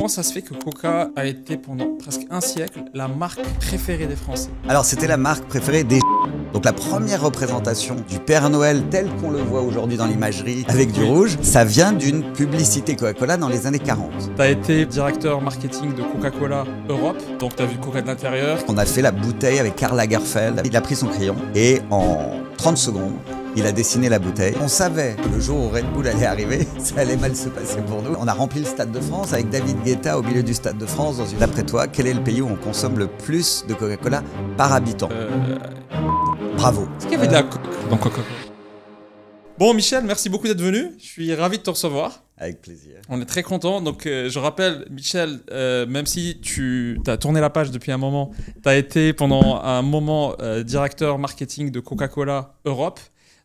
Comment ça se fait que Coca a été pendant presque un siècle la marque préférée des Français? Alors c'était la marque préférée des donc la première représentation du Père Noël tel qu'on le voit aujourd'hui dans l'imagerie avec du rouge, ça vient d'une publicité Coca-Cola dans les années 40. Tu as été directeur marketing de Coca-Cola Europe, donc tu as vu Coca de l'intérieur. On a fait la bouteille avec Karl Lagerfeld, il a pris son crayon et en 30 secondes, il a dessiné la bouteille. On savait que le jour où Red Bull allait arriver, ça allait mal se passer pour nous. On a rempli le Stade de France avec David Guetta au milieu du Stade de France. D'après toi, quel est le pays où on consomme le plus de Coca-Cola par habitant? Bravo. Est-ce qu'il y avait de la coke dans Coca-Cola? Bon Michel, merci beaucoup d'être venu. Je suis ravi de te recevoir. Avec plaisir. On est très contents. Donc je rappelle, Michel, même si tu as tourné la page depuis un moment, tu as été pendant un moment directeur marketing de Coca-Cola Europe.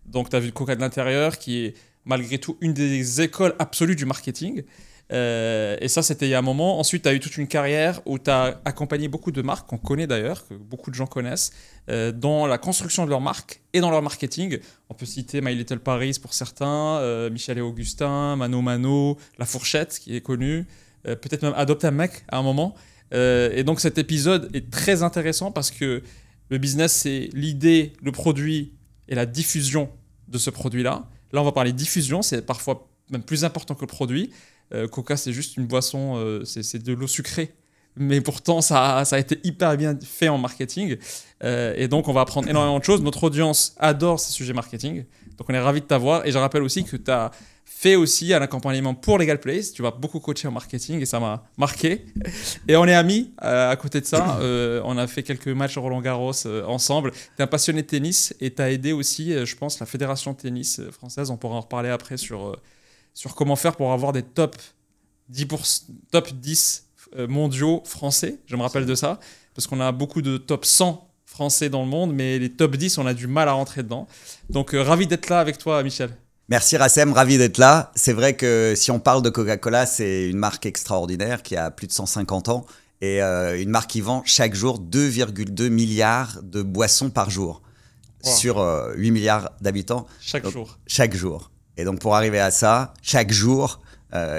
Donc tu as vu Coca de l'intérieur, qui est malgré tout une des écoles absolues du marketing. Et ça, c'était il y a un moment. Ensuite, tu as eu toute une carrière où tu as accompagné beaucoup de marques qu'on connaît d'ailleurs, que beaucoup de gens connaissent, dans la construction de leurs marques et dans leur marketing. On peut citer My Little Paris pour certains, Michel et Augustin, Mano Mano, La Fourchette qui est connue, peut-être même Adopte un mec à un moment. Et donc cet épisode est très intéressant parce que le business, c'est l'idée, le produit et la diffusion de ce produit-là. Là, on va parler diffusion, c'est parfois même plus important que le produit. Coca, c'est juste une boisson, c'est de l'eau sucrée. Mais pourtant, ça a été hyper bien fait en marketing. Et donc, on va apprendre énormément de choses. Notre audience adore ces sujets marketing. Donc, on est ravis de t'avoir. Et je rappelle aussi que tu as fait aussi un accompagnement pour Legal Place. Tu vas beaucoup coacher en marketing et ça m'a marqué. Et on est amis à côté de ça. On a fait quelques matchs Roland-Garros ensemble. Tu es un passionné de tennis et tu as aidé aussi, je pense, la Fédération de tennis française. On pourra en reparler après sur comment faire pour avoir des top 10 mondiaux français. Je me rappelle de ça, parce qu'on a beaucoup de top 100 français dans le monde, mais les top 10, on a du mal à rentrer dedans. Donc, ravi d'être là avec toi, Michel. Merci Rassem, ravi d'être là. C'est vrai que si on parle de Coca-Cola, c'est une marque extraordinaire qui a plus de 150 ans et une marque qui vend chaque jour 2,2 milliards de boissons par jour sur 8 milliards d'habitants. Chaque jour. Chaque jour. Et donc, pour arriver à ça, chaque jour,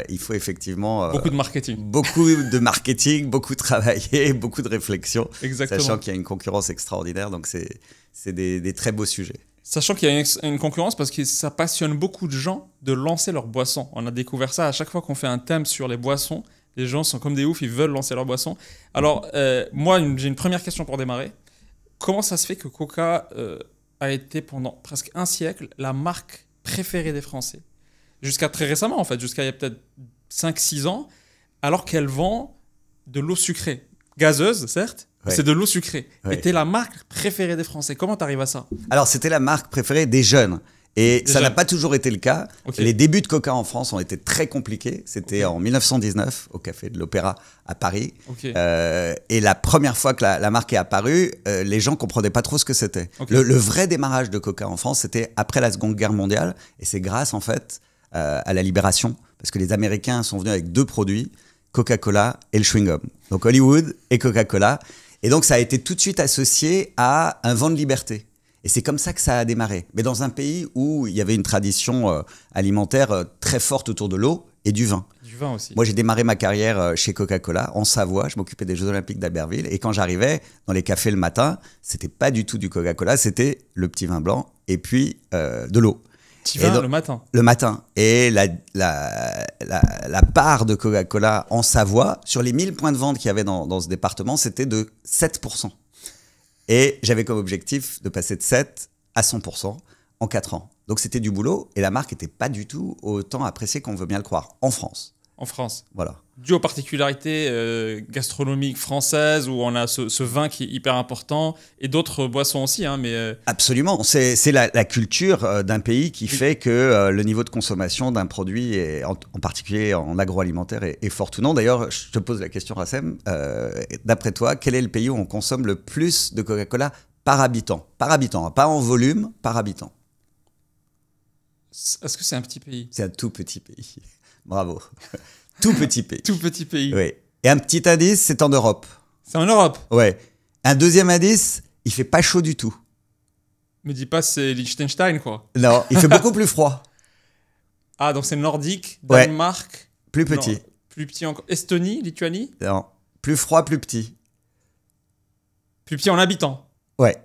il faut effectivement… beaucoup de marketing. Beaucoup de marketing, beaucoup travailler, beaucoup de réflexion. Exactement. Sachant qu'il y a une concurrence extraordinaire. Donc, c'est des très beaux sujets. Sachant qu'il y a une concurrence parce que ça passionne beaucoup de gens de lancer leurs boissons. On a découvert ça à chaque fois qu'on fait un thème sur les boissons. Les gens sont comme des oufs, ils veulent lancer leurs boissons. Alors, moi, j'ai une première question pour démarrer. Comment ça se fait que Coca a été pendant presque un siècle la marque préférée des Français, jusqu'à très récemment en fait, jusqu'à il y a peut-être 5-6 ans, alors qu'elle vend de l'eau sucrée, gazeuse certes, mais c'est de l'eau sucrée. Et t'es la marque préférée des Français. Comment t'arrives à ça? Alors c'était la marque préférée des jeunes. Et ça n'a pas toujours été le cas. Okay. Les débuts de Coca en France ont été très compliqués. C'était en 1919 au Café de l'Opéra à Paris. Okay. Et la première fois que la marque est apparue, les gens ne comprenaient pas trop ce que c'était. Okay. Le vrai démarrage de Coca en France, c'était après la Seconde Guerre mondiale. Et c'est grâce en fait à la Libération. Parce que les Américains sont venus avec 2 produits, Coca-Cola et le chewing-gum. Donc Hollywood et Coca-Cola. Et donc ça a été tout de suite associé à un vent de liberté. Et c'est comme ça que ça a démarré. Mais dans un pays où il y avait une tradition alimentaire très forte autour de l'eau et du vin. Du vin aussi. Moi, j'ai démarré ma carrière chez Coca-Cola, en Savoie. Je m'occupais des Jeux Olympiques d'Albertville. Et quand j'arrivais dans les cafés le matin, c'était pas du tout du Coca-Cola, c'était le petit vin blanc et puis de l'eau. Petit vin le matin. Le matin. Et la part de Coca-Cola en Savoie, sur les 1000 points de vente qu'il y avait dans ce département, c'était de 7%. Et j'avais comme objectif de passer de 7 à 100% en 4 ans. Donc c'était du boulot et la marque n'était pas du tout autant appréciée qu'on veut bien le croire en France. En France. Voilà. Dû aux particularités gastronomiques françaises où on a ce vin qui est hyper important et d'autres boissons aussi. Hein, mais Absolument. C'est la culture d'un pays qui fait que le niveau de consommation d'un produit, en particulier en agroalimentaire, est fort ou non. D'ailleurs, je te pose la question, Rassem. D'après toi, quel est le pays où on consomme le plus de Coca-Cola par habitant? Par habitant, pas en volume, par habitant. Est-ce que c'est un petit pays? C'est un tout petit pays. Bravo. Tout petit pays. Tout petit pays. Oui. Et un petit indice, c'est en Europe. C'est en Europe? Ouais. Un deuxième indice, il fait pas chaud du tout. Me dis pas c'est Liechtenstein, quoi. Non, il fait beaucoup plus froid. Ah, donc c'est nordique, Ouais. Danemark. Plus petit. Non, Plus petit encore. Estonie, Lituanie? Non. Plus froid, plus petit. Plus petit en habitants. Ouais.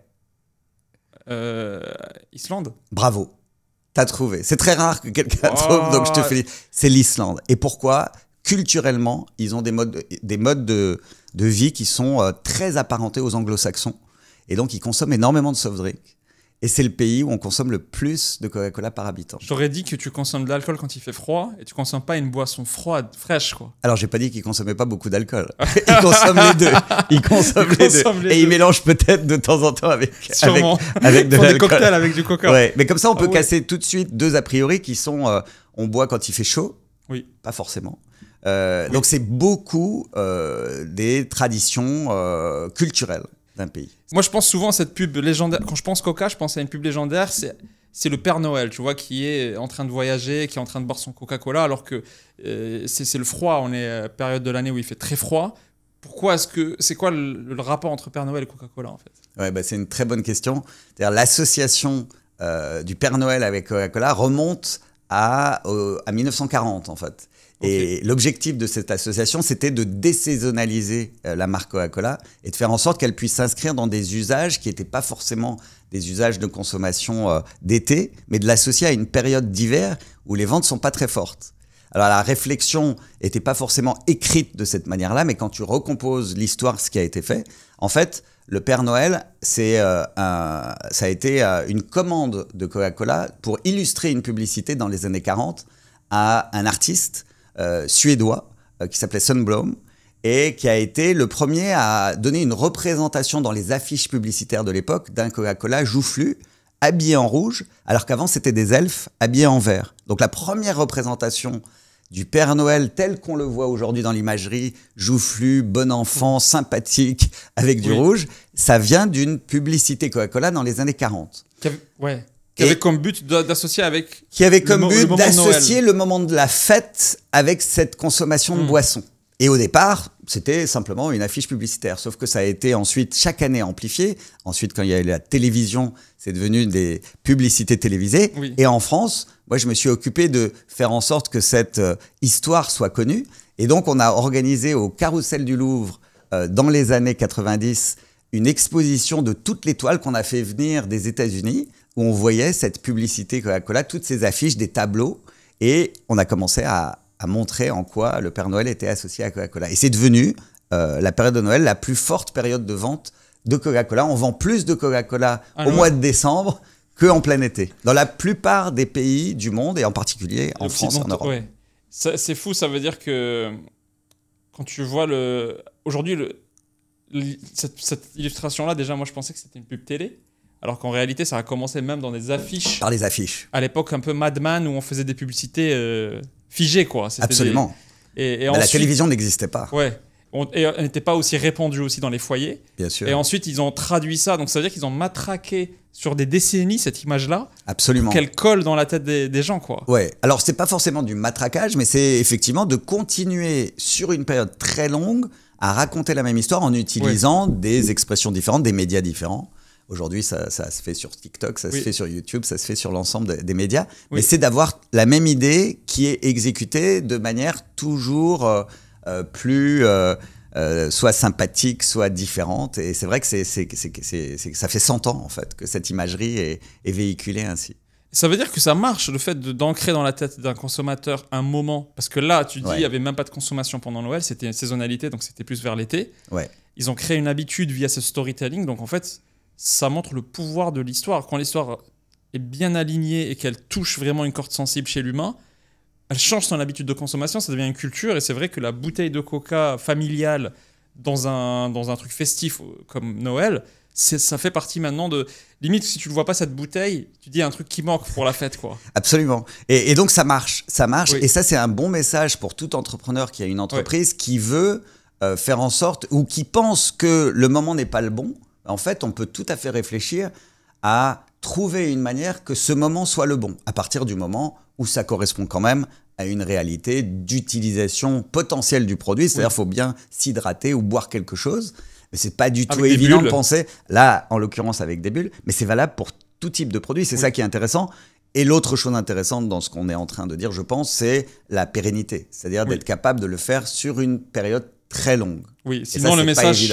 Islande? Bravo. T'as trouvé. C'est très rare que quelqu'un Oh. trouve, donc je te félicite. C'est l'Islande. Et pourquoi? Culturellement, ils ont des modes de vie qui sont très apparentés aux anglo-saxons. Et donc, ils consomment énormément de soft drink. Et c'est le pays où on consomme le plus de Coca-Cola par habitant. J'aurais dit que tu consommes de l'alcool quand il fait froid et tu consommes pas une boisson froide, fraîche, quoi. Alors, j'ai pas dit qu'ils consommaient pas beaucoup d'alcool. Ils consomment les deux. Ils consomment les deux. Et ils mélangent peut-être de temps en temps avec de Ils font des cocktails avec du coca. Ouais. Mais comme ça, on peut casser tout de suite deux a priori qui sont on boit quand il fait chaud. Oui. Pas forcément. Donc, c'est beaucoup des traditions culturelles d'un pays. Moi, je pense souvent à cette pub légendaire. Quand je pense Coca, je pense à une pub légendaire. C'est le Père Noël, tu vois, qui est en train de voyager, qui est en train de boire son Coca-Cola, alors que c'est le froid. On est à période de l'année où il fait très froid. Pourquoi c'est quoi le rapport entre Père Noël et Coca-Cola, en fait? Ouais, bah, c'est une très bonne question. C'est-à-dire, l'association du Père Noël avec Coca-Cola remonte à 1940, en fait. Okay. Et l'objectif de cette association, c'était de désaisonnaliser la marque Coca-Cola et de faire en sorte qu'elle puisse s'inscrire dans des usages qui n'étaient pas forcément des usages de consommation d'été, mais de l'associer à une période d'hiver où les ventes ne sont pas très fortes. Alors la réflexion n'était pas forcément écrite de cette manière-là, mais quand tu recomposes l'histoire, ce qui a été fait, en fait, le Père Noël, ça a été une commande de Coca-Cola pour illustrer une publicité dans les années 40 à un artiste suédois qui s'appelait Sundblom et qui a été le premier à donner une représentation dans les affiches publicitaires de l'époque d'un Coca-Cola joufflu, habillé en rouge, alors qu'avant c'était des elfes habillés en vert. Donc la première représentation du Père Noël tel qu'on le voit aujourd'hui dans l'imagerie, joufflu, bon enfant, sympathique, avec du rouge, ça vient d'une publicité Coca-Cola dans les années 40. Qui avait comme but d'associer avec... Qui avait comme but d'associer le moment de la fête avec cette consommation de boissons. Et au départ, c'était simplement une affiche publicitaire. Sauf que ça a été ensuite chaque année amplifié. Ensuite, quand il y a eu la télévision, c'est devenu des publicités télévisées. Oui. Et en France, moi, je me suis occupé de faire en sorte que cette histoire soit connue. Et donc, on a organisé au Carrousel du Louvre, dans les années 90, une exposition de toutes les toiles qu'on a fait venir des États-Unis, où on voyait cette publicité Coca-Cola, toutes ces affiches, des tableaux, et on a commencé à montrer en quoi le Père Noël était associé à Coca-Cola. Et c'est devenu la période de Noël la plus forte période de vente de Coca-Cola. On vend plus de Coca-Cola au mois de décembre qu'en plein été, dans la plupart des pays du monde, et en particulier en France et en Europe. Ouais. C'est fou, ça veut dire que quand tu vois aujourd'hui, cette illustration-là, déjà, moi je pensais que c'était une pub télé. Alors qu'en réalité, ça a commencé même dans des affiches. Par les affiches. À l'époque, un peu Mad Men, où on faisait des publicités figées, quoi. Absolument. Et ensuite, la télévision n'existait pas. Ouais. Et elle n'était pas aussi répandue aussi dans les foyers. Bien sûr. Et ensuite, ils ont traduit ça. Donc, ça veut dire qu'ils ont matraqué sur des décennies cette image-là. Absolument. Qu'elle colle dans la tête des gens, quoi. Ouais. Alors, c'est pas forcément du matraquage, mais c'est effectivement de continuer sur une période très longue à raconter la même histoire en utilisant des expressions différentes, des médias différents. Aujourd'hui, ça se fait sur TikTok, ça se fait sur YouTube, ça se fait sur l'ensemble des médias. Oui. Mais c'est d'avoir la même idée qui est exécutée de manière toujours plus soit sympathique, soit différente. Et c'est vrai que ça fait 100 ans, en fait, que cette imagerie est véhiculée ainsi. Ça veut dire que ça marche, le fait d'ancrer dans la tête d'un consommateur un moment. Parce que là, tu dis, il n'y avait même pas de consommation pendant Noël, c'était une saisonnalité, donc c'était plus vers l'été. Ouais. Ils ont créé une habitude via ce storytelling. Donc en fait, ça montre le pouvoir de l'histoire. Quand l'histoire est bien alignée et qu'elle touche vraiment une corde sensible chez l'humain, elle change son habitude de consommation, ça devient une culture. Et c'est vrai que la bouteille de coca familiale dans un truc festif comme Noël, ça fait partie maintenant de... Limite, si tu ne vois pas cette bouteille, tu dis un truc qui manque pour la fête, quoi. Absolument. Et donc, ça marche. Oui. Et ça, c'est un bon message pour tout entrepreneur qui a une entreprise qui veut faire en sorte, ou qui pense que le moment n'est pas le bon. En fait, on peut tout à fait réfléchir à trouver une manière que ce moment soit le bon, à partir du moment où ça correspond quand même à une réalité d'utilisation potentielle du produit. C'est-à-dire qu'il faut bien s'hydrater ou boire quelque chose. Mais ce n'est pas du tout évident de penser, là, en l'occurrence avec des bulles, mais c'est valable pour tout type de produit. C'est ça qui est intéressant. Et l'autre chose intéressante dans ce qu'on est en train de dire, je pense, c'est la pérennité. C'est-à-dire d'être capable de le faire sur une période très longue. Oui, sinon le message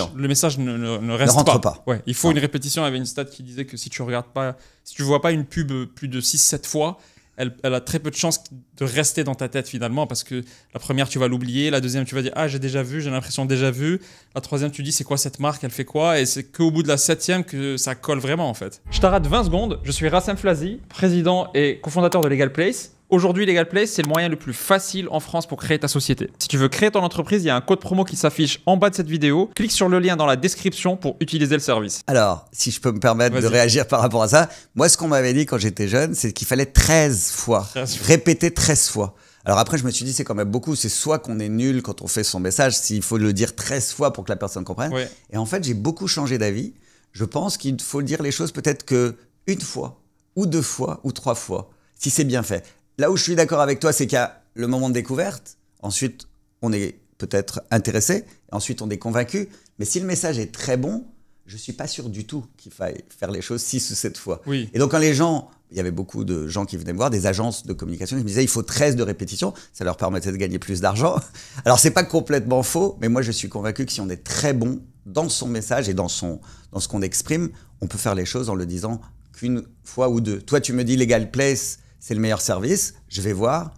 ne reste rentre pas. Ouais, il faut une répétition. Il y avait une stat qui disait que si tu vois pas une pub plus de 6-7 fois, elle a très peu de chances de rester dans ta tête finalement, parce que la première tu vas l'oublier, la deuxième tu vas dire ah j'ai déjà vu, j'ai l'impression déjà vu, la troisième tu dis c'est quoi cette marque, elle fait quoi, et c'est qu'au bout de la septième que ça colle vraiment en fait. Je t'arrête 20 secondes, je suis Rassem Flazi, président et cofondateur de Legal Place. Aujourd'hui, Legal Place, c'est le moyen le plus facile en France pour créer ta société. Si tu veux créer ton entreprise, il y a un code promo qui s'affiche en bas de cette vidéo. Clique sur le lien dans la description pour utiliser le service. Alors, si je peux me permettre de réagir par rapport à ça, moi, ce qu'on m'avait dit quand j'étais jeune, c'est qu'il fallait 13 fois, répéter 13 fois. Alors après, je me suis dit, c'est quand même beaucoup. C'est soit qu'on est nul quand on fait son message, s'il faut le dire 13 fois pour que la personne comprenne. Ouais. Et en fait, j'ai beaucoup changé d'avis. Je pense qu'il faut dire les choses peut-être que une fois, ou 2 fois, ou 3 fois, si c'est bien fait. Là où je suis d'accord avec toi, c'est qu'il y a le moment de découverte. Ensuite, on est peut-être intéressé. Ensuite, on est convaincu. Mais si le message est très bon, je ne suis pas sûr du tout qu'il faille faire les choses 6 ou 7 fois. Oui. Et donc, quand les gens... Il y avait beaucoup de gens qui venaient me voir, des agences de communication, qui me disaient il faut 13 de répétition. Ça leur permettait de gagner plus d'argent. Alors, ce n'est pas complètement faux, mais moi, je suis convaincu que si on est très bon dans son message et dans ce qu'on exprime, on peut faire les choses en le disant qu'une fois ou 2. Toi, tu me dis Legal Place, c'est le meilleur service, je vais voir.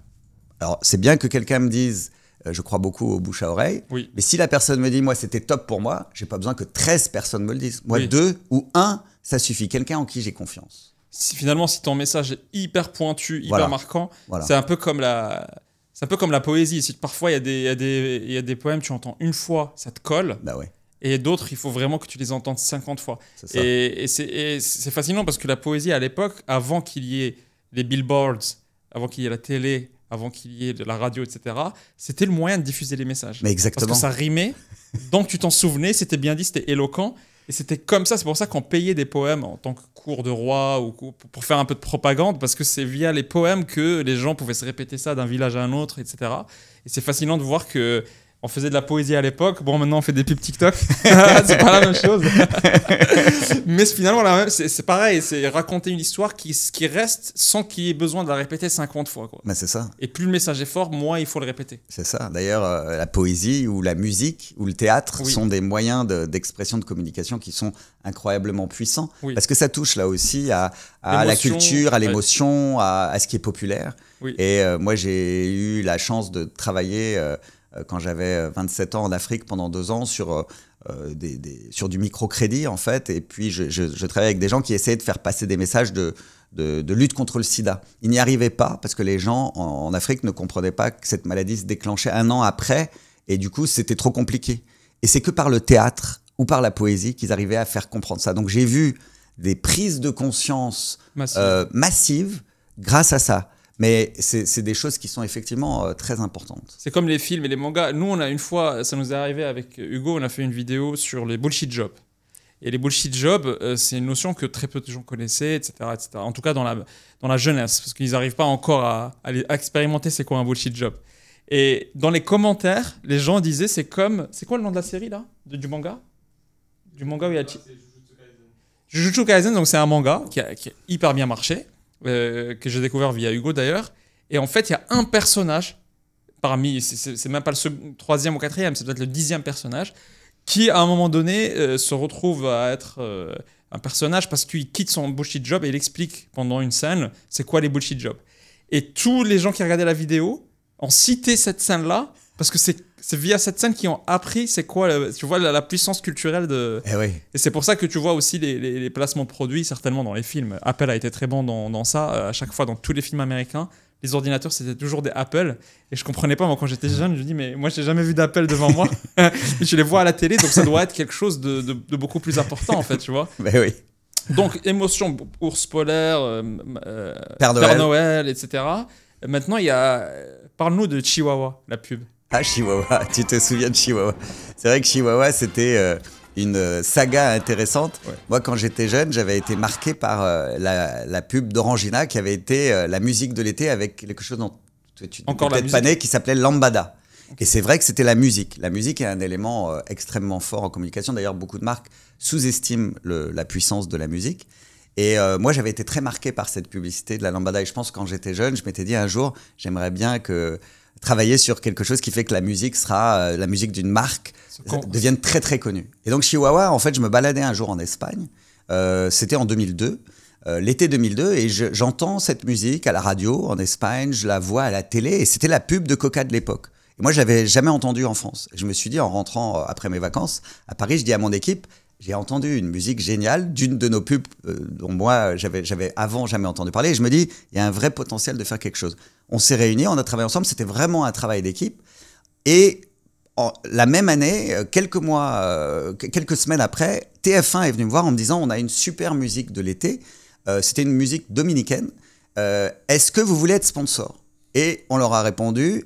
Alors, c'est bien que quelqu'un me dise, je crois beaucoup au bouche à oreille, oui. Mais si la personne me dit, moi, c'était top pour moi, je n'ai pas besoin que 13 personnes me le disent. Moi, oui. 2 ou 1, ça suffit. Quelqu'un en qui j'ai confiance. Finalement, si ton message est hyper pointu, hyper marquant, c'est un peu comme la poésie. Parfois, il y a des poèmes, tu entends une fois, ça te colle. Bah ouais. Et d'autres, il faut vraiment que tu les entendes 50 fois. Et c'est fascinant parce que la poésie, à l'époque, avant qu'il y ait les billboards, avant qu'il y ait la télé, avant qu'il y ait de la radio, etc., c'était le moyen de diffuser les messages. Mais exactement. Parce que ça rimait, donc tu t'en souvenais, c'était bien dit, c'était éloquent. Et c'était comme ça, c'est pour ça qu'on payait des poèmes en tant que cours de roi ou pour faire un peu de propagande, parce que c'est via les poèmes que les gens pouvaient se répéter ça d'un village à un autre, etc. Et c'est fascinant de voir que on faisait de la poésie à l'époque. Bon, maintenant on fait des pubs TikTok. C'est pas la même chose. Mais finalement, c'est pareil. C'est raconter une histoire qui reste sans qu'il y ait besoin de la répéter 50 fois. Quoi. Mais c'est ça. Et plus le message est fort, moins il faut le répéter. C'est ça. D'ailleurs, la poésie ou la musique ou le théâtre sont des moyens d'expression, de communication qui sont incroyablement puissants. Oui. Parce que ça touche là aussi à la culture, à l'émotion, à ce qui est populaire. Oui. Et moi, j'ai eu la chance de travailler... quand j'avais 27 ans en Afrique pendant 2 ans sur du microcrédit en fait, et puis je travaillais avec des gens qui essayaient de faire passer des messages de lutte contre le sida. Ils n'y arrivaient pas parce que les gens en Afrique ne comprenaient pas que cette maladie se déclenchait 1 an après, et du coup c'était trop compliqué. Et c'est que par le théâtre ou par la poésie qu'ils arrivaient à faire comprendre ça. Donc j'ai vu des prises de conscience massives grâce à ça. Mais c'est des choses qui sont effectivement très importantes. C'est comme les films et les mangas. Nous, on a une fois, ça nous est arrivé avec Hugo, on a fait une vidéo sur les bullshit jobs. Et les bullshit jobs, c'est une notion que très peu de gens connaissaient, etc. etc. En tout cas, dans la jeunesse, parce qu'ils n'arrivent pas encore à expérimenter c'est quoi un bullshit job. Et dans les commentaires, les gens disaient, c'est quoi le nom de la série, là, du manga? Du manga où il y a... Jujutsu Kaisen, donc c'est un manga qui a hyper bien marché. Que j'ai découvert via Hugo d'ailleurs, et en fait il y a un personnage parmi, c'est même pas le 3e ou 4e, c'est peut-être le 10e personnage qui à un moment donné se retrouve à être un personnage parce qu'il quitte son bullshit job et il explique pendant une scène c'est quoi les bullshit jobs, et tous les gens qui regardaient la vidéo ont cité cette scène là parce que c'est via cette scène qu'ils ont appris c'est quoi tu vois la puissance culturelle de... Et c'est pour ça que tu vois aussi les placements de produits certainement dans les films. Apple a été très bon dans ça. À chaque fois dans tous les films américains, les ordinateurs c'était toujours des Apple, et je comprenais pas moi quand j'étais jeune. Je me dis mais moi j'ai jamais vu d'Apple devant moi. Je les vois à la télé, donc ça doit être quelque chose de beaucoup plus important en fait, tu vois. Mais oui. Donc émotion, ours polaire, Père Noël, etc. Maintenant il y a... Parle-nous de Chihuahua, la pub. Ah, Chihuahua, tu te souviens de Chihuahua? C'est vrai que Chihuahua, c'était une saga intéressante. Ouais. Moi, quand j'étais jeune, j'avais été marqué par la pub d'Orangina qui avait été la musique de l'été avec quelque chose dont tu n'es peut-être pas né, qui s'appelait Lambada. Okay. Et c'est vrai que c'était la musique. La musique est un élément extrêmement fort en communication. D'ailleurs, beaucoup de marques sous-estiment la puissance de la musique. Et moi, j'avais été très marqué par cette publicité de la lambada. Et je pense que quand j'étais jeune, je m'étais dit un jour, j'aimerais bien travailler sur quelque chose qui fait que la musique sera la musique d'une marque devienne très très connue. Et donc Chihuahua, en fait, je me baladais un jour en Espagne. C'était en 2002. L'été 2002, et j'entends cette musique à la radio en Espagne, je la vois à la télé, et c'était la pub de Coca de l'époque. Et moi, je l'avais jamais entendu en France. Et je me suis dit, en rentrant après mes vacances à Paris, je dis à mon équipe, j'ai entendu une musique géniale d'une de nos pubs dont moi, j'avais avant jamais entendu parler, et je me dis, il y a un vrai potentiel de faire quelque chose. On s'est réunis, on a travaillé ensemble, c'était vraiment un travail d'équipe, et la même année, quelques semaines après, TF1 est venu me voir en me disant, on a une super musique de l'été. C'était une musique dominicaine. Est-ce que vous voulez être sponsor? Et on leur a répondu,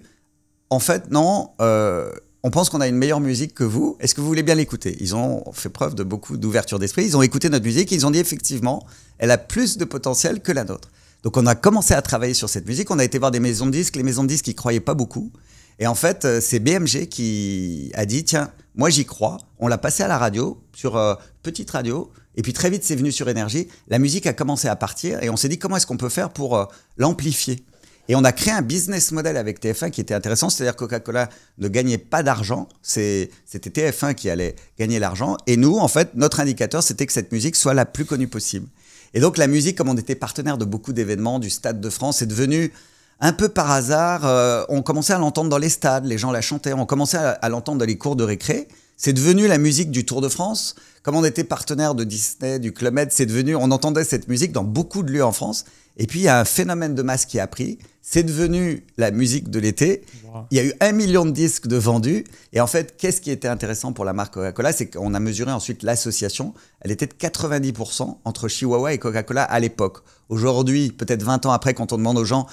en fait, non, on pense qu'on a une meilleure musique que vous. Est-ce que vous voulez bien l'écouter? Ils ont fait preuve de beaucoup d'ouverture d'esprit. Ils ont écouté notre musique. Ils ont dit, effectivement, elle a plus de potentiel que la nôtre. Donc, on a commencé à travailler sur cette musique. On a été voir des maisons de disques. Les maisons de disques, ils ne croyaient pas beaucoup. Et en fait, c'est BMG qui a dit, tiens, moi, j'y crois. On l'a passé à la radio, sur petite radio. Et puis très vite, c'est venu sur Énergie. La musique a commencé à partir et on s'est dit comment est-ce qu'on peut faire pour l'amplifier. Et on a créé un business model avec TF1 qui était intéressant. C'est-à-dire que Coca-Cola ne gagnait pas d'argent. C'était TF1 qui allait gagner l'argent. Et nous, en fait, notre indicateur, c'était que cette musique soit la plus connue possible. Et donc la musique, comme on était partenaire de beaucoup d'événements, du Stade de France, est devenue un peu par hasard. On commençait à l'entendre dans les stades, les gens la chantaient. On commençait à l'entendre dans les cours de récré. C'est devenu la musique du Tour de France. Comme on était partenaire de Disney, du Club Med, on entendait cette musique dans beaucoup de lieux en France. Et puis, il y a un phénomène de masse qui a pris. C'est devenu la musique de l'été. Wow. Il y a eu 1 million de disques de vendus. Et en fait, qu'est-ce qui était intéressant pour la marque Coca-Cola? C'est qu'on a mesuré ensuite l'association. Elle était de 90% entre Chihuahua et Coca-Cola à l'époque. Aujourd'hui, peut-être 20 ans après, quand on demande aux gens...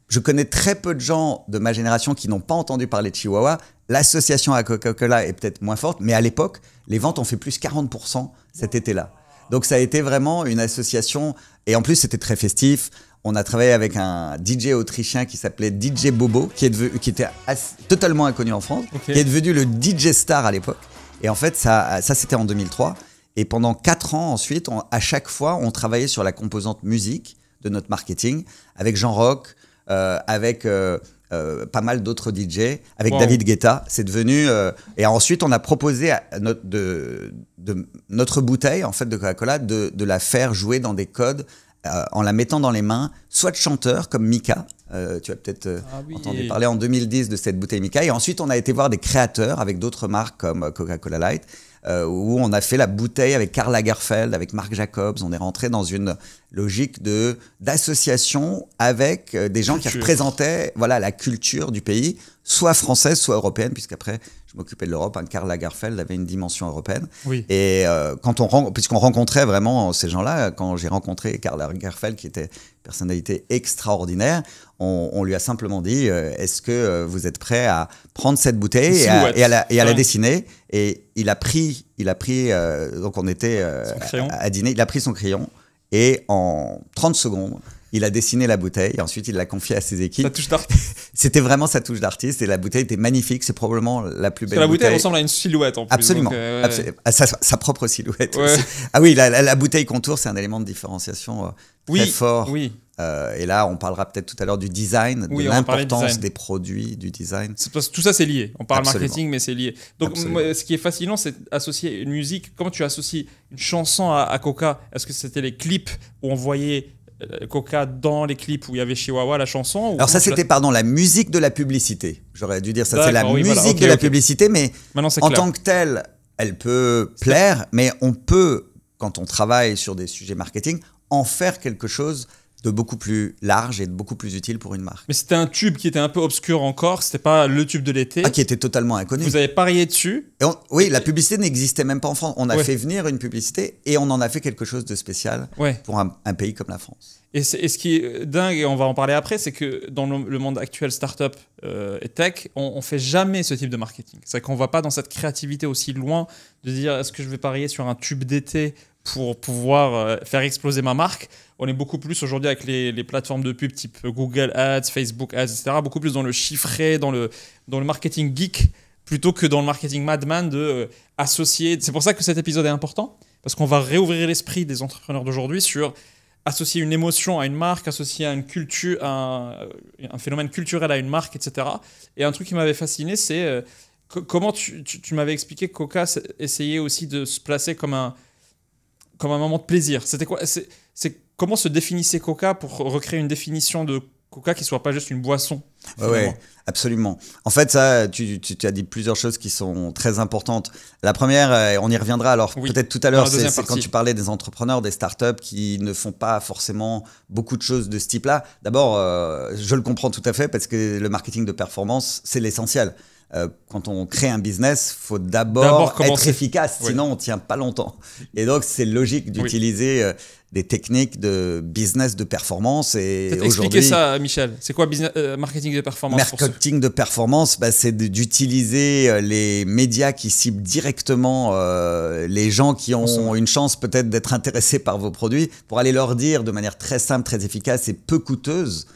Je connais très peu de gens de ma génération qui n'ont pas entendu parler de Chihuahua. L'association à Coca-Cola est peut-être moins forte, mais à l'époque, les ventes ont fait plus 40% cet été-là. Donc ça a été vraiment une association, et en plus c'était très festif. On a travaillé avec un DJ autrichien qui s'appelait DJ Bobo, qui était totalement inconnu en France, qui est devenu le DJ star à l'époque. Et en fait, ça c'était en 2003. Et pendant 4 ans ensuite, à chaque fois, on travaillait sur la composante musique de notre marketing, avec Jean Rock, avec pas mal d'autres DJ, avec David Guetta. C'est devenu... et ensuite, on a proposé notre bouteille en fait, de Coca-Cola de la faire jouer dans des codes en la mettant dans les mains, soit de chanteurs comme Mika. Tu as peut-être entendu parler en 2010 de cette bouteille Mika. Et ensuite, on a été voir des créateurs avec d'autres marques comme Coca-Cola Light, où on a fait la bouteille avec Karl Lagerfeld, avec Marc Jacobs. On est rentré dans une logique d'association avec des gens qui représentaient la culture du pays, soit française, soit européenne, puisqu'après, je m'occupais de l'Europe. Karl Lagerfeld avait une dimension européenne. Oui. Et puisqu'on rencontrait vraiment ces gens-là, quand j'ai rencontré Karl Lagerfeld, qui était une personnalité extraordinaire, on lui a simplement dit est-ce que vous êtes prêt à prendre cette bouteille et à la dessiner? Et il a pris donc on était à dîner, il a pris son crayon et en 30 secondes, il a dessiné la bouteille et ensuite il l'a confiée à ses équipes. Sa touche d'artiste. C'était vraiment sa touche d'artiste et la bouteille était magnifique. C'est probablement la plus belle bouteille. La bouteille ressemble à une silhouette en plus. Absolument. Donc, à sa propre silhouette. Ouais. Ah oui, la bouteille contour, c'est un élément de différenciation très fort. Oui. Et là, on parlera peut-être tout à l'heure du design, de l'importance des produits, du design. Tout ça, c'est lié. On parle marketing, mais c'est lié. Donc, ce qui est fascinant, c'est d'associer une musique. Comment tu associes une chanson à Coca? Est-ce que c'était les clips où on voyait Coca dans les clips où il y avait Chihuahua, la chanson? Alors ça, c'était la musique de la publicité. J'aurais dû dire ça. C'est la musique de la publicité, mais en tant que telle, elle peut plaire, mais on peut, quand on travaille sur des sujets marketing, en faire quelque chose de beaucoup plus large et de beaucoup plus utile pour une marque. Mais c'était un tube qui était un peu obscur encore, c'était pas le tube de l'été. Qui était totalement inconnu. Vous avez parié dessus. Oui, la publicité n'existait même pas en France. On a fait venir une publicité et on en a fait quelque chose de spécial pour un pays comme la France. Et ce qui est dingue, et on va en parler après, c'est que dans le monde actuel startup et tech, on fait jamais ce type de marketing. C'est qu'on va pas dans cette créativité aussi loin de dire est-ce que je vais parier sur un tube d'été pour pouvoir faire exploser ma marque. On est beaucoup plus aujourd'hui avec les plateformes de pub type Google Ads, Facebook Ads, etc. Beaucoup plus dans le chiffré, dans le marketing geek, plutôt que dans le marketing madman de associer. C'est pour ça que cet épisode est important, parce qu'on va réouvrir l'esprit des entrepreneurs d'aujourd'hui sur associer une émotion à une marque, associer une culture, un phénomène culturel à une marque, etc. Et un truc qui m'avait fasciné, c'est comment tu m'avais expliqué que Coca essayait aussi de se placer comme un moment de plaisir. C'était quoi? Comment se définissait Coca pour recréer une définition de Coca qui soit pas juste une boisson? Oui, absolument. En fait, ça, tu as dit plusieurs choses qui sont très importantes. La première, on y reviendra alors peut-être tout à l'heure, c'est quand tu parlais des entrepreneurs, des startups qui ne font pas forcément beaucoup de choses de ce type-là. D'abord, je le comprends tout à fait parce que le marketing de performance, c'est l'essentiel. Quand on crée un business, il faut d'abord être efficace, sinon on ne tient pas longtemps. Et donc, c'est logique d'utiliser des techniques de business de performance. Peut-être expliquer ça, Michel. C'est quoi marketing de performance? Marketing de performance, c'est d'utiliser les médias qui ciblent directement les gens qui ont une chance peut-être d'être intéressés par vos produits pour aller leur dire de manière très simple, très efficace et peu coûteuse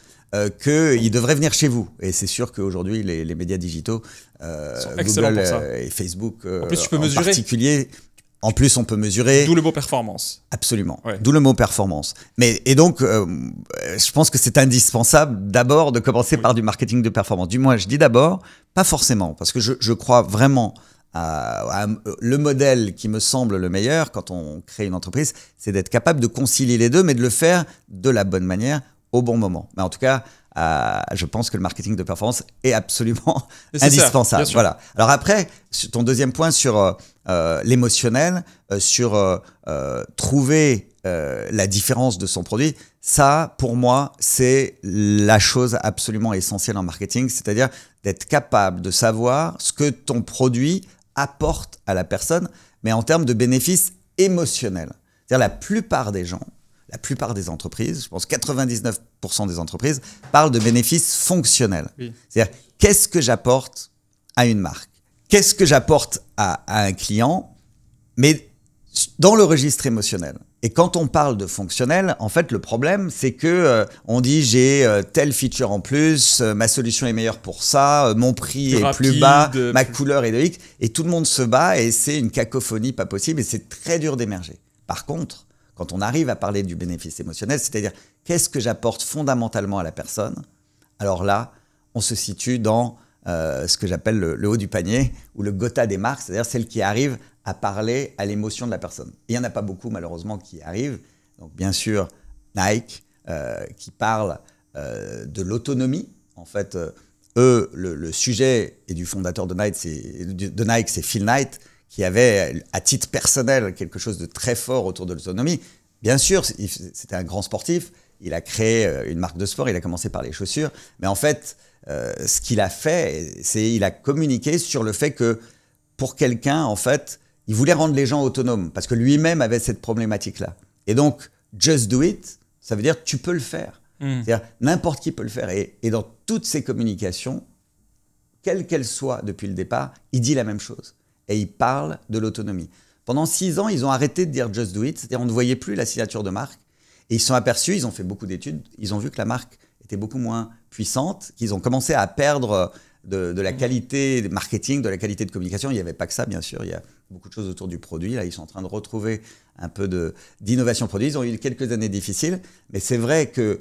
qu'ils devraient venir chez vous. Et c'est sûr qu'aujourd'hui, les médias digitaux, Google et Facebook en plus, tu peux mesurer. Particulier, en plus, on peut mesurer. D'où le mot performance. Absolument. Ouais. D'où le mot performance. Et donc, je pense que c'est indispensable d'abord de commencer par du marketing de performance. Du moins, je dis d'abord, pas forcément, parce que je crois vraiment à le modèle qui me semble le meilleur quand on crée une entreprise, c'est d'être capable de concilier les deux, mais de le faire de la bonne manière, au bon moment. Mais en tout cas, je pense que le marketing de performance est absolument indispensable. Voilà. Alors après, ton deuxième point sur l'émotionnel, sur trouver la différence de son produit, ça, pour moi, c'est la chose absolument essentielle en marketing, c'est-à-dire d'être capable de savoir ce que ton produit apporte à la personne, mais en termes de bénéfices émotionnels. C'est-à-dire la plupart des gens, la plupart des entreprises, je pense 99% des entreprises, parlent de bénéfices fonctionnels. Oui. C'est-à-dire, qu'est-ce que j'apporte à une marque? Qu'est-ce que j'apporte à un client? Mais dans le registre émotionnel. Et quand on parle de fonctionnel, en fait, le problème, c'est que on dit j'ai telle feature en plus, ma solution est meilleure pour ça, mon prix est plus bas, ma couleur est de X, et tout le monde se bat et c'est une cacophonie pas possible et c'est très dur d'émerger. Par contre, quand on arrive à parler du bénéfice émotionnel, c'est-à-dire qu'est-ce que j'apporte fondamentalement à la personne, alors là, on se situe dans ce que j'appelle le haut du panier ou le Gotha des marques, c'est-à-dire celle qui arrive à parler à l'émotion de la personne. Et il n'y en a pas beaucoup, malheureusement, qui y arrivent. Donc, bien sûr, Nike, qui parle de l'autonomie. En fait, le sujet et du fondateur de Nike, c'est Phil Knight, qui avait, à titre personnel, quelque chose de très fort autour de l'autonomie. Bien sûr, c'était un grand sportif. Il a créé une marque de sport. Il a commencé par les chaussures. Mais en fait, ce qu'il a fait, c'est il a communiqué sur le fait que pour quelqu'un, en fait, il voulait rendre les gens autonomes parce que lui-même avait cette problématique-là. Et donc, just do it, ça veut dire tu peux le faire. C'est-à-dire n'importe qui peut le faire. Et dans toutes ses communications, quelles qu'elles soient depuis le départ, il dit la même chose. Et il parle de l'autonomie. Pendant 6 ans, ils ont arrêté de dire just do it, c'est-à-dire on ne voyait plus la signature de marque. Et ils se sont aperçus, ils ont fait beaucoup d'études, ils ont vu que la marque était beaucoup moins puissante, qu'ils ont commencé à perdre de la qualité de marketing, de la qualité de communication. Il n'y avait pas que ça, bien sûr. Il y a beaucoup de choses autour du produit. Là, ils sont en train de retrouver un peu d'innovation produit. Ils ont eu quelques années difficiles. Mais c'est vrai que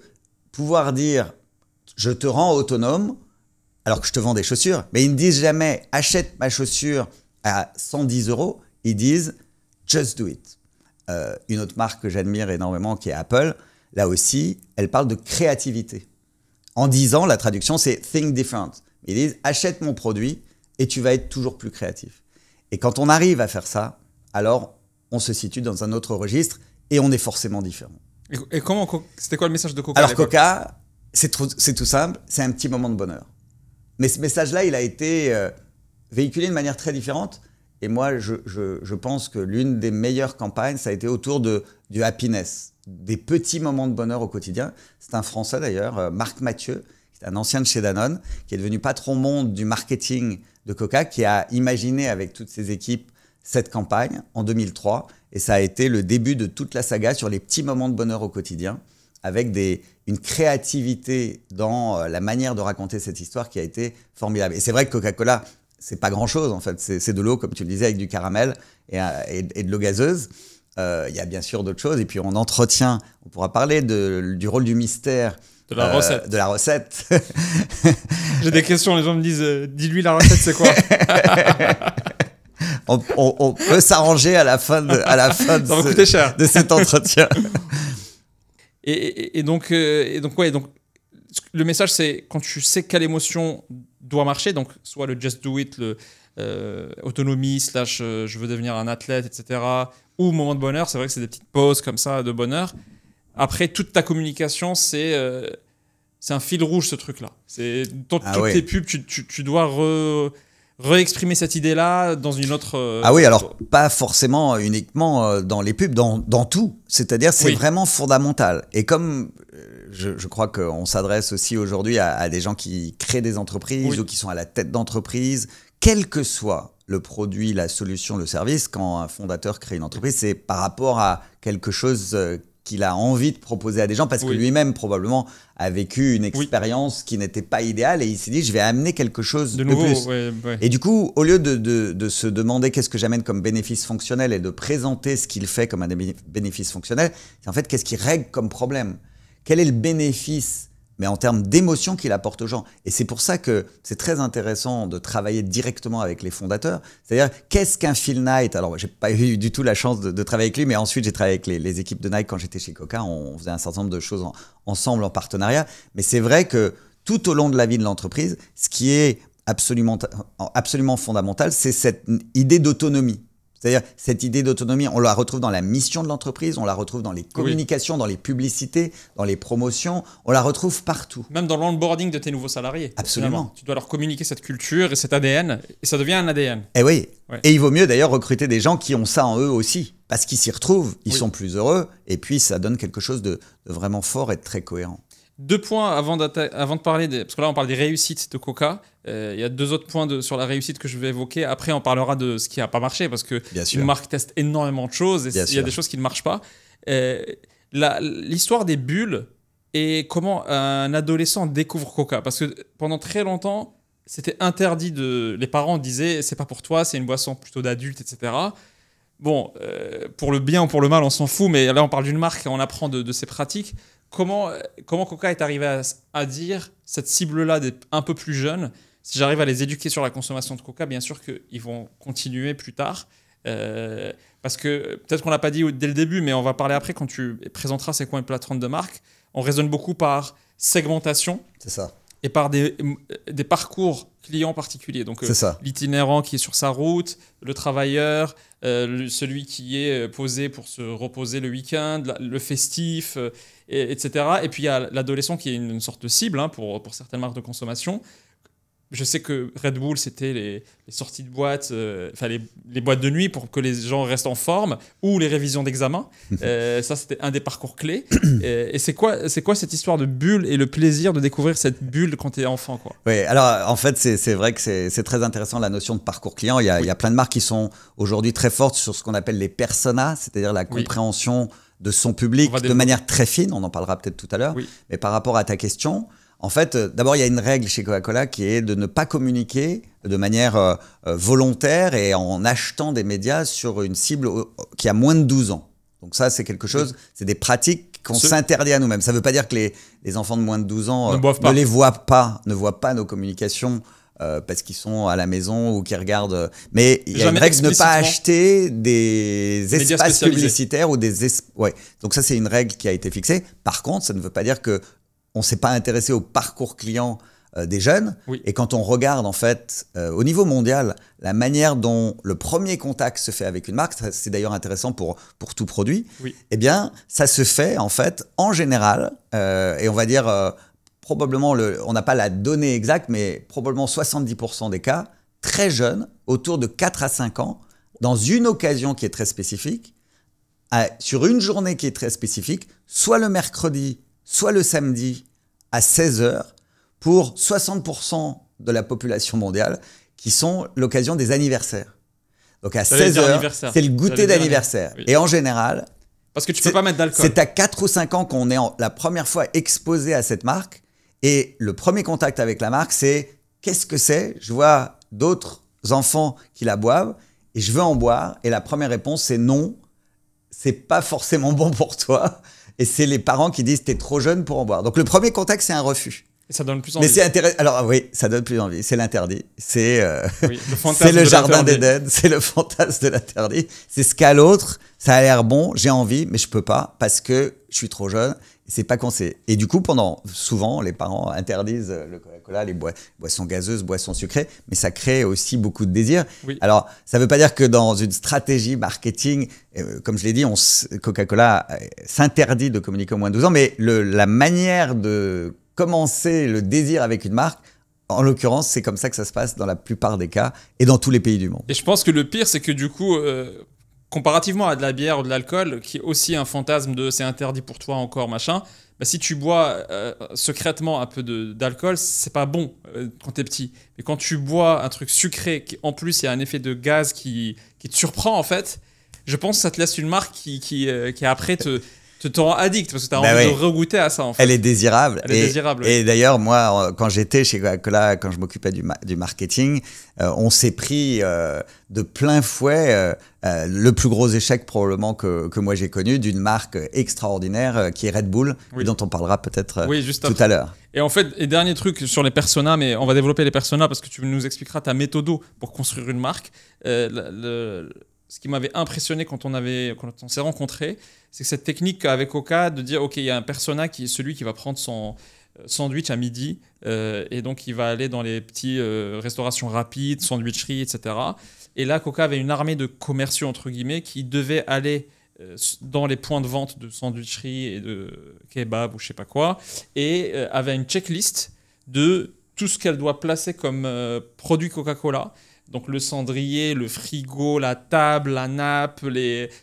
pouvoir dire « je te rends autonome » alors que je te vends des chaussures, mais ils ne disent jamais « achète ma chaussure à 110 €, ils disent « just do it ». Une autre marque que j'admire énormément, qui est Apple, là aussi, elle parle de créativité. En disant, la traduction, c'est « think different ». Ils disent « achète mon produit et tu vas être toujours plus créatif ». Et quand on arrive à faire ça, alors on se situe dans un autre registre et on est forcément différent. Et c'était quoi le message de Coca? Alors Coca, c'est tout simple, c'est un petit moment de bonheur. Mais ce message-là, il a été véhiculé de manière très différente. Et moi, je pense que l'une des meilleures campagnes, ça a été autour du happiness, des petits moments de bonheur au quotidien. C'est un Français d'ailleurs, Marc Mathieu, qui est un ancien de chez Danone, qui est devenu patron monde du marketing de Coca, qui a imaginé avec toutes ses équipes cette campagne en 2003. Et ça a été le début de toute la saga sur les petits moments de bonheur au quotidien, avec une créativité dans la manière de raconter cette histoire qui a été formidable. Et c'est vrai que Coca-Cola, c'est pas grand-chose en fait. C'est de l'eau, comme tu le disais, avec du caramel et de l'eau gazeuse. Il y a bien sûr d'autres choses. Et puis on entretient, on pourra parler du rôle du mystère. De la recette. De la recette. J'ai des questions, les gens me disent dis-lui la recette, c'est quoi? on peut s'arranger à la fin de Ça va coûter cher. de cet entretien. Et donc, le message, c'est quand tu sais quelle émotion doit marcher, donc soit le just do it, le autonomie / je veux devenir un athlète, etc. Ou moment de bonheur, c'est vrai que c'est des petites pauses comme ça de bonheur. Après, toute ta communication, c'est un fil rouge, ce truc-là. Toutes tes pubs, tu dois réexprimer cette idée-là dans une autre... Ah oui, alors pas forcément uniquement dans les pubs, dans tout. C'est-à-dire, c'est vraiment fondamental. Et comme je crois qu'on s'adresse aussi aujourd'hui à des gens qui créent des entreprises ou qui sont à la tête d'entreprises, quel que soit le produit, la solution, le service, quand un fondateur crée une entreprise, c'est par rapport à quelque chose qu'il a envie de proposer à des gens parce que lui-même probablement a vécu une expérience qui n'était pas idéale et il s'est dit je vais amener quelque chose de nouveau, plus. Et du coup, au lieu de se demander qu'est-ce que j'amène comme bénéfice fonctionnel et de présenter ce qu'il fait comme un bénéfice fonctionnel, c'est en fait qu'est-ce qu'il règle comme problème. Quel est le bénéfice mais en termes d'émotion qu'il apporte aux gens. Et c'est pour ça que c'est très intéressant de travailler directement avec les fondateurs. C'est-à-dire, qu'est-ce qu'un Phil Knight? Alors, j'ai pas eu du tout la chance de travailler avec lui, mais ensuite, j'ai travaillé avec les équipes de Nike quand j'étais chez Coca. On faisait un certain nombre de choses ensemble, en partenariat. Mais c'est vrai que tout au long de la vie de l'entreprise, ce qui est absolument fondamental, c'est cette idée d'autonomie. C'est-à-dire, cette idée d'autonomie, on la retrouve dans la mission de l'entreprise, on la retrouve dans les communications, dans les publicités, dans les promotions, on la retrouve partout. Même dans l'onboarding de tes nouveaux salariés. Absolument. Finalement. Tu dois leur communiquer cette culture et cet ADN, et ça devient un ADN. Et oui. Et il vaut mieux d'ailleurs recruter des gens qui ont ça en eux aussi, parce qu'ils s'y retrouvent, ils sont plus heureux, et puis ça donne quelque chose de vraiment fort et de très cohérent. 2 points avant de parler parce que là on parle des réussites de Coca. Il y a 2 autres points sur la réussite que je vais évoquer. Après on parlera de ce qui n'a pas marché parce que une marque teste énormément de choses et il y a des choses qui ne marchent pas. L'histoire des bulles et comment un adolescent découvre Coca, parce que pendant très longtemps c'était interdit les parents disaient c'est pas pour toi, c'est une boisson plutôt d'adulte, etc. Bon, pour le bien ou pour le mal on s'en fout, mais là on parle d'une marque et on apprend de ses pratiques. Comment Coca est arrivé à dire cette cible-là d'être un peu plus jeune, si j'arrive à les éduquer sur la consommation de Coca, bien sûr qu'ils vont continuer plus tard. Parce que peut-être qu'on ne l'a pas dit dès le début, mais on va parler après quand tu présenteras c'est quoi une plateforme de marque. On raisonne beaucoup par segmentation. C'est ça. Et par des parcours clients particuliers. Donc l'itinérant qui est sur sa route, le travailleur, celui qui est posé pour se reposer le week-end, le festif, etc. Et puis il y a l'adolescent qui est une sorte de cible pour certaines marques de consommation. Je sais que Red Bull, c'était les sorties de boîtes, les boîtes de nuit pour que les gens restent en forme, ou les révisions d'examen. Ça, c'était un des parcours clés. Et c'est quoi cette histoire de bulle et le plaisir de découvrir cette bulle quand tu es enfant, quoi? Oui, alors en fait, c'est vrai que c'est très intéressant la notion de parcours client. Il y a plein de marques qui sont aujourd'hui très fortes sur ce qu'on appelle les personas, c'est-à-dire la compréhension de son public de manière très fine. On en parlera peut-être tout à l'heure. Mais par rapport à ta question... En fait, d'abord, il y a une règle chez Coca-Cola qui est de ne pas communiquer de manière volontaire et en achetant des médias sur une cible qui a moins de 12 ans. Donc ça, c'est quelque chose, c'est des pratiques qu'on s'interdit à nous-mêmes. Ça ne veut pas dire que les enfants de moins de 12 ans ne les voient pas, ne voient pas nos communications parce qu'ils sont à la maison ou qu'ils regardent. Mais il y a une règle de ne pas acheter des espaces publicitaires ou Donc ça, c'est une règle qui a été fixée. Par contre, ça ne veut pas dire que on ne s'est pas intéressé au parcours client des jeunes. Et quand on regarde, en fait, au niveau mondial, la manière dont le premier contact se fait avec une marque, c'est d'ailleurs intéressant pour tout produit, eh bien, ça se fait, en fait, en général, et on va dire, probablement, on n'a pas la donnée exacte, mais probablement 70% des cas, très jeunes, autour de 4 à 5 ans, dans une occasion qui est très spécifique, sur une journée qui est très spécifique, soit le mercredi, soit le samedi à 16h pour 60% de la population mondiale qui sont l'occasion des anniversaires. Donc à 16h, c'est le goûter d'anniversaire. Et en général, parce que tu peux pas mettre d'alcool. C'est à 4 ou 5 ans qu'on est la première fois exposé à cette marque et le premier contact avec la marque, c'est qu'est-ce que c'est? Je vois d'autres enfants qui la boivent et je veux en boire et la première réponse c'est non. c'est pas forcément bon pour toi. Et c'est les parents qui disent, t'es trop jeune pour en boire. Donc le premier contact, c'est un refus. Et ça donne plus envie. Mais c'est intéressant. Alors oui, ça donne plus envie. C'est l'interdit. C'est oui, c'est le jardin d'Éden. C'est le fantasme de l'interdit. C'est ce qu'a l'autre. Ça a l'air bon. J'ai envie, mais je peux pas parce que je suis trop jeune. C'est pas conseillé. Et du coup, souvent, les parents interdisent le Coca-Cola, les boissons gazeuses, boissons sucrées, mais ça crée aussi beaucoup de désir. Oui. Alors, ça veut pas dire que dans une stratégie marketing, comme je l'ai dit, Coca-Cola s'interdit de communiquer au moins de 12 ans, mais la manière de commencer le désir avec une marque, en l'occurrence, c'est comme ça que ça se passe dans la plupart des cas et dans tous les pays du monde. Et je pense que le pire, c'est que du coup, comparativement à de la bière ou de l'alcool, qui est aussi un fantasme de c'est interdit pour toi encore, machin, bah, si tu bois secrètement un peu d'alcool, c'est pas bon quand t'es petit. Mais quand tu bois un truc sucré, qui en plus il y a un effet de gaz qui te surprend en fait, je pense que ça te laisse une marque qui après te rend addict parce que tu as envie de regoûter à ça en fait. Elle est désirable. Elle est désirable. Et d'ailleurs, moi, quand j'étais chez Coca-Cola, quand je m'occupais du marketing, on s'est pris de plein fouet le plus gros échec probablement que moi j'ai connu d'une marque extraordinaire qui est Red Bull, dont on parlera peut-être tout à l'heure. Et en fait, et dernier truc sur les personas, mais on va développer les personas parce que tu nous expliqueras ta méthode pour construire une marque. Ce qui m'avait impressionné quand on s'est rencontrés, c'est que cette technique avec Coca de dire, OK, il y a un persona qui est celui qui va prendre son sandwich à midi et donc il va aller dans les petits restaurations rapides, sandwicheries, etc. Et là, Coca avait une armée de commerciaux, entre guillemets, qui devaient aller dans les points de vente de sandwicheries et de kebab ou je sais pas quoi, et avait une checklist de tout ce qu'elle doit placer comme produit Coca-Cola. Donc le cendrier, le frigo, la table, la nappe,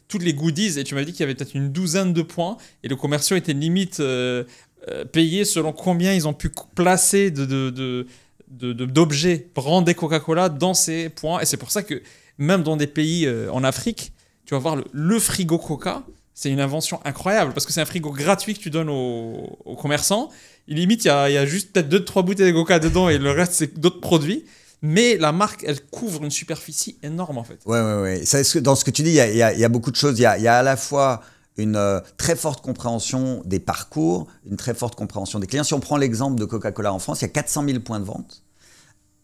toutes les goodies. Et tu m'as dit qu'il y avait peut-être une douzaine de points. Et le commercial était limite payé selon combien ils ont pu placer d'objets brandés Coca-Cola dans ces points. Et c'est pour ça que même dans des pays en Afrique, tu vas voir le frigo Coca. C'est une invention incroyable parce que c'est un frigo gratuit que tu donnes aux commerçants. Et limite, il y a juste peut-être 2-3 bouteilles de Coca dedans et le reste, c'est d'autres produits. Mais la marque, elle couvre une superficie énorme en fait. Ouais. Dans ce que tu dis, il y a beaucoup de choses. Il y a à la fois une très forte compréhension des parcours, une très forte compréhension des clients. Si on prend l'exemple de Coca-Cola en France, il y a 400 000 points de vente.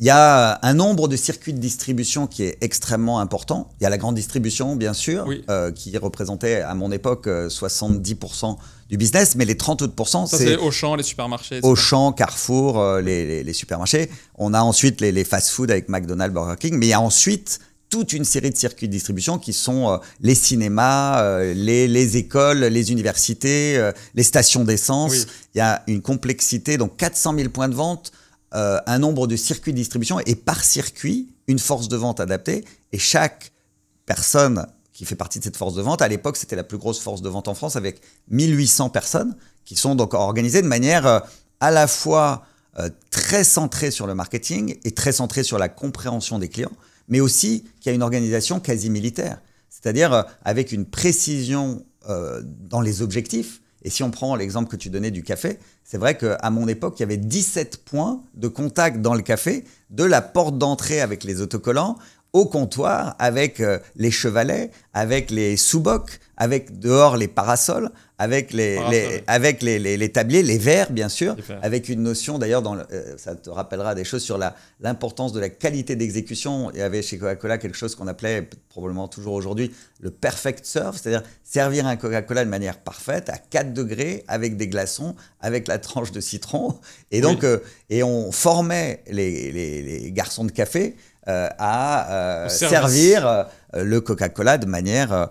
Il y a un nombre de circuits de distribution qui est extrêmement important. Il y a la grande distribution, bien sûr, qui représentait à mon époque 70% du business, mais les 30 autres %, c'est Auchan, les supermarchés. Etc. Auchan, Carrefour, les supermarchés. On a ensuite les fast-food avec McDonald's, Burger King, mais il y a ensuite toute une série de circuits de distribution qui sont les cinémas, les écoles, les universités, les stations d'essence. Oui. Il y a une complexité, donc 400 000 points de vente, un nombre de circuits de distribution et par circuit, une force de vente adaptée. Et chaque personne qui fait partie de cette force de vente, à l'époque, c'était la plus grosse force de vente en France avec 1800 personnes qui sont donc organisées de manière à la fois très centrée sur le marketing et très centrée sur la compréhension des clients, mais aussi qui a une organisation quasi militaire, c'est-à-dire avec une précision dans les objectifs. Et si on prend l'exemple que tu donnais du café, c'est vrai qu'à mon époque, il y avait 17 points de contact dans le café, de la porte d'entrée avec les autocollants, au comptoir avec les chevalets, avec les sous-bocs, avec dehors les parasols, avec les tabliers, les verres bien sûr, avec une notion d'ailleurs, ça te rappellera des choses sur l'importance de la qualité d'exécution. Il y avait chez Coca-Cola quelque chose qu'on appelait probablement toujours aujourd'hui le perfect serve, c'est-à-dire servir un Coca-Cola de manière parfaite à 4 degrés avec des glaçons, avec la tranche de citron. Et donc, et on formait les garçons de café à servir le Coca-Cola de manière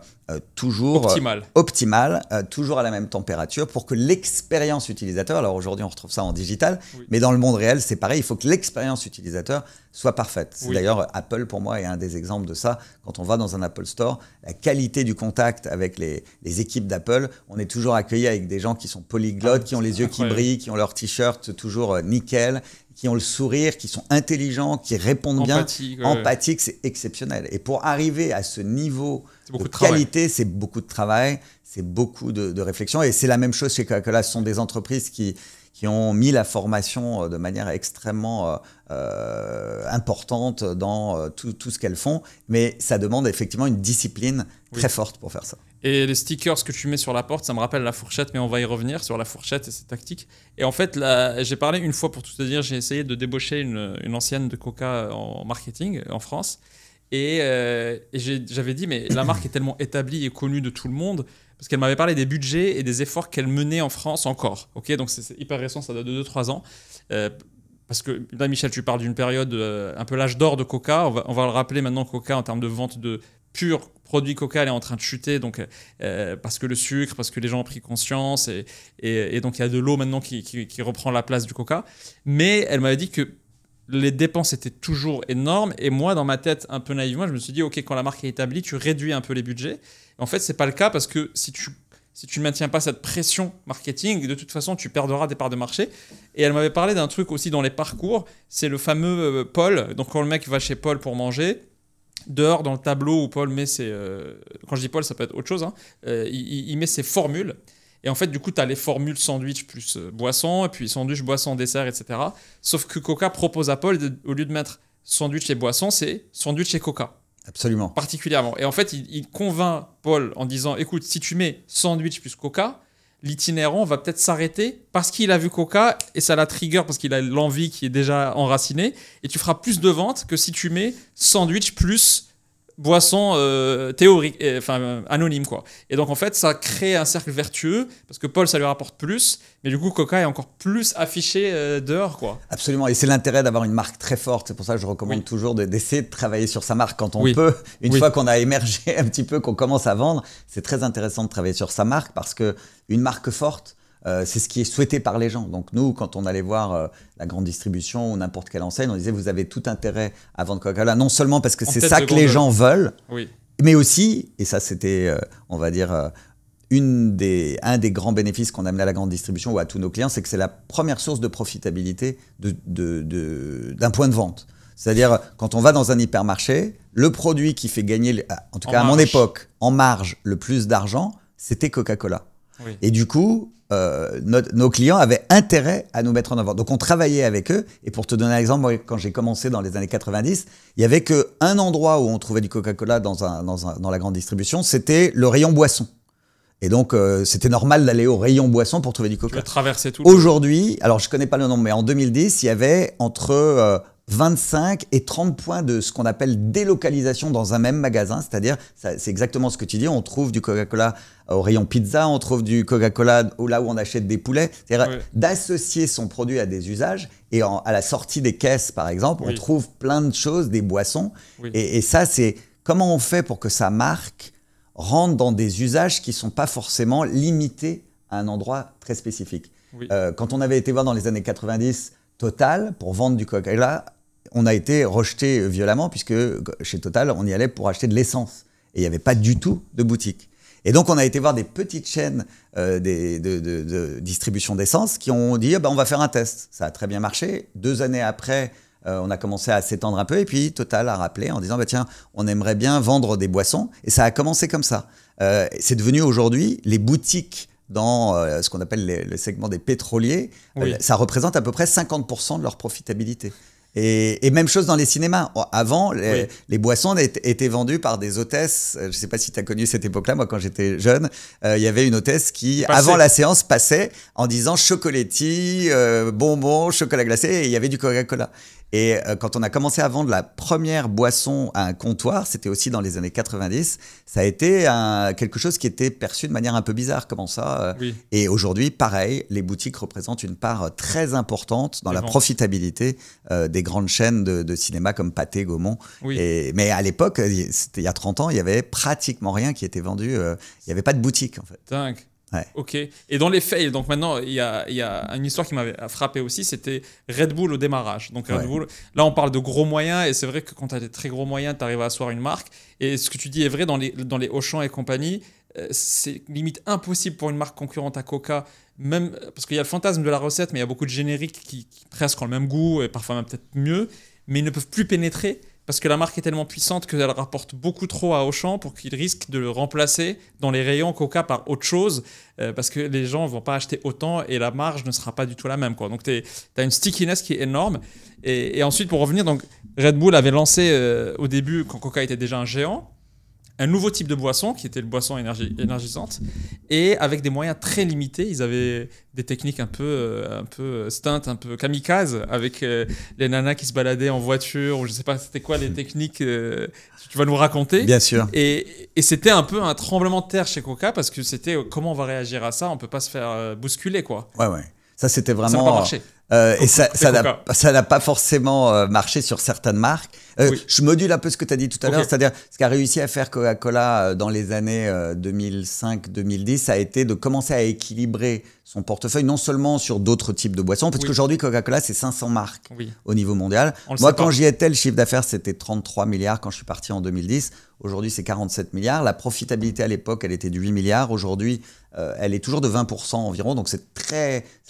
toujours optimale, toujours à la même température pour que l'expérience utilisateur, alors aujourd'hui on retrouve ça en digital, mais dans le monde réel c'est pareil, il faut que l'expérience utilisateur soit parfaite. D'ailleurs Apple pour moi est un des exemples de ça. Quand on va dans un Apple Store, la qualité du contact avec les équipes d'Apple, on est toujours accueilli avec des gens qui sont polyglottes, qui ont les yeux qui brillent, qui ont leur t-shirt toujours nickel, qui ont le sourire, qui sont intelligents, qui répondent bien, empathiques, c'est exceptionnel. Et pour arriver à ce niveau de qualité, c'est beaucoup de travail, c'est beaucoup de réflexion. Et c'est la même chose chez Coca-Cola. Ce sont des entreprises qui qui ont mis la formation de manière extrêmement importante dans tout ce qu'elles font. Mais ça demande effectivement une discipline très forte pour faire ça. Et les stickers que tu mets sur la porte, ça me rappelle la fourchette, mais on va y revenir sur la fourchette et ses tactiques. Et en fait, là, j'ai parlé une fois, pour tout te dire, j'ai essayé de débaucher une ancienne de Coca en marketing en France. Et j'avais dit, mais la marque est tellement établie et connue de tout le monde, parce qu'elle m'avait parlé des budgets et des efforts qu'elle menait en France encore. Okay, donc c'est hyper récent, ça date de 2-3 ans. Parce que là, Michel, tu parles d'une période un peu l'âge d'or de Coca. On va le rappeler maintenant, Coca, en termes de vente de purs produits Coca, elle est en train de chuter, donc, parce que le sucre, parce que les gens ont pris conscience, et donc il y a de l'eau maintenant qui reprend la place du Coca. Mais elle m'avait dit que les dépenses étaient toujours énormes, et moi, dans ma tête, un peu naïvement, je me suis dit, ok, quand la marque est établie, tu réduis un peu les budgets. Et en fait, c'est pas le cas, parce que si tu ne maintiens pas cette pression marketing, de toute façon, tu perdras des parts de marché. Et elle m'avait parlé d'un truc aussi dans les parcours, c'est le fameux Paul. Donc quand le mec va chez Paul pour manger, dehors dans le tableau où Paul met ses... quand je dis Paul, ça peut être autre chose, hein, il met ses formules. Et en fait, du coup, tu as les formules sandwich plus boisson, et puis sandwich, boisson, dessert, etc. Sauf que Coca propose à Paul, au lieu de mettre sandwich et boisson, c'est sandwich et Coca. Absolument. Particulièrement. Et en fait, il convainc Paul en disant, écoute, si tu mets sandwich plus Coca, l'itinérant va peut-être s'arrêter parce qu'il a vu Coca et ça la trigger parce qu'il a l'envie qui est déjà enracinée, et tu feras plus de ventes que si tu mets sandwich plus boisson théorique, enfin anonyme, quoi. Et donc en fait ça crée un cercle vertueux parce que Paul ça lui rapporte plus, mais du coup Coca est encore plus affiché dehors, quoi. Absolument, et c'est l'intérêt d'avoir une marque très forte. C'est pour ça que je recommande toujours d'essayer de travailler sur sa marque quand on peut. Une fois qu'on a émergé un petit peu, qu'on commence à vendre, c'est très intéressant de travailler sur sa marque, parce que une marque forte, c'est ce qui est souhaité par les gens. Donc nous, quand on allait voir la grande distribution ou n'importe quelle enseigne, on disait, vous avez tout intérêt à vendre Coca-Cola, non seulement parce que c'est ça que les gens veulent, mais aussi, et ça c'était, on va dire, un des grands bénéfices qu'on amenait à la grande distribution ou à tous nos clients, c'est que c'est la première source de profitabilité d'un point de vente. C'est-à-dire, quand on va dans un hypermarché, le produit qui fait gagner, en tout cas à mon époque, en marge, le plus d'argent, c'était Coca-Cola. Et du coup, nos clients avaient intérêt à nous mettre en avant. Donc on travaillait avec eux. Et pour te donner un exemple, moi, quand j'ai commencé dans les années 90, il n'y avait qu'un endroit où on trouvait du Coca-Cola dans la grande distribution, c'était le rayon boisson. Et donc, c'était normal d'aller au rayon boisson pour trouver du Coca. Tu as traversé tout. Aujourd'hui, alors je ne connais pas le nombre, mais en 2010, il y avait entre 25 et 30 points de ce qu'on appelle délocalisation dans un même magasin. C'est-à-dire, c'est exactement ce que tu dis, on trouve du Coca-Cola au rayon pizza, on trouve du Coca-Cola là où on achète des poulets. C'est-à-dire d'associer son produit à des usages. Et à la sortie des caisses, par exemple, on trouve plein de choses, des boissons. Et ça, c'est comment on fait pour que sa marque rentre dans des usages qui ne sont pas forcément limités à un endroit très spécifique. Quand on avait été voir dans les années 90 Total pour vendre du Coca-Cola, on a été rejeté violemment, puisque chez Total, on y allait pour acheter de l'essence. Et il n'y avait pas du tout de boutique. Et donc, on a été voir des petites chaînes de distribution d'essence qui ont dit on va faire un test. Ça a très bien marché. 2 années après, on a commencé à s'étendre un peu. Et puis, Total a rappelé en disant tiens, on aimerait bien vendre des boissons. Et ça a commencé comme ça. C'est devenu aujourd'hui les boutiques dans ce qu'on appelle le segment des pétroliers, ça représente à peu près 50% de leur profitabilité. Et même chose dans les cinémas. Avant, les boissons étaient vendues par des hôtesses. Je ne sais pas si tu as connu cette époque-là. Moi, quand j'étais jeune, il y avait une hôtesse qui, avant la séance, passait en disant chocolatey, bonbons, chocolat glacé, et il y avait du Coca-Cola. Et quand on a commencé à vendre la première boisson à un comptoir, c'était aussi dans les années 90, ça a été quelque chose qui était perçu de manière un peu bizarre. Comment ça Et aujourd'hui, pareil, les boutiques représentent une part très importante dans la profitabilité des grandes chaînes de cinéma comme Pathé, Gaumont. Mais à l'époque, c'était il y a 30 ans, il n'y avait pratiquement rien qui était vendu. Il n'y avait pas de boutique, en fait. Dingue. Ok. Et dans les faits, donc maintenant, il y a une histoire qui m'avait frappé aussi, c'était Red Bull au démarrage. Donc Red Bull, là, on parle de gros moyens, et c'est vrai que quand tu as des très gros moyens, tu arrives à asseoir une marque. Et ce que tu dis est vrai dans les Auchan et compagnie. C'est limite impossible pour une marque concurrente à Coca, même parce qu'il y a le fantasme de la recette, mais il y a beaucoup de génériques qui presque ont le même goût et parfois même peut-être mieux, mais ils ne peuvent plus pénétrer parce que la marque est tellement puissante qu'elle rapporte beaucoup trop à Auchan pour qu'il risque de le remplacer dans les rayons Coca par autre chose, parce que les gens ne vont pas acheter autant et la marge ne sera pas du tout la même, quoi. Donc tu as une stickiness qui est énorme. Et ensuite, pour revenir, donc, Red Bull avait lancé au début, quand Coca était déjà un géant, un nouveau type de boisson qui était le boisson énergisante, et avec des moyens très limités. Ils avaient des techniques un peu stunt, un peu kamikaze, avec les nanas qui se baladaient en voiture, ou je sais pas c'était quoi les techniques, tu vas nous raconter. Bien sûr. Et c'était un peu un tremblement de terre chez Coca, parce que c'était comment on va réagir à ça, on peut pas se faire bousculer, quoi. Ouais. Ça, c'était vraiment... Ça n'a pas marché. Et ça n'a pas forcément marché sur certaines marques. Oui. Je module un peu ce que tu as dit tout à l'heure, c'est-à-dire ce qu'a réussi à faire Coca-Cola dans les années 2005-2010, ça a été de commencer à équilibrer son portefeuille, non seulement sur d'autres types de boissons, parce qu'aujourd'hui, Coca-Cola, c'est 500 marques au niveau mondial. Moi, quand j'y étais, le chiffre d'affaires, c'était 33 milliards quand je suis parti en 2010. Aujourd'hui, c'est 47 milliards. La profitabilité à l'époque, elle était de 8 milliards. Aujourd'hui, elle est toujours de 20% environ. Donc, c'est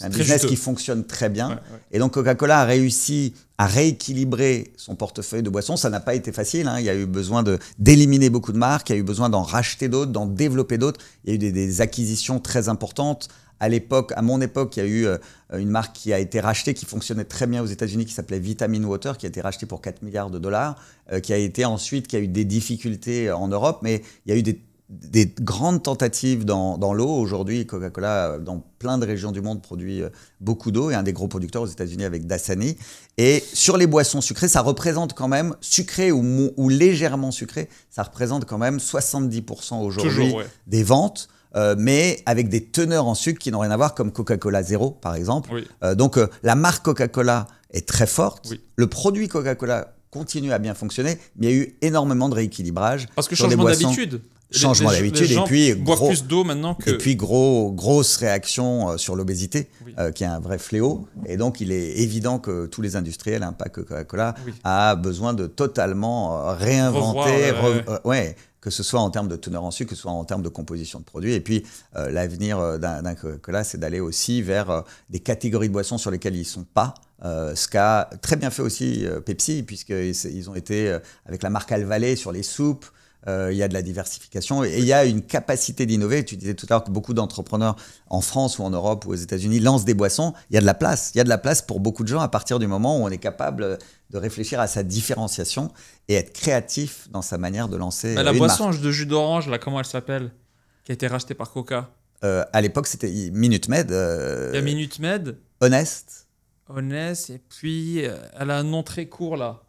un business qui fonctionne très bien. Ouais. Et donc, Coca-Cola a réussi à rééquilibrer son portefeuille de boissons. Ça n'a pas été facile, hein. Il y a eu besoin d'éliminer beaucoup de marques. Il y a eu besoin d'en racheter d'autres, d'en développer d'autres. Il y a eu des acquisitions très importantes. À mon époque, il y a eu une marque qui a été rachetée, qui fonctionnait très bien aux États-Unis, qui s'appelait Vitamin Water, qui a été rachetée pour 4 milliards de dollars, qui a eu des difficultés en Europe, mais il y a eu des grandes tentatives dans l'eau. Aujourd'hui, Coca-Cola, dans plein de régions du monde, produit beaucoup d'eau, et un des gros producteurs aux États-Unis avec Dasani. Et sur les boissons sucrées, ça représente quand même, sucrées ou légèrement sucrées, ça représente quand même 70% aujourd'hui des ventes. Mais avec des teneurs en sucre qui n'ont rien à voir, comme Coca-Cola Zéro, par exemple. Oui. Donc, la marque Coca-Cola est très forte. Oui. Le produit Coca-Cola continue à bien fonctionner, mais il y a eu énormément de rééquilibrage. Parce que changement d'habitude. Changement d'habitude, et puis boivent plus d'eau maintenant que... Et puis grosse réaction sur l'obésité, qui est un vrai fléau. Et donc, il est évident que tous les industriels, pas que Coca-Cola, a besoin de totalement réinventer... que ce soit en termes de teneur en sucre, que ce soit en termes de composition de produits. Et puis, l'avenir d'un Coca-Cola, c'est d'aller aussi vers des catégories de boissons sur lesquelles ils ne sont pas. Ce qu'a très bien fait aussi Pepsi, puisqu'ils ont été avec la marque Alvalé sur les soupes. Il y a de la diversification et il y a une capacité d'innover. Tu disais tout à l'heure que beaucoup d'entrepreneurs en France ou en Europe ou aux États-Unis lancent des boissons. Il y a de la place. Il y a de la place pour beaucoup de gens à partir du moment où on est capable de réfléchir à sa différenciation et être créatif dans sa manière de lancer la boisson de jus d'orange, là, comment elle s'appelle, qui a été rachetée par Coca. À l'époque, c'était Minute Maid. Il y a Minute Maid. Honest, et puis elle a un nom très court, là.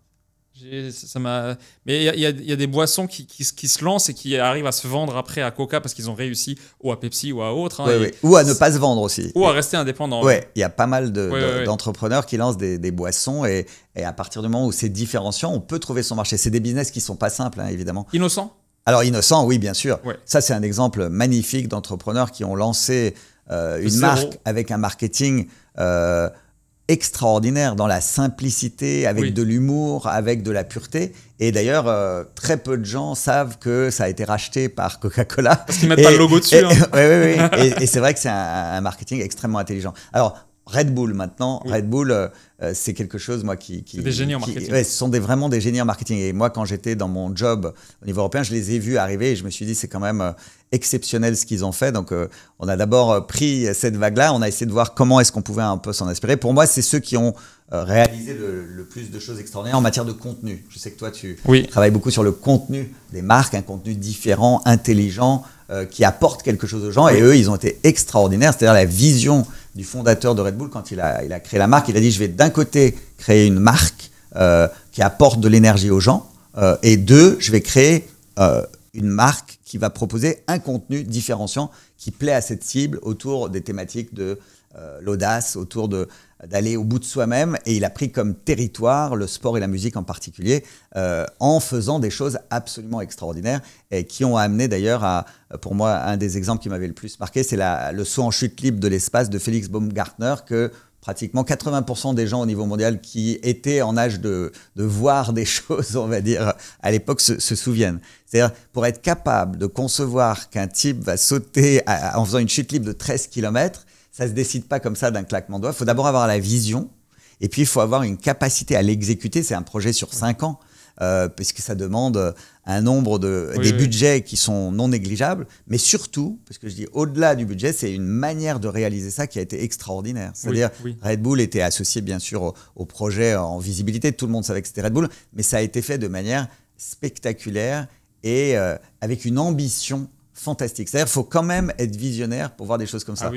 Mais il y a des boissons qui se lancent et qui arrivent à se vendre après à Coca parce qu'ils ont réussi, ou à Pepsi ou à autre. Hein, ou à ne pas se vendre aussi. Ou à rester indépendant. Ouais, il y a pas mal d'entrepreneurs qui lancent des boissons et à partir du moment où c'est différenciant, on peut trouver son marché. C'est des business qui sont pas simples, hein, évidemment. Innocent. Alors innocent, oui, bien sûr. Ouais. Ça, c'est un exemple magnifique d'entrepreneurs qui ont lancé une marque avec un marketing extraordinaire dans la simplicité, avec de l'humour, avec de la pureté. Et d'ailleurs, très peu de gens savent que ça a été racheté par Coca-Cola. Parce qu'ils mettent pas le logo dessus. Oui. Et c'est vrai que c'est un marketing extrêmement intelligent. Alors, Red Bull maintenant, Red Bull, c'est quelque chose, moi, qui... C'est des génies en marketing. Ce sont vraiment des génies en marketing. Et moi, quand j'étais dans mon job au niveau européen, je les ai vus arriver et je me suis dit, c'est quand même exceptionnel ce qu'ils ont fait. Donc, on a d'abord pris cette vague-là, on a essayé de voir comment est-ce qu'on pouvait un peu s'en inspirer. Pour moi, c'est ceux qui ont réalisé le plus de choses extraordinaires en matière de contenu. Je sais que toi, tu travailles beaucoup sur le contenu des marques, un contenu différent, intelligent, qui apporte quelque chose aux gens. Et eux, ils ont été extraordinaires. C'est-à-dire la vision du fondateur de Red Bull, quand il a créé la marque, il a dit, je vais d'un côté créer une marque qui apporte de l'énergie aux gens, et deux, je vais créer une marque qui va proposer un contenu différenciant qui plaît à cette cible autour des thématiques de l'audace, autour d'aller au bout de soi-même. Et il a pris comme territoire le sport et la musique en particulier, en faisant des choses absolument extraordinaires et qui ont amené d'ailleurs pour moi, un des exemples qui m'avait le plus marqué, c'est le saut en chute libre de l'espace de Felix Baumgartner, que pratiquement 80% des gens au niveau mondial qui étaient en âge de voir des choses, on va dire, à l'époque, se souviennent. C'est-à-dire, pour être capable de concevoir qu'un type va sauter en faisant une chute libre de 13 km, ça ne se décide pas comme ça d'un claquement de doigts. Il faut d'abord avoir la vision et puis il faut avoir une capacité à l'exécuter. C'est un projet sur 5 ans. puisque ça demande un nombre des budgets qui sont non négligeables, mais surtout, parce que je dis au-delà du budget, c'est une manière de réaliser ça qui a été extraordinaire. C'est-à-dire, Red Bull était associé bien sûr au projet en visibilité, tout le monde savait que c'était Red Bull, mais ça a été fait de manière spectaculaire et avec une ambition fantastique. C'est-à-dire qu'il faut quand même être visionnaire pour voir des choses comme ça.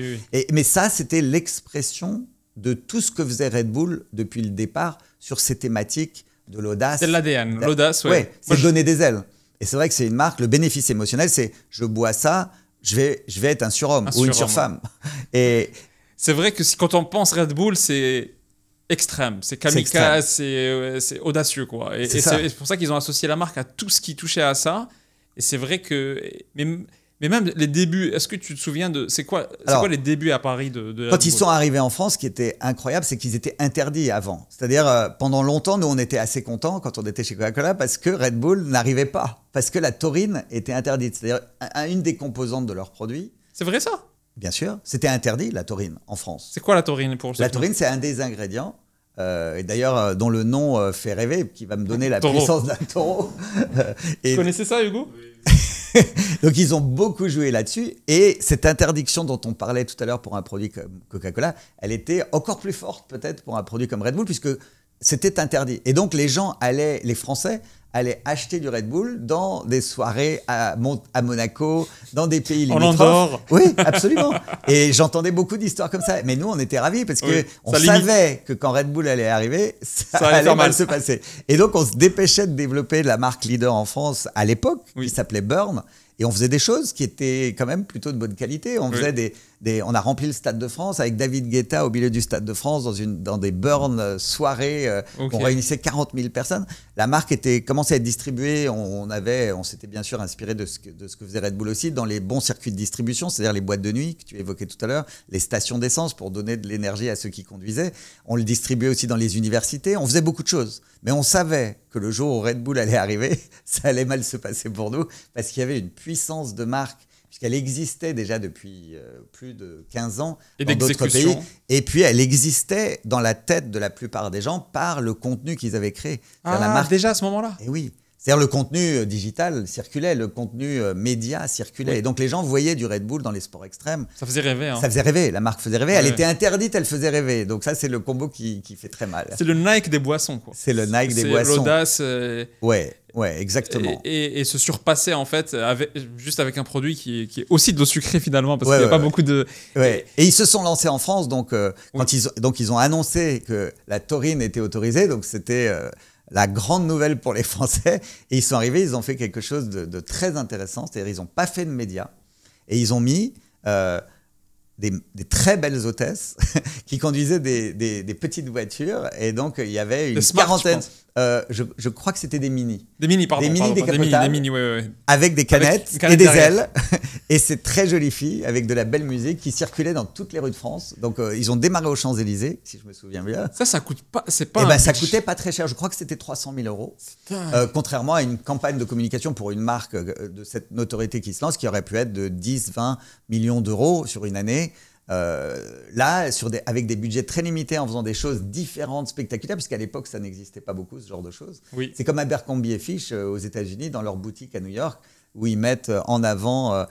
Mais ça, c'était l'expression de tout ce que faisait Red Bull depuis le départ sur ces thématiques de l'audace. C'est l'ADN, l'audace, c'est donner des ailes. Et c'est vrai que c'est une marque, le bénéfice émotionnel, c'est je bois ça, je vais être un surhomme ou une surfemme. Et c'est vrai que quand on pense Red Bull, c'est extrême, c'est kamikaze, c'est audacieux, quoi. Et c'est pour ça qu'ils ont associé la marque à tout ce qui touchait à ça. Et c'est vrai que... Mais même les débuts, est-ce que tu te souviens de... C'est quoi les débuts à Paris de quand ils sont arrivés en France, ce qui était incroyable, c'est qu'ils étaient interdits avant. C'est-à-dire, pendant longtemps, nous, on était assez contents quand on était chez Coca-Cola parce que Red Bull n'arrivait pas. Parce que la taurine était interdite. C'est-à-dire, une des composantes de leurs produits... C'est vrai ça? Bien sûr. C'était interdit, la taurine, en France. C'est quoi la taurine pour La taurine, c'est un des ingrédients. Et d'ailleurs, dont le nom fait rêver, qui va me donner la puissance d'un taureau. Vous connaissez ça, Hugo? Donc ils ont beaucoup joué là-dessus et cette interdiction dont on parlait tout à l'heure pour un produit comme Coca-Cola, elle était encore plus forte peut-être pour un produit comme Red Bull puisque c'était interdit. Et donc les Français allaient acheter du Red Bull dans des soirées à Monaco, dans des pays limitrophes. En Andorre. Oui, absolument. Et j'entendais beaucoup d'histoires comme ça. Mais nous, on était ravis parce qu'on savait que quand Red Bull allait arriver, ça allait mal se passer. Et donc, on se dépêchait de développer la marque leader en France à l'époque, qui s'appelait Burn. Et on faisait des choses qui étaient quand même plutôt de bonne qualité. On faisait on a rempli le Stade de France avec David Guetta au milieu du Stade de France dans des burn soirées. On réunissait 40 000 personnes. La marque commençait à être distribuée. On s'était bien sûr inspiré de ce que faisait Red Bull aussi dans les bons circuits de distribution, c'est-à-dire les boîtes de nuit que tu évoquais tout à l'heure, les stations d'essence pour donner de l'énergie à ceux qui conduisaient. On le distribuait aussi dans les universités. On faisait beaucoup de choses. Mais on savait que le jour où Red Bull allait arriver, ça allait mal se passer pour nous parce qu'il y avait une puissance de marque puisqu'elle existait déjà depuis plus de 15 ans dans d'autres pays. Et puis, elle existait dans la tête de la plupart des gens par le contenu qu'ils avaient créé. La marque... déjà à ce moment-là? Et oui. C'est-à-dire le contenu digital circulait, le contenu média circulait. Et donc, les gens voyaient du Red Bull dans les sports extrêmes. Ça faisait rêver. Ça faisait rêver. La marque faisait rêver. Elle était interdite, elle faisait rêver. Donc, ça, c'est le combo qui fait très mal. C'est le Nike des boissons, quoi. C'est le Nike des boissons. C'est l'audace. Ouais, exactement. Et se surpasser, en fait, juste avec un produit qui est aussi de l'eau sucrée, finalement, parce qu'il n'y a pas beaucoup de... Et ils se sont lancés en France, donc, quand ils ont annoncé que la taurine était autorisée, donc c'était la grande nouvelle pour les Français, et ils sont arrivés, ils ont fait quelque chose de très intéressant, c'est-à-dire ils n'ont pas fait de médias, et ils ont mis... des très belles hôtesses qui conduisaient des petites voitures, et donc il y avait une quarantaine... je crois que c'était des mini. Des mini, pardon. Des mini décapotables. Des mini, ouais. Avec des canettes et des ailes. Et c'est très jolies filles avec de la belle musique qui circulait dans toutes les rues de France. Donc ils ont démarré aux Champs-Élysées, si je me souviens bien. Ça coûte pas... C'est pas ça coûtait pas très cher. Je crois que c'était 300 000 €. Contrairement à une campagne de communication pour une marque de cette notoriété qui se lance, qui aurait pu être de 10-20 millions d'euros sur une année. Là, avec des budgets très limités, en faisant des choses différentes, spectaculaires, puisqu'à l'époque, ça n'existait pas beaucoup, ce genre de choses. Oui. C'est comme Abercrombie & Fitch aux États-Unis, dans leur boutique à New York, où ils mettent en avant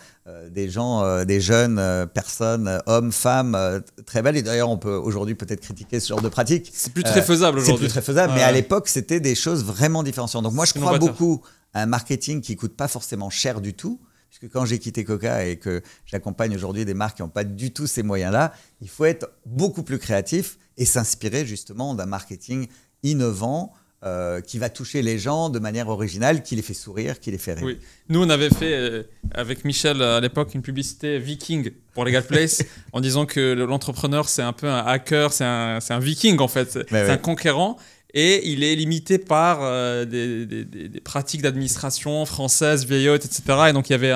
des gens, des jeunes personnes, hommes, femmes, très belles. Et d'ailleurs, on peut aujourd'hui peut-être critiquer ce genre de pratique. C'est plus très faisable aujourd'hui. C'est plus très faisable, mais à l'époque, c'était des choses vraiment différenciantes. Donc moi, je crois beaucoup à un marketing qui ne coûte pas forcément cher du tout. Puisque quand j'ai quitté Coca et que j'accompagne aujourd'hui des marques qui n'ont pas du tout ces moyens-là, il faut être beaucoup plus créatif et s'inspirer justement d'un marketing innovant qui va toucher les gens de manière originale, qui les fait sourire, qui les fait rire. Oui. Nous, on avait fait avec Michel à l'époque une publicité Viking pour Legal Place en disant que l'entrepreneur, c'est un peu un hacker, c'est un viking en fait, c'est un conquérant. Et il est limité par des pratiques d'administration françaises, vieillottes, etc. Et donc, il y avait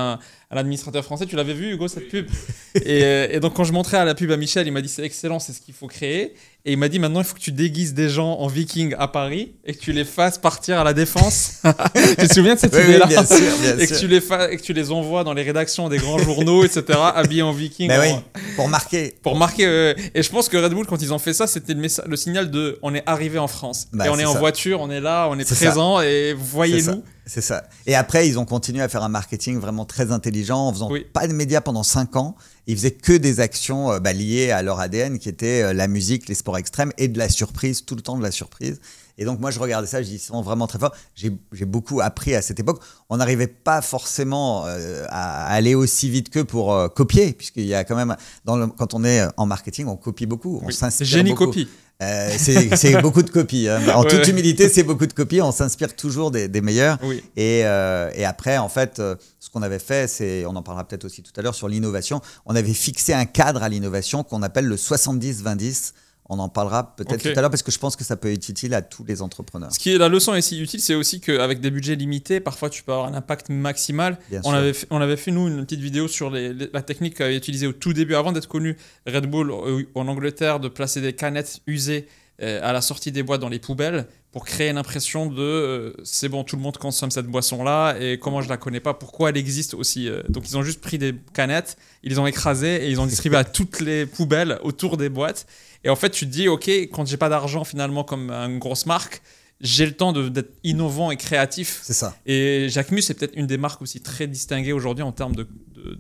à l'administrateur français. Tu l'avais vu, Hugo, cette pub? Et donc, quand je montrais à la pub à Michel, il m'a dit c'est excellent, c'est ce qu'il faut créer. Et il m'a dit maintenant, il faut que tu déguises des gens en viking à Paris et que tu les fasses partir à la Défense. Tu te souviens de cette idée-là? Oui, bien sûr, et que tu les envoies dans les rédactions des grands journaux, etc., habillés en viking. Oui, pour marquer. Pour marquer. Et je pense que Red Bull, quand ils ont fait ça, c'était le signal de on est arrivé en France. Et on est en voiture, on est là, on est présent et voyez-nous. C'est ça. Et après, ils ont continué à faire un marketing vraiment très intelligent en faisant pas de médias pendant 5 ans. Ils faisaient que des actions liées à leur ADN qui étaient la musique, les sports extrêmes et de la surprise, tout le temps de la surprise. Et donc, moi, je regardais ça, je dis, ils sont vraiment très forts. J'ai beaucoup appris à cette époque. On n'arrivait pas forcément à aller aussi vite qu'eux pour copier, puisqu'il y a quand même, quand on est en marketing, on copie beaucoup. On s'inspire Génie beaucoup. copie. C'est beaucoup de copies. Hein. En toute humilité, c'est beaucoup de copies. On s'inspire toujours des meilleurs. Oui. Et après, en fait, ce qu'on avait fait, c'est, on en parlera peut-être aussi tout à l'heure sur l'innovation. On avait fixé un cadre à l'innovation qu'on appelle le 70-20-10. On en parlera peut-être tout à l'heure parce que je pense que ça peut être utile à tous les entrepreneurs. Ce qui est la leçon ici utile, c'est aussi qu'avec des budgets limités, parfois tu peux avoir un impact maximal. On avait fait, nous, une petite vidéo sur la technique qu'avait utilisée au tout début, avant d'être connu Red Bull en Angleterre, de placer des canettes usées à la sortie des boîtes dans les poubelles pour créer une impression de c'est bon, tout le monde consomme cette boisson-là et comment je la connais pas, pourquoi elle existe aussi. Donc ils ont juste pris des canettes, ils les ont écrasées et ils ont distribué à toutes les poubelles autour des boîtes. Et en fait, tu te dis, OK, quand j'ai pas d'argent finalement comme une grosse marque, j'ai le temps d'être innovant et créatif. C'est ça. Et Jacquemus, c'est peut-être une des marques aussi très distinguées aujourd'hui en termes de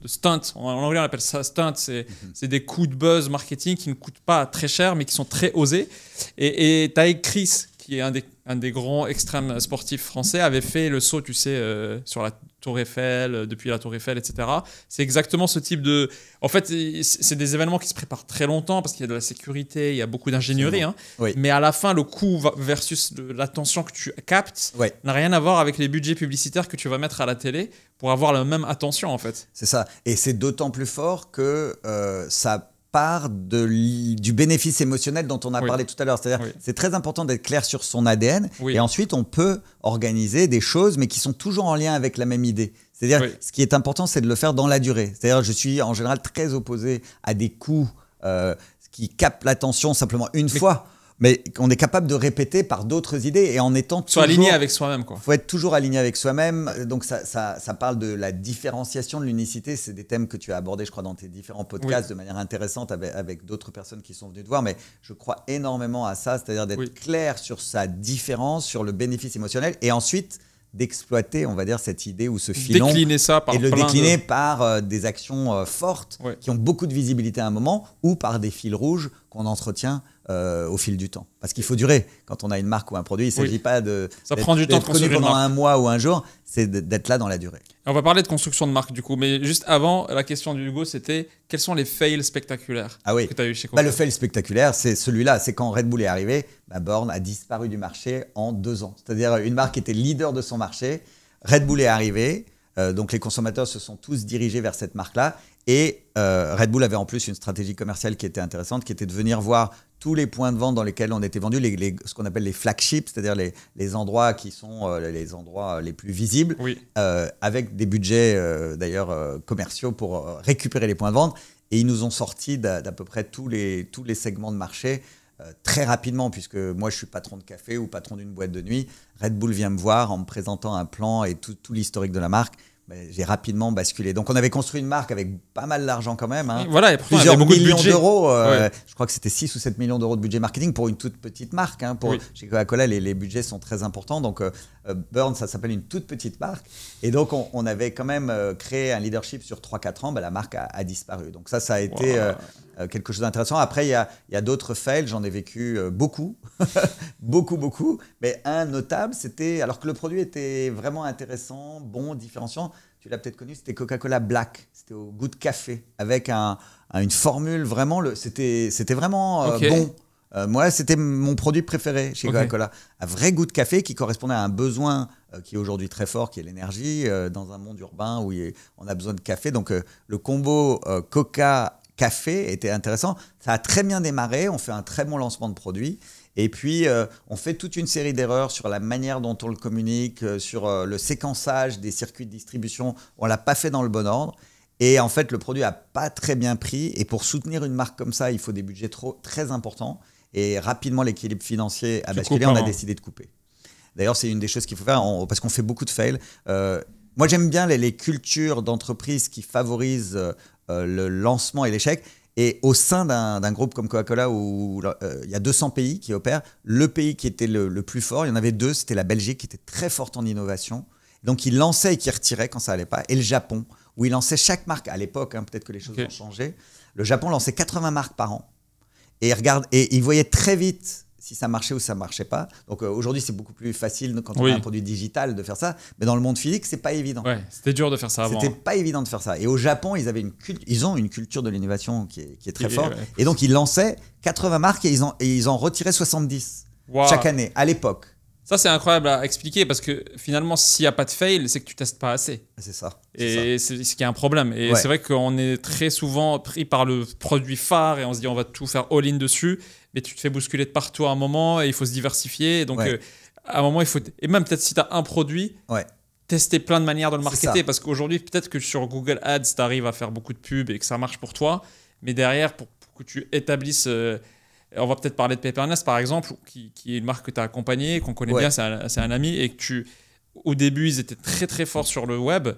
stunt. En anglais, on appelle ça stunt. C'est des coups de buzz marketing qui ne coûtent pas très cher, mais qui sont très osés. Et Taïk Chris, qui est un des grands extrêmes sportifs français, avait fait le saut, tu sais, sur la Tour Eiffel, depuis la Tour Eiffel, etc. C'est exactement ce type de... En fait, c'est des événements qui se préparent très longtemps parce qu'il y a de la sécurité, il y a beaucoup d'ingénierie. Hein. Oui. Mais à la fin, le coût versus l'attention que tu captes n'a rien à voir avec les budgets publicitaires que tu vas mettre à la télé pour avoir la même attention, en fait. C'est ça. Et c'est d'autant plus fort que ça part du bénéfice émotionnel dont on a parlé tout à l'heure. C'est-à-dire c'est très important d'être clair sur son ADN et ensuite on peut organiser des choses mais qui sont toujours en lien avec la même idée. C'est-à-dire ce qui est important, c'est de le faire dans la durée. C'est-à-dire je suis en général très opposé à des coups qui captent l'attention simplement une fois. Mais on est capable de répéter par d'autres idées et en étant toujours... aligné avec soi-même, quoi. Il faut être toujours aligné avec soi-même. Donc, ça parle de la différenciation, de l'unicité. C'est des thèmes que tu as abordés, je crois, dans tes différents podcasts de manière intéressante avec d'autres personnes qui sont venues te voir. Mais je crois énormément à ça, c'est-à-dire d'être clair sur sa différence, sur le bénéfice émotionnel et ensuite d'exploiter, on va dire, cette idée ou ce filon. Décliner ça par et le décliner par des actions fortes qui ont beaucoup de visibilité à un moment ou par des fils rouges qu'on entretient au fil du temps. Parce qu'il faut durer. Quand on a une marque ou un produit, il ne s'agit pas ça prend du temps de connu pendant un mois ou un jour, c'est d'être là dans la durée. On va parler de construction de marque du coup, mais juste avant, la question du Hugo, c'était quels sont les fails spectaculaires que tu as eu chez Coca? Le fail spectaculaire, c'est celui-là. C'est quand Red Bull est arrivé, Born a disparu du marché en 2 ans. C'est-à-dire une marque qui était leader de son marché. Red Bull est arrivé, donc les consommateurs se sont tous dirigés vers cette marque-là. Et Red Bull avait en plus une stratégie commerciale qui était intéressante, qui était de venir voir tous les points de vente dans lesquels on était vendu, ce qu'on appelle les flagships, c'est-à-dire les endroits qui sont les endroits les plus visibles, avec des budgets d'ailleurs commerciaux pour récupérer les points de vente. Et ils nous ont sorti d'à peu près tous les segments de marché très rapidement, puisque moi je suis patron de café ou patron d'une boîte de nuit. Red Bull vient me voir en me présentant un plan et tout l'historique de la marque. J'ai rapidement basculé. Donc, on avait construit une marque avec pas mal d'argent quand même. Hein. Voilà, et plusieurs millions d'euros. Ouais. Je crois que c'était 6 ou 7 millions d'euros de budget marketing pour une toute petite marque. Hein. Chez Coca-Cola, les budgets sont très importants. Donc, Burn, ça s'appelle une toute petite marque. Et donc, on avait quand même créé un leadership sur 3-4 ans. La marque a disparu. Donc, ça a été quelque chose d'intéressant. Après, il y a d'autres fails. J'en ai vécu beaucoup. beaucoup. Mais un notable, c'était, alors que le produit était vraiment intéressant, bon, différenciant, tu l'as peut-être connu, c'était Coca-Cola Black. C'était au goût de café, avec une formule vraiment, c'était vraiment bon. Moi, c'était mon produit préféré chez Coca-Cola. Un vrai goût de café qui correspondait à un besoin qui est aujourd'hui très fort, qui est l'énergie, dans un monde urbain où on a besoin de café. Donc, le combo Coca café était intéressant. Ça a très bien démarré, on fait un très bon lancement de produit. Et puis, on fait toute une série d'erreurs sur la manière dont on le communique, sur le séquençage des circuits de distribution. On ne l'a pas fait dans le bon ordre. Et en fait, le produit n'a pas très bien pris. Et pour soutenir une marque comme ça, il faut des budgets très importants. Et rapidement, l'équilibre financier a basculé. On a décidé de couper. D'ailleurs, c'est une des choses qu'il faut faire parce qu'on fait beaucoup de fails. Moi, j'aime bien les cultures d'entreprise qui favorisent le lancement et l'échec. Et au sein d'un groupe comme Coca-Cola où il y a 200 pays qui opèrent, le pays qui était le plus fort, il y en avait 2, c'était la Belgique qui était très forte en innovation. Donc, ils lançaient et qui retiraient quand ça n'allait pas. Et le Japon, où ils lançaient chaque marque à l'époque, peut-être que les choses ont changé. Le Japon lançait 80 marques par an. Et ils voyaient très vite si ça marchait ou ça ne marchait pas. Donc aujourd'hui, c'est beaucoup plus facile quand on a un produit digital de faire ça. Mais dans le monde physique, ce n'est pas évident. Ouais, c'était dur de faire ça avant. C'était pas évident de faire ça. Et au Japon, ils ont une culture de l'innovation qui est très forte. Ouais. Et donc, ils lançaient 80 marques et ils en retiraient 70 chaque année, à l'époque. Ça, c'est incroyable à expliquer parce que finalement, s'il n'y a pas de fail, c'est que tu ne testes pas assez. C'est ça. Et c'est ce qui est un problème. Et c'est vrai qu'on est très souvent pris par le produit phare et on se dit on va tout faire all-in dessus. Mais tu te fais bousculer de partout à un moment et il faut se diversifier. Et donc, à un moment, il faut. Et même peut-être si tu as un produit, tester plein de manières de le marketer. Parce qu'aujourd'hui, peut-être que sur Google Ads, tu arrives à faire beaucoup de pubs et que ça marche pour toi. Mais derrière, pour que tu établisses. On va peut-être parler de Peppernest, par exemple, qui est une marque que tu as accompagnée, qu'on connaît bien, c'est un ami. Et que au début, ils étaient très, très forts sur le web.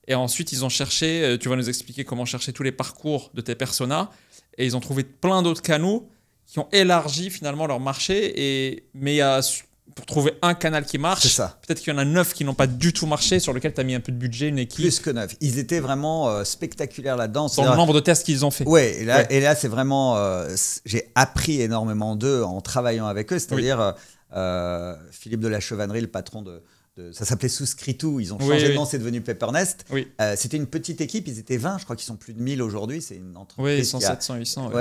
Et ensuite, ils ont cherché. Tu vas nous expliquer comment chercher tous les parcours de tes personas. Et ils ont trouvé plein d'autres canaux qui ont élargi finalement leur marché. Mais pour trouver un canal qui marche, peut-être qu'il y en a 9 qui n'ont pas du tout marché, sur lequel tu as mis un peu de budget, une équipe. Plus que 9. Ils étaient vraiment spectaculaires là-dedans. Dans le nombre de tests qu'ils ont fait. Oui, et là c'est vraiment... j'ai appris énormément d'eux en travaillant avec eux. C'est-à-dire Philippe de la Chevannerie, le patron ça s'appelait Souscritou. Ils ont changé de nom, c'est devenu Peppernest. C'était une petite équipe, ils étaient 20, je crois qu'ils sont plus de 1000 aujourd'hui. C'est une entreprise. Oui, ils sont 700, 800.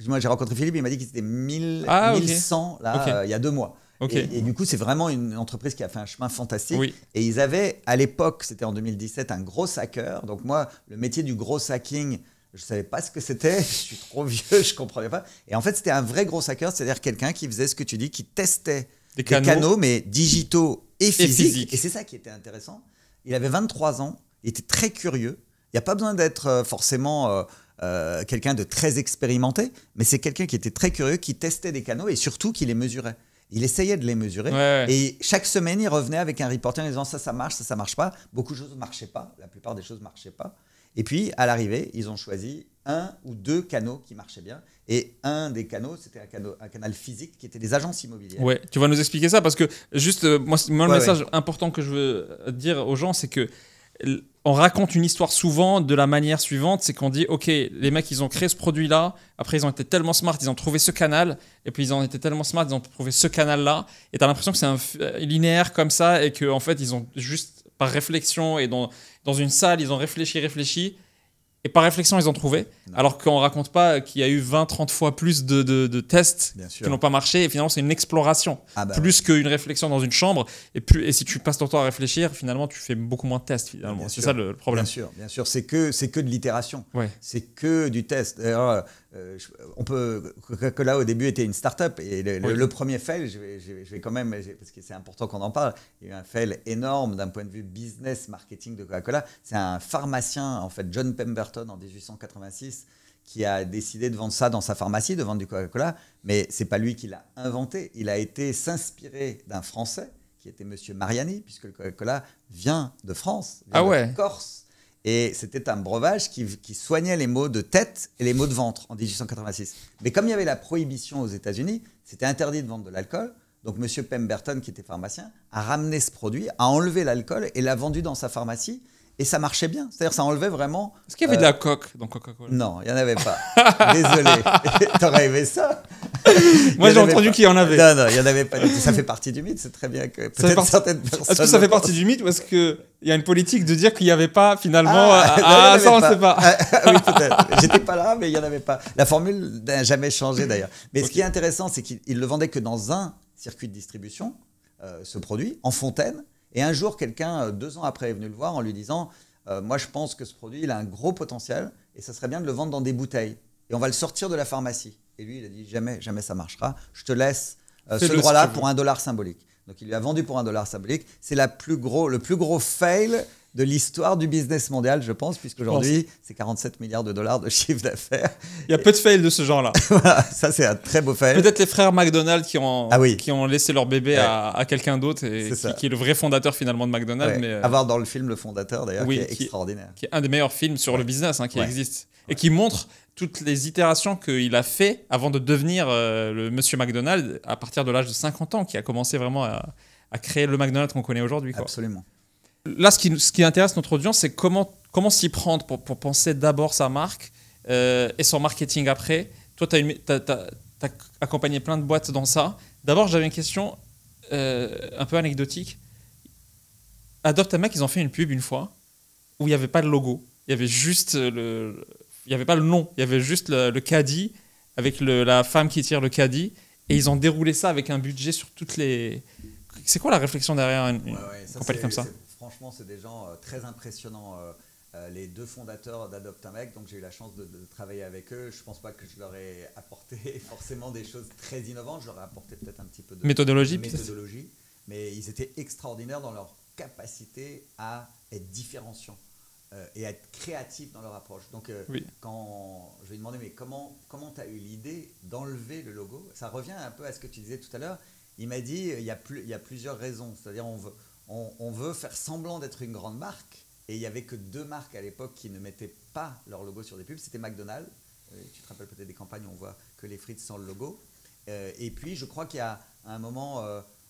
Moi, j'ai rencontré Philippe, il m'a dit qu'ils étaient 1100 là, il y a 2 mois. Et du coup, c'est vraiment une entreprise qui a fait un chemin fantastique. Et ils avaient, à l'époque, c'était en 2017, un gros hacker. Donc moi, le métier du gros hacking, je ne savais pas ce que c'était. Je suis trop vieux, je ne comprenais pas. Et en fait, c'était un vrai gros hacker, c'est-à-dire quelqu'un qui faisait ce que tu dis, qui testait des canaux, mais digitaux et physiques. Et c'est ça qui était intéressant. Il avait 23 ans, il était très curieux. Il n'y a pas besoin d'être forcément quelqu'un de très expérimenté, mais c'est quelqu'un qui était très curieux, qui testait des canaux et surtout qui les mesurait. Il essayait de les mesurer et chaque semaine, il revenait avec un reporting en disant ça marche, ça marche pas. Beaucoup de choses ne marchaient pas, la plupart des choses ne marchaient pas. Et puis, à l'arrivée, ils ont choisi 1 ou 2 canaux qui marchaient bien. Et un des canaux, c'était un canal physique qui était des agences immobilières. Ouais, tu vas nous expliquer ça parce que juste, moi le message important que je veux dire aux gens, c'est que on raconte une histoire souvent de la manière suivante, c'est qu'on dit ok, les mecs ils ont créé ce produit là, après ils ont été tellement smart, ils ont trouvé ce canal, et puis ils ont été tellement smart, ils ont trouvé ce canal là, et tu as l'impression que c'est linéaire comme ça, et qu'en fait ils ont juste par réflexion et dans une salle ils ont réfléchi, et par réflexion ils ont trouvé, alors qu'on ne raconte pas qu'il y a eu 20-30 fois plus de tests qui n'ont pas marché, et finalement c'est une exploration, plus qu'une réflexion dans une chambre, et si tu passes ton temps à réfléchir, finalement tu fais beaucoup moins de tests finalement, c'est ça le problème. Bien sûr, c'est que de l'itération, c'est que du test. D'ailleurs, Coca-Cola au début était une start-up, et le premier fail, je vais quand même, parce que c'est important qu'on en parle, il y a eu un fail énorme d'un point de vue business, marketing de Coca-Cola. C'est un pharmacien, en fait, John Pemberton, en 1886, qui a décidé de vendre ça dans sa pharmacie, de vendre du Coca-Cola, mais c'est pas lui qui l'a inventé. Il a été s'inspirer d'un Français qui était Monsieur Mariani, puisque le Coca-Cola vient de France, de Corse. Et c'était un breuvage qui soignait les maux de tête et les maux de ventre en 1886. Mais comme il y avait la prohibition aux États-Unis, c'était interdit de vendre de l'alcool. Donc M. Pemberton, qui était pharmacien, a ramené ce produit, a enlevé l'alcool et l'a vendu dans sa pharmacie. Et ça marchait bien. C'est-à-dire ça enlevait vraiment... Est-ce qu'il y avait de la coke dans Coca-Cola? Non, il n'y en avait pas. Désolé. T'aurais aimé ça? Moi, j'ai entendu qu'il y en avait. Non, il n'y en avait pas du tout. Ça fait partie du mythe. C'est très bien que peut-être certaines personnes... Est-ce que ça fait partie du mythe ou est-ce qu'il y a une politique de dire qu'il n'y avait pas finalement... ça, on ne sait pas. Oui, peut-être. J'étais pas là, mais il n'y en avait pas. La formule n'a jamais changé d'ailleurs. Mais ce qui est intéressant, c'est qu'il le vendait que dans un circuit de distribution, ce produit, en fontaine. Et un jour, quelqu'un, 2 ans après, est venu le voir en lui disant moi je pense que ce produit il a un gros potentiel et ça serait bien de le vendre dans des bouteilles. Et on va le sortir de la pharmacie. Et lui, il a dit jamais, jamais ça marchera. Je te laisse ce droit-là pour $1 symbolique. Donc il lui a vendu pour $1 symbolique. C'est le plus gros fail de l'histoire du business mondial, je pense, puisqu'aujourd'hui, c'est 47 milliards de dollars de chiffre d'affaires. Il y a peu de fails de ce genre-là. Voilà, ça c'est un très beau fail. Peut-être les frères McDonald's qui ont laissé leur bébé à quelqu'un d'autre et qui est le vrai fondateur finalement de McDonald's. Ouais. Mais à voir dans le film Le Fondateur d'ailleurs, qui est extraordinaire. Qui est un des meilleurs films sur le business qui existe. Et qui montre toutes les itérations qu'il a fait avant de devenir le monsieur McDonald's à partir de l'âge de 50 ans, qui a commencé vraiment à créer le McDonald's qu'on connaît aujourd'hui. Absolument. Là, ce qui intéresse notre audience, c'est comment s'y prendre pour penser d'abord sa marque et son marketing après. Toi, tu as accompagné plein de boîtes dans ça. D'abord, j'avais une question un peu anecdotique. Adopt a Mac, ils ont fait une pub une fois où il n'y avait pas de logo. Il y avait juste il n'y avait pas le nom. Il y avait juste le caddie avec la femme qui tire le caddie. Et ils ont déroulé ça avec un budget sur toutes les... C'est quoi la réflexion derrière une compagnie comme ça? Franchement, c'est des gens très impressionnants. Les deux fondateurs d'Adopt a Mec, donc j'ai eu la chance de travailler avec eux. Je ne pense pas que je leur ai apporté forcément des choses très innovantes. Je leur ai apporté peut-être un petit peu de méthodologie, mais ils étaient extraordinaires dans leur capacité à être différenciants et à être créatifs dans leur approche. Donc, quand je lui ai demandé, mais comment tu as eu l'idée d'enlever le logo? Ça revient un peu à ce que tu disais tout à l'heure. Il m'a dit, il y a plusieurs raisons. C'est-à-dire, on veut faire semblant d'être une grande marque. Et il n'y avait que 2 marques à l'époque qui ne mettaient pas leur logo sur des pubs. C'était McDonald's. Tu te rappelles peut-être des campagnes où on voit que les frites sans le logo. Et puis, je crois qu'il y a un moment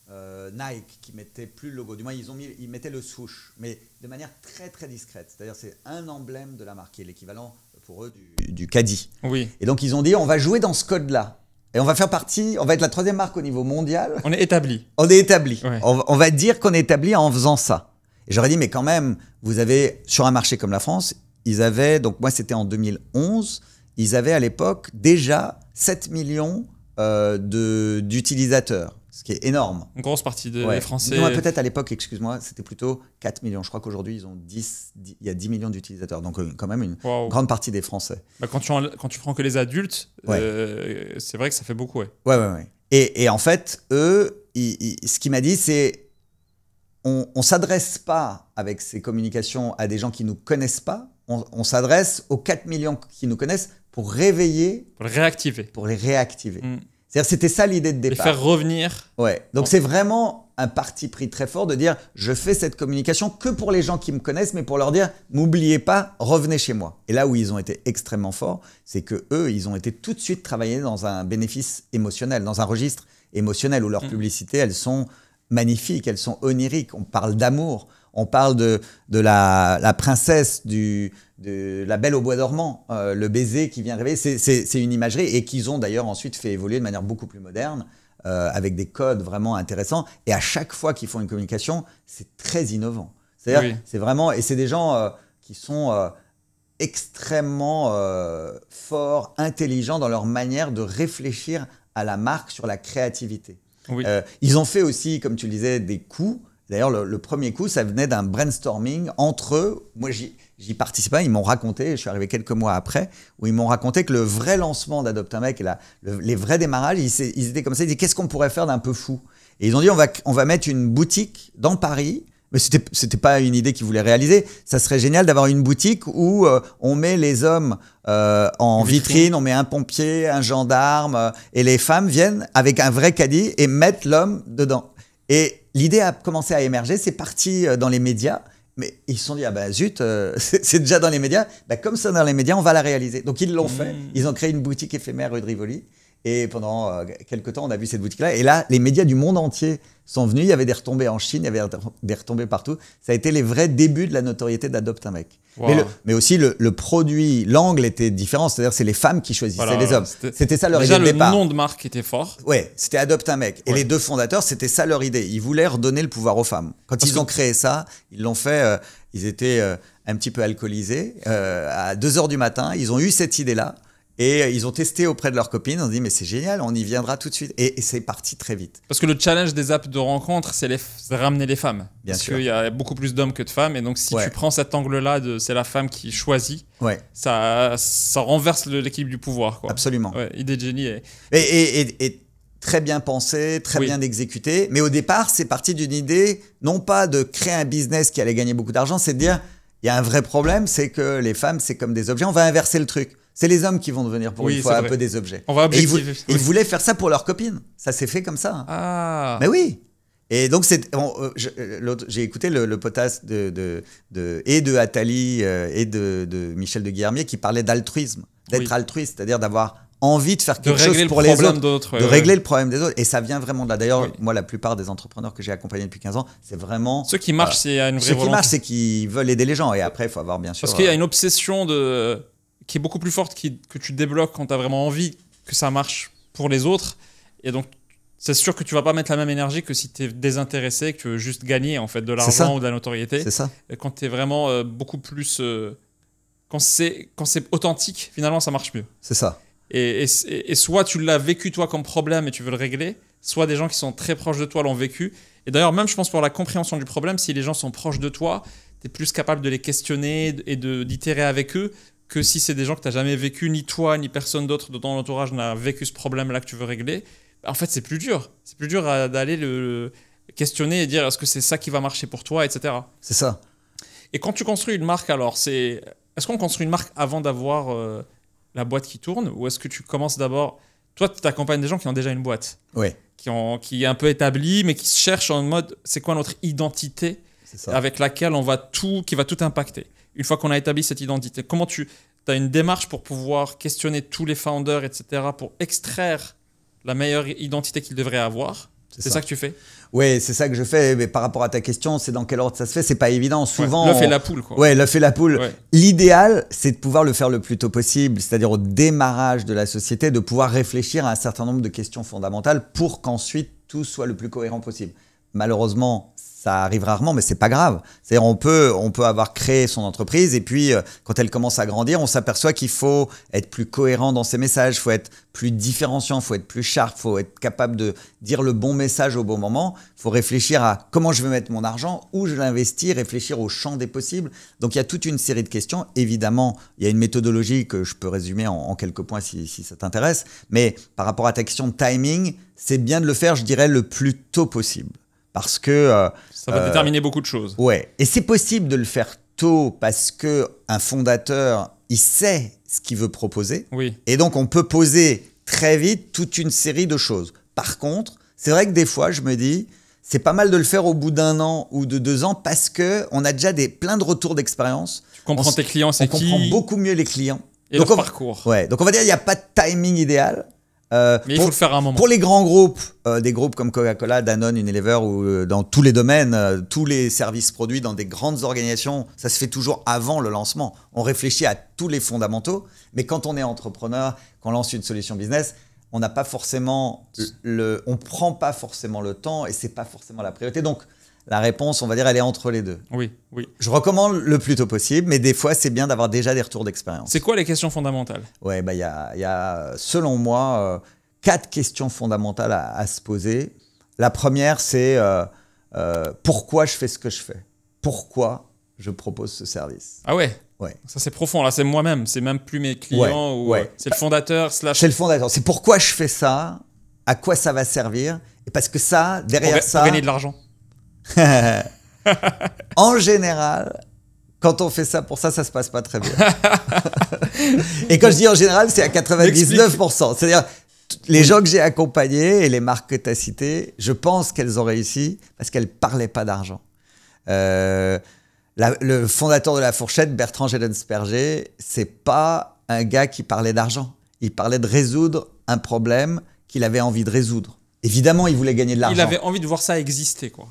Nike qui mettait plus le logo. Du moins, ils mettaient le swoosh, mais de manière très, très discrète. C'est-à-dire, c'est un emblème de la marque qui est l'équivalent pour eux du caddie. Oui. Et donc, ils ont dit, on va jouer dans ce code-là. Et on va être la 3e marque au niveau mondial. On est établi. On est établi. Ouais. On va dire qu'on est établi en faisant ça. Et j'aurais dit, mais quand même, vous avez, sur un marché comme la France, ils avaient, donc moi c'était en 2011, ils avaient à l'époque déjà 7 millions d'utilisateurs, ce qui est énorme. Une grosse partie des Français. Non, peut-être à l'époque, excuse-moi, c'était plutôt 4 millions. Je crois qu'aujourd'hui, ils ont il y a 10 millions d'utilisateurs, donc quand même une grande partie des Français. Bah, quand tu prends que les adultes, c'est vrai que ça fait beaucoup. Ouais. Et en fait, eux, ce qu'il m'a dit, c'est on ne s'adresse pas avec ces communications à des gens qui ne nous connaissent pas, on s'adresse aux 4 millions qui nous connaissent pour réveiller. Pour les réactiver. C'est-à-dire c'était ça l'idée de départ. Les faire revenir. Ouais. Donc c'est vraiment un parti pris très fort de dire je fais cette communication que pour les gens qui me connaissent, mais pour leur dire n'oubliez pas, revenez chez moi. Et là où ils ont été extrêmement forts, c'est que eux, ils ont été tout de suite travaillés dans un bénéfice émotionnel, dans un registre émotionnel où leurs publicités, elles sont magnifiques, elles sont oniriques. On parle d'amour, on parle de la princesse, de la Belle au bois dormant, le baiser qui vient réveiller. C'est une imagerie et qu'ils ont d'ailleurs ensuite fait évoluer de manière beaucoup plus moderne, avec des codes vraiment intéressants. Et à chaque fois qu'ils font une communication, c'est très innovant. C'est-à-dire, c'est vraiment, et c'est des gens qui sont extrêmement forts, intelligents dans leur manière de réfléchir à la marque sur la créativité. Ils ont fait aussi, comme tu le disais, des coups. D'ailleurs, le premier coup, ça venait d'un brainstorming entre eux. Moi, j'y participais. Ils m'ont raconté, je suis arrivé quelques mois après, où ils m'ont raconté que le vrai lancement d'Adopt a Mec et les vrais démarrages, ils étaient comme ça. Ils disaient, qu'est-ce qu'on pourrait faire d'un peu fou? Et ils ont dit, on va mettre une boutique dans Paris. Mais c'était pas une idée qu'ils voulaient réaliser. Ça serait génial d'avoir une boutique où on met les hommes en vitrine, on met un pompier, un gendarme, et les femmes viennent avec un vrai caddie et mettent l'homme dedans. Et l'idée a commencé à émerger, c'est parti dans les médias, mais ils se sont dit, ah bah zut, c'est déjà dans les médias, bah comme c'est dans les médias, on va la réaliser. Donc ils l'ont fait, ils ont créé une boutique éphémère rue de Rivoli, et pendant quelques temps, on a vu cette boutique-là, et là, les médias du monde entier sont venus, il y avait des retombées en Chine, il y avait des retombées partout, ça a été les vrais débuts de la notoriété d'Adopt a Mec. Wow. Mais aussi le produit, l'angle était différent, c'est-à-dire c'est les femmes qui choisissaient les hommes. C'était ça leur idée de départ. Le nom de marque était fort. Ouais, c'était Adopt a Mec. Et les deux fondateurs, c'était ça leur idée. Ils voulaient redonner le pouvoir aux femmes. Quand ils ont créé ça, ils l'ont fait, ils étaient un petit peu alcoolisés. À 2h du matin, ils ont eu cette idée-là. Et ils ont testé auprès de leurs copines. On se dit, mais c'est génial, on y viendra tout de suite. Et c'est parti très vite. Parce que le challenge des apps de rencontre, c'est ramener les femmes. Bien parce sûr. qu'il y a beaucoup plus d'hommes que de femmes. Et donc, si tu prends cet angle-là, c'est la femme qui choisit, ça renverse l'équilibre du pouvoir. Quoi. Absolument. Ouais, idée de génie. Et très bien pensé, très bien exécuté. Mais au départ, c'est parti d'une idée, non pas de créer un business qui allait gagner beaucoup d'argent, c'est de dire, il y a un vrai problème, c'est que les femmes, c'est comme des objets. On va inverser le truc. C'est les hommes qui vont devenir pour une fois un peu des objets. On va objectiver. Et ils voulaient faire ça pour leurs copines. Ça s'est fait comme ça. Hein. Ah. Mais oui. Et donc, j'ai écouté le podcast de Attali et de Michel de Guillermier qui parlait d'altruisme, d'être altruiste, c'est-à-dire d'avoir envie de faire quelque chose pour les autres, de régler le problème des autres. Et ça vient vraiment de là. D'ailleurs, moi, la plupart des entrepreneurs que j'ai accompagnés depuis 15 ans, c'est vraiment... Ceux qui marchent, c'est une vraie volonté. Ceux qui marchent, c'est qu'ils veulent aider les gens. Et après, il faut avoir bien sûr... Parce qu'il y a une obsession qui est beaucoup plus forte que tu débloques quand tu as vraiment envie que ça marche pour les autres. Et donc, c'est sûr que tu vas pas mettre la même énergie que si tu es désintéressé, que tu veux juste gagner en fait, de l'argent ou de la notoriété. C'est ça. Et quand tu es vraiment beaucoup plus... quand c'est authentique, finalement, ça marche mieux. C'est ça. Et soit tu l'as vécu toi comme problème et tu veux le régler, soit des gens qui sont très proches de toi l'ont vécu. Et d'ailleurs, même je pense pour la compréhension du problème, si les gens sont proches de toi, tu es plus capable de les questionner et d'itérer avec eux que si c'est des gens que tu n'as jamais vécu, ni toi, ni personne d'autre de ton entourage n'a vécu ce problème-là que tu veux régler. En fait, c'est plus dur. C'est plus dur d'aller le questionner et dire est-ce que c'est ça qui va marcher pour toi, etc. C'est ça. Et quand tu construis une marque, alors, est-ce qu'on construit une marque avant d'avoir la boîte qui tourne, ou est-ce que tu commences d'abord... Toi, tu t'accompagnes des gens qui ont déjà une boîte, qui est un peu établie, mais qui se cherchent en mode c'est quoi notre identité avec laquelle qui va tout impacter. Une fois qu'on a établi cette identité, comment tu as une démarche pour pouvoir questionner tous les founders, etc., pour extraire la meilleure identité qu'ils devraient avoir? C'est ça que tu fais? Oui, c'est ça que je fais. Mais par rapport à ta question, c'est dans quel ordre ça se fait? C'est pas évident. Souvent, l'œuf et la poule, quoi. Ouais, l'œuf et la poule. Ouais. L'idéal, c'est de pouvoir le faire le plus tôt possible, c'est-à-dire au démarrage de la société, de pouvoir réfléchir à un certain nombre de questions fondamentales pour qu'ensuite tout soit le plus cohérent possible. Malheureusement, ça arrive rarement, mais c'est pas grave. C'est-à-dire on peut avoir créé son entreprise et puis quand elle commence à grandir, on s'aperçoit qu'il faut être plus cohérent dans ses messages, il faut être plus différenciant, il faut être plus sharp, il faut être capable de dire le bon message au bon moment. Il faut réfléchir à comment je vais mettre mon argent, où je l'investis, réfléchir au champ des possibles. Donc il y a toute une série de questions. Évidemment, il y a une méthodologie que je peux résumer en quelques points si ça t'intéresse. Mais par rapport à ta question de timing, c'est bien de le faire, je dirais, le plus tôt possible. Parce que... ça va déterminer beaucoup de choses. Ouais. Et c'est possible de le faire tôt parce qu'un fondateur, il sait ce qu'il veut proposer. Oui. Et donc, on peut poser très vite toute une série de choses. Par contre, c'est vrai que des fois, je me dis, c'est pas mal de le faire au bout d'un an ou de 2 ans parce qu'on a déjà plein de retours d'expérience. Tu comprends tes clients, c'est qui? On comprend beaucoup mieux les clients. Et leur parcours. Ouais. Donc, on va dire qu'il n'y a pas de timing idéal. Mais il faut le faire à un moment. Pour les grands groupes, des groupes comme Coca-Cola, Danone, Unilever, ou dans tous les domaines, tous les services produits dans des grandes organisations, ça se fait toujours avant le lancement. On réfléchit à tous les fondamentaux, mais quand on est entrepreneur, qu'on lance une solution business, on n'a pas forcément on prend pas forcément le temps et c'est pas forcément la priorité. Donc la réponse, on va dire, elle est entre les deux. Oui, oui. Je recommande le plus tôt possible, mais des fois, c'est bien d'avoir déjà des retours d'expérience. C'est quoi les questions fondamentales? Ouais, il y a, selon moi, 4 questions fondamentales à se poser. La première, c'est pourquoi je fais ce que je fais? Pourquoi je propose ce service? Ah ouais? Ouais. Ça, c'est profond. Là, c'est moi-même. C'est même plus mes clients. C'est le fondateur / C'est le fondateur. C'est pourquoi je fais ça, à quoi ça va servir. Et parce que ça, derrière ça... Pour gagner de l'argent. En général, quand on fait ça pour ça, ça se passe pas très bien. Et quand je dis en général, c'est à 99%. C'est-à-dire, les gens que j'ai accompagnés et les marques que tu as citées, je pense qu'elles ont réussi parce qu'elles parlaient pas d'argent. Le fondateur de La Fourchette, Bertrand Gellensperger, c'est pas un gars qui parlait d'argent. Il parlait de résoudre un problème qu'il avait envie de résoudre. Évidemment, il voulait gagner de l'argent. Il avait envie de voir ça exister, quoi.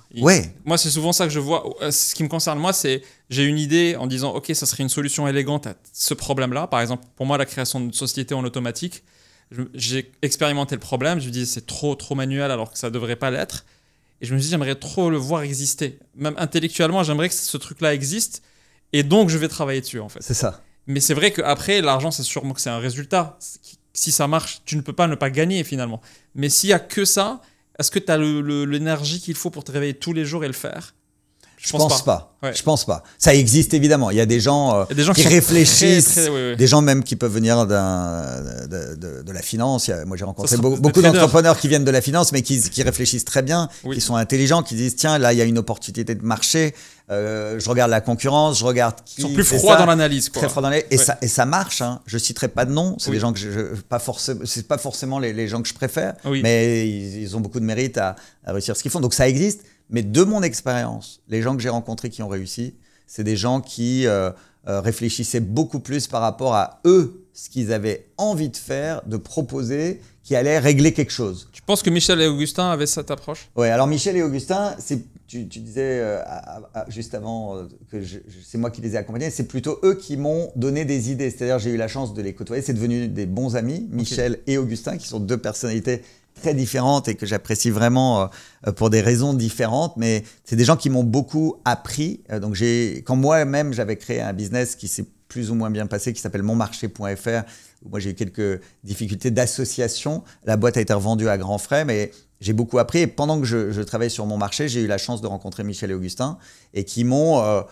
Moi, c'est souvent ça que je vois. Ce qui me concerne, moi, c'est j'ai une idée en disant, OK, ça serait une solution élégante à ce problème-là. Par exemple, pour moi, la création de société en automatique, j'ai expérimenté le problème. Je me dis, c'est trop manuel alors que ça ne devrait pas l'être. Et je me suis dit, j'aimerais trop le voir exister. Même intellectuellement, j'aimerais que ce truc-là existe. Et donc, je vais travailler dessus, en fait. C'est ça. Mais c'est vrai qu'après, l'argent, c'est sûrement que c'est un résultat. Si ça marche, tu ne peux pas ne pas gagner finalement. Mais s'il y a que ça, est-ce que tu as l'énergie qu'il faut pour te réveiller tous les jours et le faire? Je pense pas. Ouais. Je pense pas. Ça existe évidemment. Il y a des gens, qui réfléchissent, des gens même qui peuvent venir de la finance. Moi, j'ai rencontré beaucoup d'entrepreneurs qui viennent de la finance, mais qui réfléchissent très bien, qui sont intelligents, qui disent tiens, là, il y a une opportunité de marché. Je regarde la concurrence, je regarde qui. Ils sont plus froids dans l'analyse. Très froids dans l'analyse. Et ça marche. Hein. Je citerai pas de nom. C'est des gens que c'est pas forcément les gens que je préfère, mais ils ont beaucoup de mérite à réussir ce qu'ils font. Donc ça existe. Mais de mon expérience, les gens que j'ai rencontrés qui ont réussi, c'est des gens qui réfléchissaient beaucoup plus par rapport à eux, ce qu'ils avaient envie de faire, de proposer, qui allait régler quelque chose. Tu penses que Michel et Augustin avaient cette approche? Oui, alors Michel et Augustin, tu disais juste avant que c'est moi qui les ai accompagnés, c'est plutôt eux qui m'ont donné des idées. C'est-à-dire j'ai eu la chance de les côtoyer, c'est devenu des bons amis, Michel et Augustin, qui sont deux personnalités très différentes et que j'apprécie vraiment pour des raisons différentes, mais c'est des gens qui m'ont beaucoup appris. Donc quand moi-même j'avais créé un business qui s'est plus ou moins bien passé, qui s'appelle monmarché.fr, où moi j'ai eu quelques difficultés d'association. La boîte a été revendue à grands frais, mais j'ai beaucoup appris. Et pendant que je travaillais sur mon marché, j'ai eu la chance de rencontrer Michel et Augustin et qui m'ont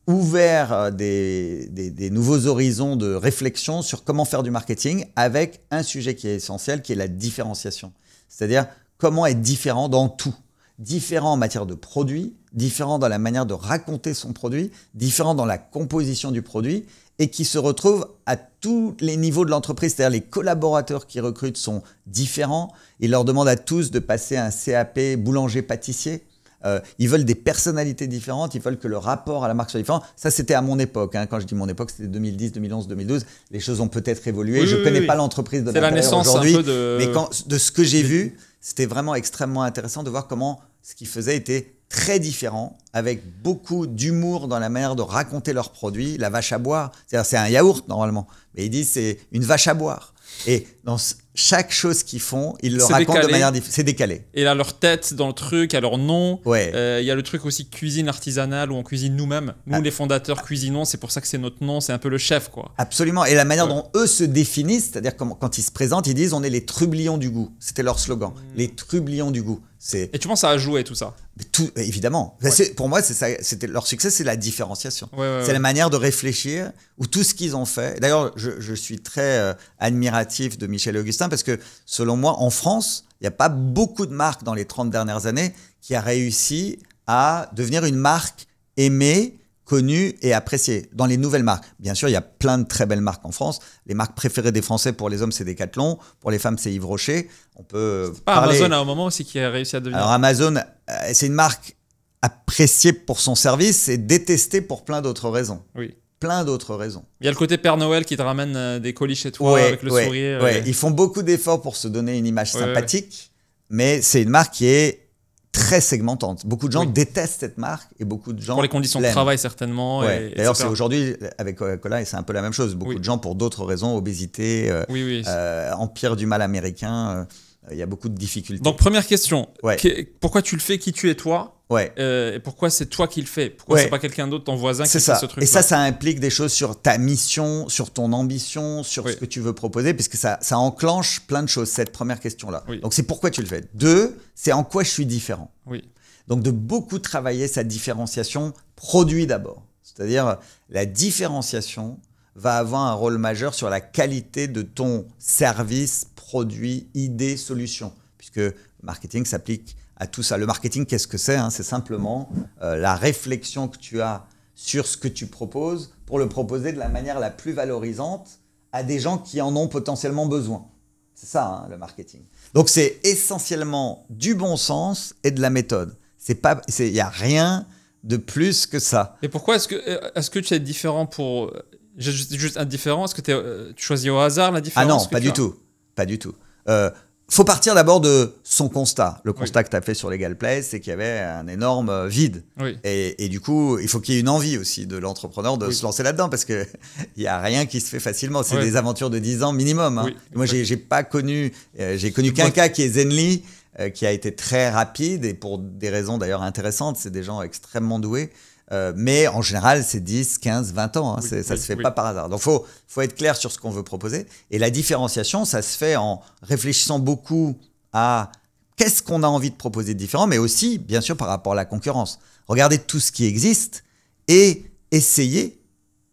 ouvert des nouveaux horizons de réflexion sur comment faire du marketing avec un sujet qui est essentiel, qui est la différenciation. C'est-à-dire comment être différent dans tout. Différent en matière de produit, différent dans la manière de raconter son produit, différent dans la composition du produit et qui se retrouve à tous les niveaux de l'entreprise. C'est-à-dire les collaborateurs qui recrutent sont différents. Ils leur demandent à tous de passer un CAP boulanger-pâtissier. Ils veulent des personnalités différentes, ils veulent que le rapport à la marque soit différent. Ça, c'était à mon époque. Hein. Quand je dis mon époque, c'était 2010, 2011, 2012. Les choses ont peut-être évolué. Je ne connais pas l'entreprise de l'intérieur aujourd'hui. Mais de ce que j'ai vu, c'était vraiment extrêmement intéressant de voir comment ce qu'ils faisaient était très différent, avec beaucoup d'humour dans la manière de raconter leurs produits. La vache à boire, c'est-à-dire c'est un yaourt normalement, mais ils disent c'est une vache à boire. Et dans chaque chose qu'ils font, ils le racontent de manière différente. C'est décalé. Et là, leur tête dans le truc, à leur nom. Ouais. Y a le truc aussi cuisine artisanale où on cuisine nous-mêmes. Nous, les fondateurs, cuisinons. C'est pour ça que c'est notre nom. C'est un peu le chef, quoi. Absolument. Et la manière dont eux se définissent, c'est-à-dire quand ils se présentent, ils disent on est les trublions du goût. C'était leur slogan. Les trublions du goût. Et tu penses ça a joué tout ça? Évidemment. Pour moi, c'était leur succès, c'est la différenciation. C'est la manière de réfléchir ou tout ce qu'ils ont fait. D'ailleurs, je suis très admiratif de Michel et Augustin parce que, selon moi, en France, il n'y a pas beaucoup de marques dans les 30 dernières années qui a réussi à devenir une marque aimée, connue et appréciée dans les nouvelles marques. Bien sûr, il y a plein de très belles marques en France. Les marques préférées des Français pour les hommes, c'est Decathlon. Pour les femmes, c'est Yves Rocher. On peut parler... Amazon à un moment aussi qui a réussi à devenir... Alors Amazon, c'est une marque appréciée pour son service et détestée pour plein d'autres raisons. Oui. Plein d'autres raisons. Il y a le côté Père Noël qui te ramène des colis chez toi avec le sourire. Ils font beaucoup d'efforts pour se donner une image sympathique, mais c'est une marque qui est très segmentante. Beaucoup de gens détestent cette marque et beaucoup de gens pour les conditions de travail certainement. D'ailleurs, c'est aujourd'hui avec Coca-Cola et c'est un peu la même chose. Beaucoup de gens pour d'autres raisons, obésité, empire du mal américain. Il y a beaucoup de difficultés. Donc première question, pourquoi tu le fais, qui tu es toi? Et pourquoi c'est toi qui le fais? Pourquoi c'est pas quelqu'un d'autre, ton voisin, qui fait ce truc? Et ça implique des choses sur ta mission, sur ton ambition, sur ce que tu veux proposer, puisque ça enclenche plein de choses, cette première question-là. Donc c'est pourquoi tu le fais. 2, c'est en quoi je suis différent. Donc de beaucoup travailler sa différenciation produit d'abord. C'est-à-dire la différenciation va avoir un rôle majeur sur la qualité de ton service, produit, idée, solution, puisque le marketing s'applique à tout ça. Le marketing, qu'est-ce que c'est? C'est simplement la réflexion que tu as sur ce que tu proposes pour le proposer de la manière la plus valorisante à des gens qui en ont potentiellement besoin. C'est ça, le marketing. Donc, c'est essentiellement du bon sens et de la méthode. Il n'y a rien de plus que ça. Et pourquoi est-ce que tu es différent pour... Juste indifférent? Est-ce que tu choisis au hasard la différence? Ah non, pas du tout. Pas du tout. Faut partir d'abord de son constat. Le constat que tu as fait sur Legal Place, c'est qu'il y avait un énorme vide. Et du coup, il faut qu'il y ait une envie aussi de l'entrepreneur de se lancer là-dedans parce qu'il n'y a rien qui se fait facilement. C'est des aventures de 10 ans minimum. Moi, j'ai pas connu... j'ai connu qu'un cas qui est Zenly, qui a été très rapide et pour des raisons d'ailleurs intéressantes. C'est des gens extrêmement doués. Mais en général, c'est 10, 15, 20 ans. Hein. Ça se fait pas par hasard. Donc, faut être clair sur ce qu'on veut proposer. Et la différenciation, ça se fait en réfléchissant beaucoup à qu'est-ce qu'on a envie de proposer de différent, mais aussi, bien sûr, par rapport à la concurrence. Regardez tout ce qui existe et essayez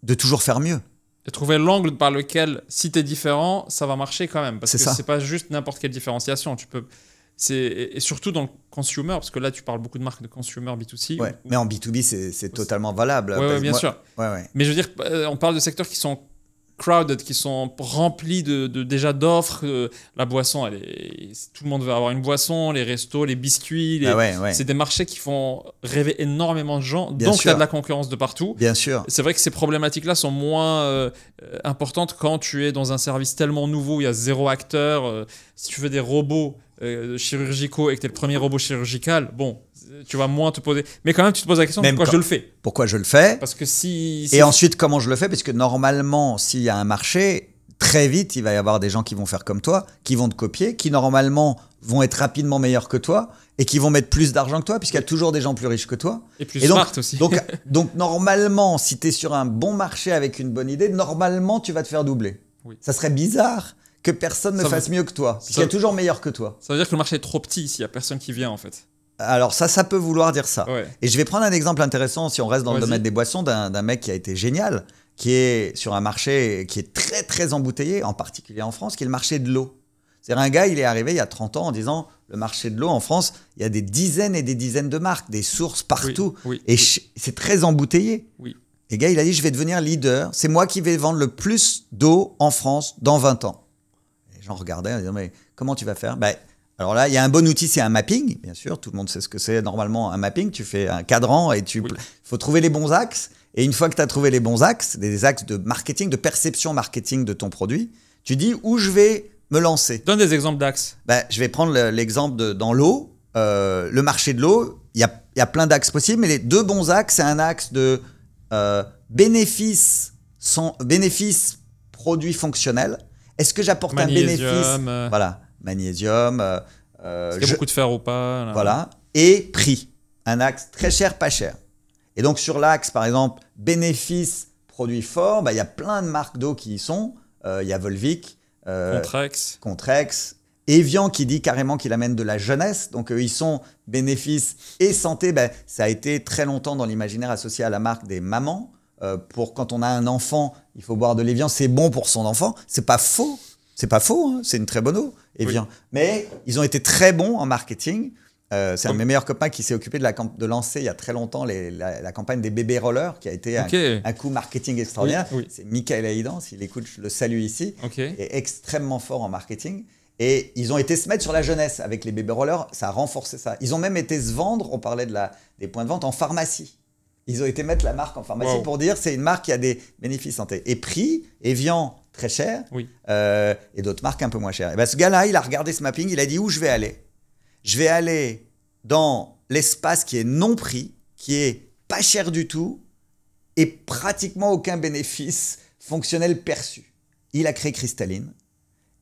de toujours faire mieux. Et trouver l'angle par lequel, si tu es différent, ça va marcher quand même. Parce que c'est pas juste n'importe quelle différenciation. Et surtout dans le consumer, parce que là, tu parles beaucoup de marques de consumer B2C. Ouais, mais en B2B, c'est totalement valable. Oui, bien sûr. Ouais. Mais je veux dire, on parle de secteurs qui sont crowded, qui sont remplis déjà d'offres. La boisson, tout le monde veut avoir une boisson, les restos, les biscuits. C'est des marchés qui font rêver énormément de gens. Bien donc, sûr. tu as de la concurrence de partout. Bien sûr. C'est vrai que ces problématiques-là sont moins importantes quand tu es dans un service tellement nouveau où il y a 0 acteur. Si tu veux des robots chirurgicaux et que tu es le premier robot chirurgical, bon, tu vas moins te poser. Mais quand même, tu te poses la question pourquoi je le fais. Pourquoi je le fais. Parce que Et ensuite, comment je le fais. Parce que normalement, s'il y a un marché, très vite, il va y avoir des gens qui vont faire comme toi, qui vont te copier, qui normalement vont être rapidement meilleurs que toi et qui vont mettre plus d'argent que toi, puisqu'il y a toujours des gens plus riches que toi. Et plus smart aussi. Donc normalement, si tu es sur un bon marché avec une bonne idée, normalement, tu vas te faire doubler. Oui. Ça serait bizarre que personne ne fasse mieux que toi, puisqu'il y a toujours meilleur que toi. Ça veut dire que le marché est trop petit s'il n'y a personne qui vient en fait. Alors ça peut vouloir dire ça. Ouais. Et je vais prendre un exemple intéressant, si on reste dans le domaine des boissons, d'un mec qui a été génial, qui est sur un marché qui est très très embouteillé, en particulier en France, qui est le marché de l'eau. C'est-à-dire un gars, il est arrivé il y a 30 ans en disant, le marché de l'eau en France, il y a des dizaines et des dizaines de marques, des sources partout, c'est très embouteillé. Oui. Et le gars, il a dit, je vais devenir leader, c'est moi qui vais vendre le plus d'eau en France dans 20 ans. Les gens regardaient en disant, mais comment tu vas faire ? Alors là, il y a un bon outil, c'est un mapping, bien sûr. Tout le monde sait ce que c'est normalement un mapping. Tu fais un cadran et il faut trouver les bons axes. Et une fois que tu as trouvé les bons axes, des axes de marketing, de perception marketing de ton produit, tu dis où je vais me lancer. Donne des exemples d'axes. Je vais prendre l'exemple dans l'eau. Le marché de l'eau, il y a plein d'axes possibles, mais les 2 bons axes, c'est un axe de bénéfice produit fonctionnel. Est-ce que j'apporte un bénéfice Voilà. Magnésium. Est-ce qu'il y a beaucoup de fer ou pas là. Voilà. Et prix. Un axe très cher, pas cher. Et donc, sur l'axe, par exemple, bénéfice, produit fort, il y a plein de marques d'eau qui y sont. Il y a Volvic, Contrex, Evian qui dit carrément qu'il amène de la jeunesse. Donc, ils sont bénéfices et santé. Ça a été très longtemps dans l'imaginaire associé à la marque des mamans. Pour quand on a un enfant, il faut boire de l'Evian. C'est bon pour son enfant. C'est pas faux. C'est pas faux, hein, c'est une très bonne eau, Evian. Oui. Mais ils ont été très bons en marketing. C'est un de mes meilleurs copains qui s'est occupé de lancer il y a très longtemps la campagne des bébés rollers, qui a été un coup marketing extraordinaire. Oui. C'est Michael Aidan, s'il écoute, je le salue ici. Il est extrêmement fort en marketing. Et ils ont été se mettre sur la jeunesse avec les bébés rollers, ça a renforcé ça. Ils ont même été se vendre, on parlait des points de vente, en pharmacie. Ils ont été mettre la marque en pharmacie pour dire c'est une marque qui a des bénéfices santé. Et prix, Evian, très cher, et d'autres marques un peu moins chères. Et ce gars-là, il a regardé ce mapping, il a dit où je vais aller. Je vais aller dans l'espace qui est non prix, qui est pas cher du tout, et pratiquement aucun bénéfice fonctionnel perçu. Il a créé Cristalline,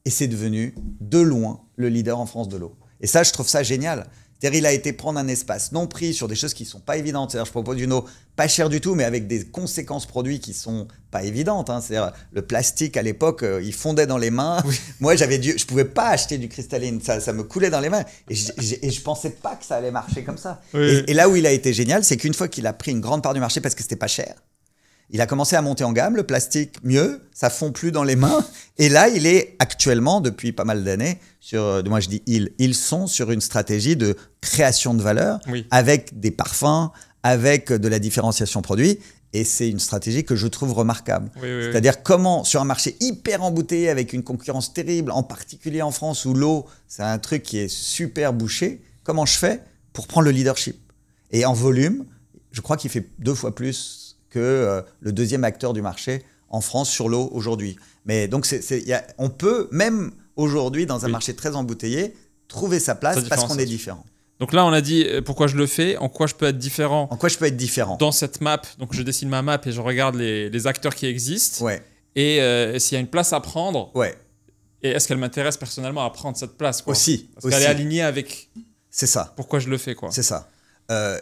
et c'est devenu de loin le leader en France de l'eau. Et ça, je trouve ça génial. C'est-à-dire, il a été prendre un espace non pris sur des choses qui ne sont pas évidentes. C'est-à-dire, je propose une eau pas chère du tout, mais avec des conséquences produits qui ne sont pas évidentes. Hein. C'est-à-dire, le plastique, à l'époque, il fondait dans les mains. Oui. Moi, je ne pouvais pas acheter du Cristalline. Ça me coulait dans les mains. Et je ne pensais pas que ça allait marcher comme ça. Oui. Et là où il a été génial, c'est qu'une fois qu'il a pris une grande part du marché parce que ce n'était pas cher, il a commencé à monter en gamme, le plastique mieux, ça fond plus dans les mains. Et là, il est actuellement, depuis pas mal d'années, moi je dis ils sont sur une stratégie de création de valeur avec des parfums, avec de la différenciation produit. Et c'est une stratégie que je trouve remarquable. C'est-à-dire comment, sur un marché hyper embouteillé avec une concurrence terrible, en particulier en France où l'eau, c'est un truc qui est super bouché, comment je fais pour prendre le leadership ? Et en volume, je crois qu'il fait 2 fois plus que le deuxième acteur du marché en France sur l'eau aujourd'hui. Mais donc, on peut, même aujourd'hui, dans un marché très embouteillé, trouver sa place parce qu'on est différent. Donc là, on a dit pourquoi je le fais, en quoi je peux être différent. En quoi je peux être différent. Dans cette map, donc je dessine ma map et je regarde les acteurs qui existent. Ouais. Et s'il y a une place à prendre. Ouais. Et est-ce qu'elle m'intéresse personnellement à prendre cette place, quoi. Aussi. Parce qu'elle est alignée avec... C'est ça. Pourquoi je le fais, quoi. C'est ça.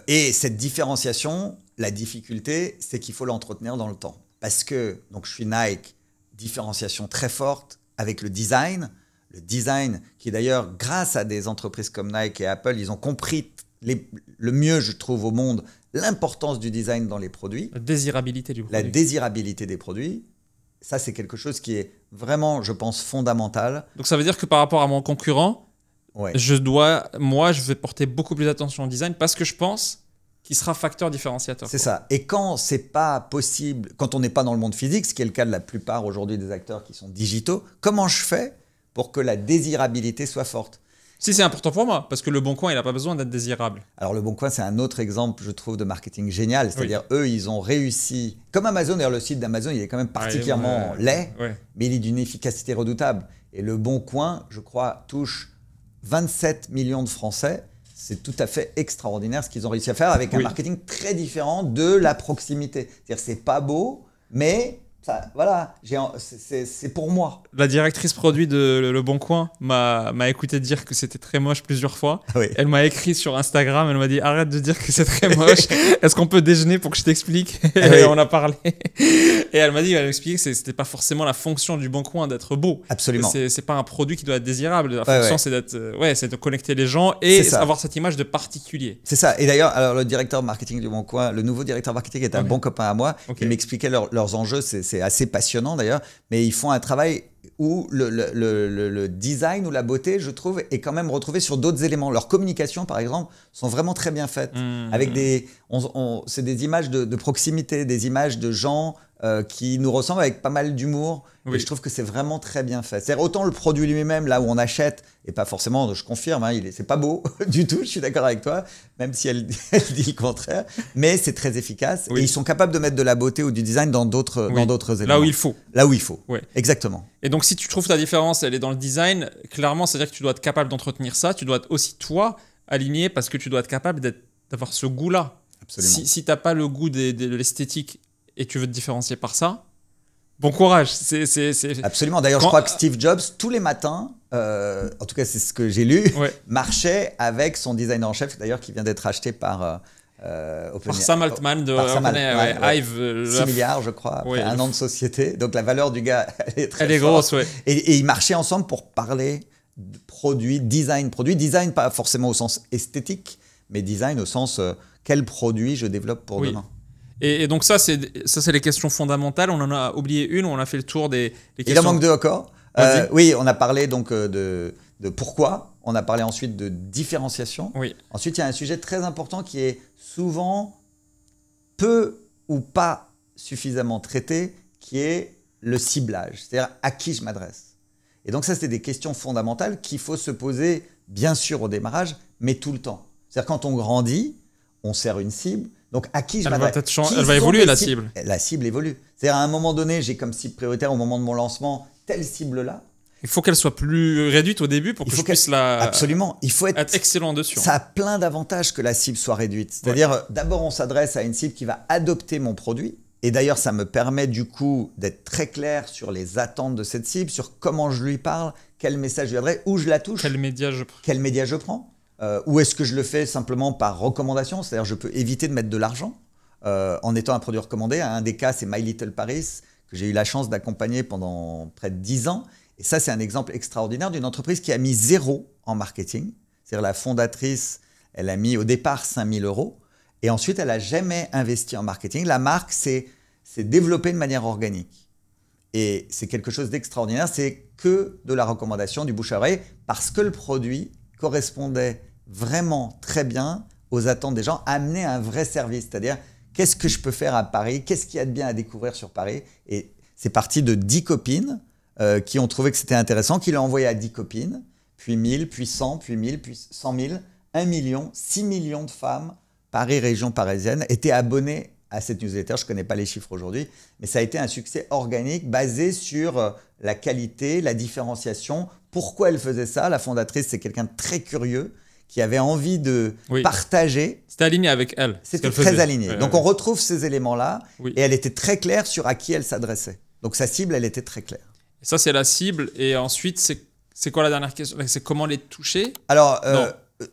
Et cette différenciation, la difficulté, c'est qu'il faut l'entretenir dans le temps. Parce que, donc je suis Nike, différenciation très forte avec le design. Le design qui d'ailleurs, grâce à des entreprises comme Nike et Apple, ils ont compris le mieux, je trouve, au monde, l'importance du design dans les produits. La désirabilité du produit. La désirabilité des produits. Ça, c'est quelque chose qui est vraiment, je pense, fondamental. Donc ça veut dire que par rapport à mon concurrent, Ouais. je vais porter beaucoup plus attention au design parce que je pense qu'il sera facteur différenciateur. C'est ça. Et quand c'est pas possible, quand on n'est pas dans le monde physique, ce qui est le cas de la plupart aujourd'hui des acteurs qui sont digitaux, comment je fais pour que la désirabilité soit forte? Si c'est important pour moi, parce que le Bon Coin, il n'a pas besoin d'être désirable. Alors le Bon Coin, c'est un autre exemple, je trouve, de marketing génial. C'est-à-dire, eux, ils ont réussi, comme Amazon, d'ailleurs le site d'Amazon, il est quand même particulièrement laid, mais il est d'une efficacité redoutable. Et le Bon Coin, je crois, touche 27 millions de Français. C'est tout à fait extraordinaire ce qu'ils ont réussi à faire avec un marketing très différent de la proximité. C'est-à-dire, c'est pas beau, mais ça, voilà, c'est pour moi. La directrice produit de Le Bon Coin m'a écouté dire que c'était très moche plusieurs fois. Oui. Elle m'a écrit sur Instagram, elle m'a dit arrête de dire que c'est très moche. Est-ce qu'on peut déjeuner pour que je t'explique? Et on a parlé. Et elle m'a expliqué que c'était pas forcément la fonction du Bon Coin d'être beau. Absolument. C'est pas un produit qui doit être désirable. La fonction, c'est c'est de connecter les gens et avoir cette image de particulier. C'est ça. Et d'ailleurs, alors le directeur marketing du Bon Coin, le nouveau directeur marketing est un bon copain à moi. Il m'expliquait leurs enjeux. C'est assez passionnant d'ailleurs. Mais ils font un travail où le design ou la beauté, je trouve, est quand même retrouvé sur d'autres éléments. Leurs communications, par exemple, sont vraiment très bien faites. Avec c'est des images de proximité, des images de gens qui nous ressemblent avec pas mal d'humour. Et je trouve que c'est vraiment très bien fait. C'est-à-dire autant le produit lui-même, là où on achète, et pas forcément, je confirme, c'est pas beau du tout, je suis d'accord avec toi, même si elle dit le contraire, mais c'est très efficace. Et ils sont capables de mettre de la beauté ou du design dans d'autres éléments. Là où il faut. Là où il faut, exactement. Et donc si tu trouves ta différence, elle est dans le design, clairement, c'est-à-dire que tu dois être capable d'entretenir ça, tu dois être aussi, toi, aligné, parce que tu dois être capable d'avoir ce goût-là. Absolument. Si tu n'as pas le goût de l'esthétique et tu veux te différencier par ça, bon courage. Absolument. D'ailleurs, je crois que Steve Jobs, tous les matins, en tout cas c'est ce que j'ai lu, marchait avec son designer en chef, d'ailleurs qui vient d'être acheté par Sam Altman de Hive. 6 milliards, je crois, après un an de société. Donc la valeur du gars, elle est très forte. Grosse, et ils marchaient ensemble pour parler de produits, design. Design, pas forcément au sens esthétique, mais design au sens quel produit je développe pour demain. Et donc ça, c'est les questions fondamentales. On en a oublié une, on a fait le tour des questions. Il en manque deux encore. Oui, on a parlé donc de pourquoi. On a parlé ensuite de différenciation. Oui. Ensuite, il y a un sujet très important qui est souvent peu ou pas suffisamment traité, qui est le ciblage. C'est-à-dire à qui je m'adresse. Et donc ça, c'est des questions fondamentales qu'il faut se poser, bien sûr, au démarrage, mais tout le temps. C'est-à-dire quand on grandit, on sert une cible. Donc, à qui je m'adresse? Elle va évoluer, la cible. La cible évolue. C'est-à-dire, à un moment donné, j'ai comme cible prioritaire, au moment de mon lancement, telle cible-là. Il faut qu'elle soit plus réduite au début pour que je puisse Absolument. Il faut être excellent dessus. Ça a plein d'avantages que la cible soit réduite. C'est-à-dire, d'abord, on s'adresse à une cible qui va adopter mon produit. Et d'ailleurs, ça me permet du coup d'être très clair sur les attentes de cette cible, sur comment je lui parle, quel message je lui adresse, où je la touche. Quel média je prends. Ou est-ce que je le fais simplement par recommandation? C'est-à-dire je peux éviter de mettre de l'argent en étant un produit recommandé. Un des cas, c'est My Little Paris, que j'ai eu la chance d'accompagner pendant près de 10 ans. Et ça, c'est un exemple extraordinaire d'une entreprise qui a mis 0 en marketing. C'est-à-dire la fondatrice, elle a mis au départ 5 000 €. Et ensuite, elle n'a jamais investi en marketing. La marque s'est développée de manière organique. Et c'est quelque chose d'extraordinaire. C'est que de la recommandation, du bouche à oreille, parce que le produit correspondait vraiment très bien aux attentes des gens, amener un vrai service, c'est-à-dire qu'est-ce que je peux faire à Paris, qu'est-ce qu'il y a de bien à découvrir sur Paris. Et c'est parti de 10 copines qui ont trouvé que c'était intéressant, qui l'ont envoyé à 10 copines, puis 1000, puis 100, puis 1000, puis 100 000, 1 million, 6 millions de femmes, Paris, région parisienne, étaient abonnées à cette newsletter. Je ne connais pas les chiffres aujourd'hui, mais ça a été un succès organique basé sur la qualité, la différenciation. Pourquoi elle faisait ça? La fondatrice, c'est quelqu'un de très curieux qui avait envie de partager. C'était aligné avec elle. C'était très aligné. Donc on retrouve ces éléments-là et elle était très claire sur à qui elle s'adressait. Donc sa cible, elle était très claire. Et ça, c'est la cible. Et ensuite, c'est quoi la dernière question? C'est comment les toucher? Alors,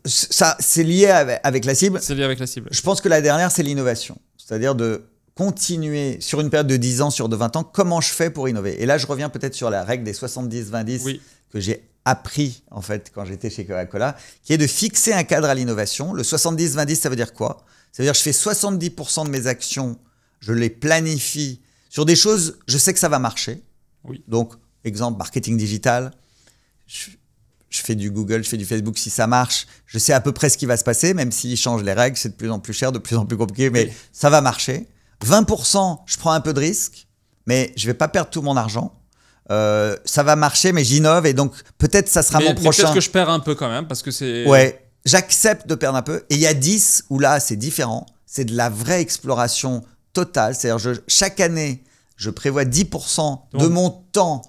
ça, c'est lié avec la cible. C'est lié avec la cible. Je pense que la dernière, c'est l'innovation. C'est-à-dire de continuer sur une période de 10 ans, sur de 20 ans, comment je fais pour innover. Et là, je reviens peut-être sur la règle des 70-20-10 que j'ai appris en fait quand j'étais chez Coca-Cola, qui est de fixer un cadre à l'innovation. Le 70-20-10, ça veut dire quoi? Ça veut dire que je fais 70% de mes actions, je les planifie sur des choses, je sais que ça va marcher. Oui. Donc, exemple, marketing digital, je fais du Google, je fais du Facebook, si ça marche, je sais à peu près ce qui va se passer, même s'ils changent les règles, c'est de plus en plus cher, de plus en plus compliqué, mais ça va marcher. 20%, je prends un peu de risque, mais je ne vais pas perdre tout mon argent. Ça va marcher, mais j'innove et donc peut-être ça sera mon prochain. Mais peut-être que je perds un peu quand même parce que c'est. Ouais, j'accepte de perdre un peu. Et il y a 10 où là, c'est différent. C'est de la vraie exploration totale. C'est-à-dire, chaque année, je prévois 10% de mon temps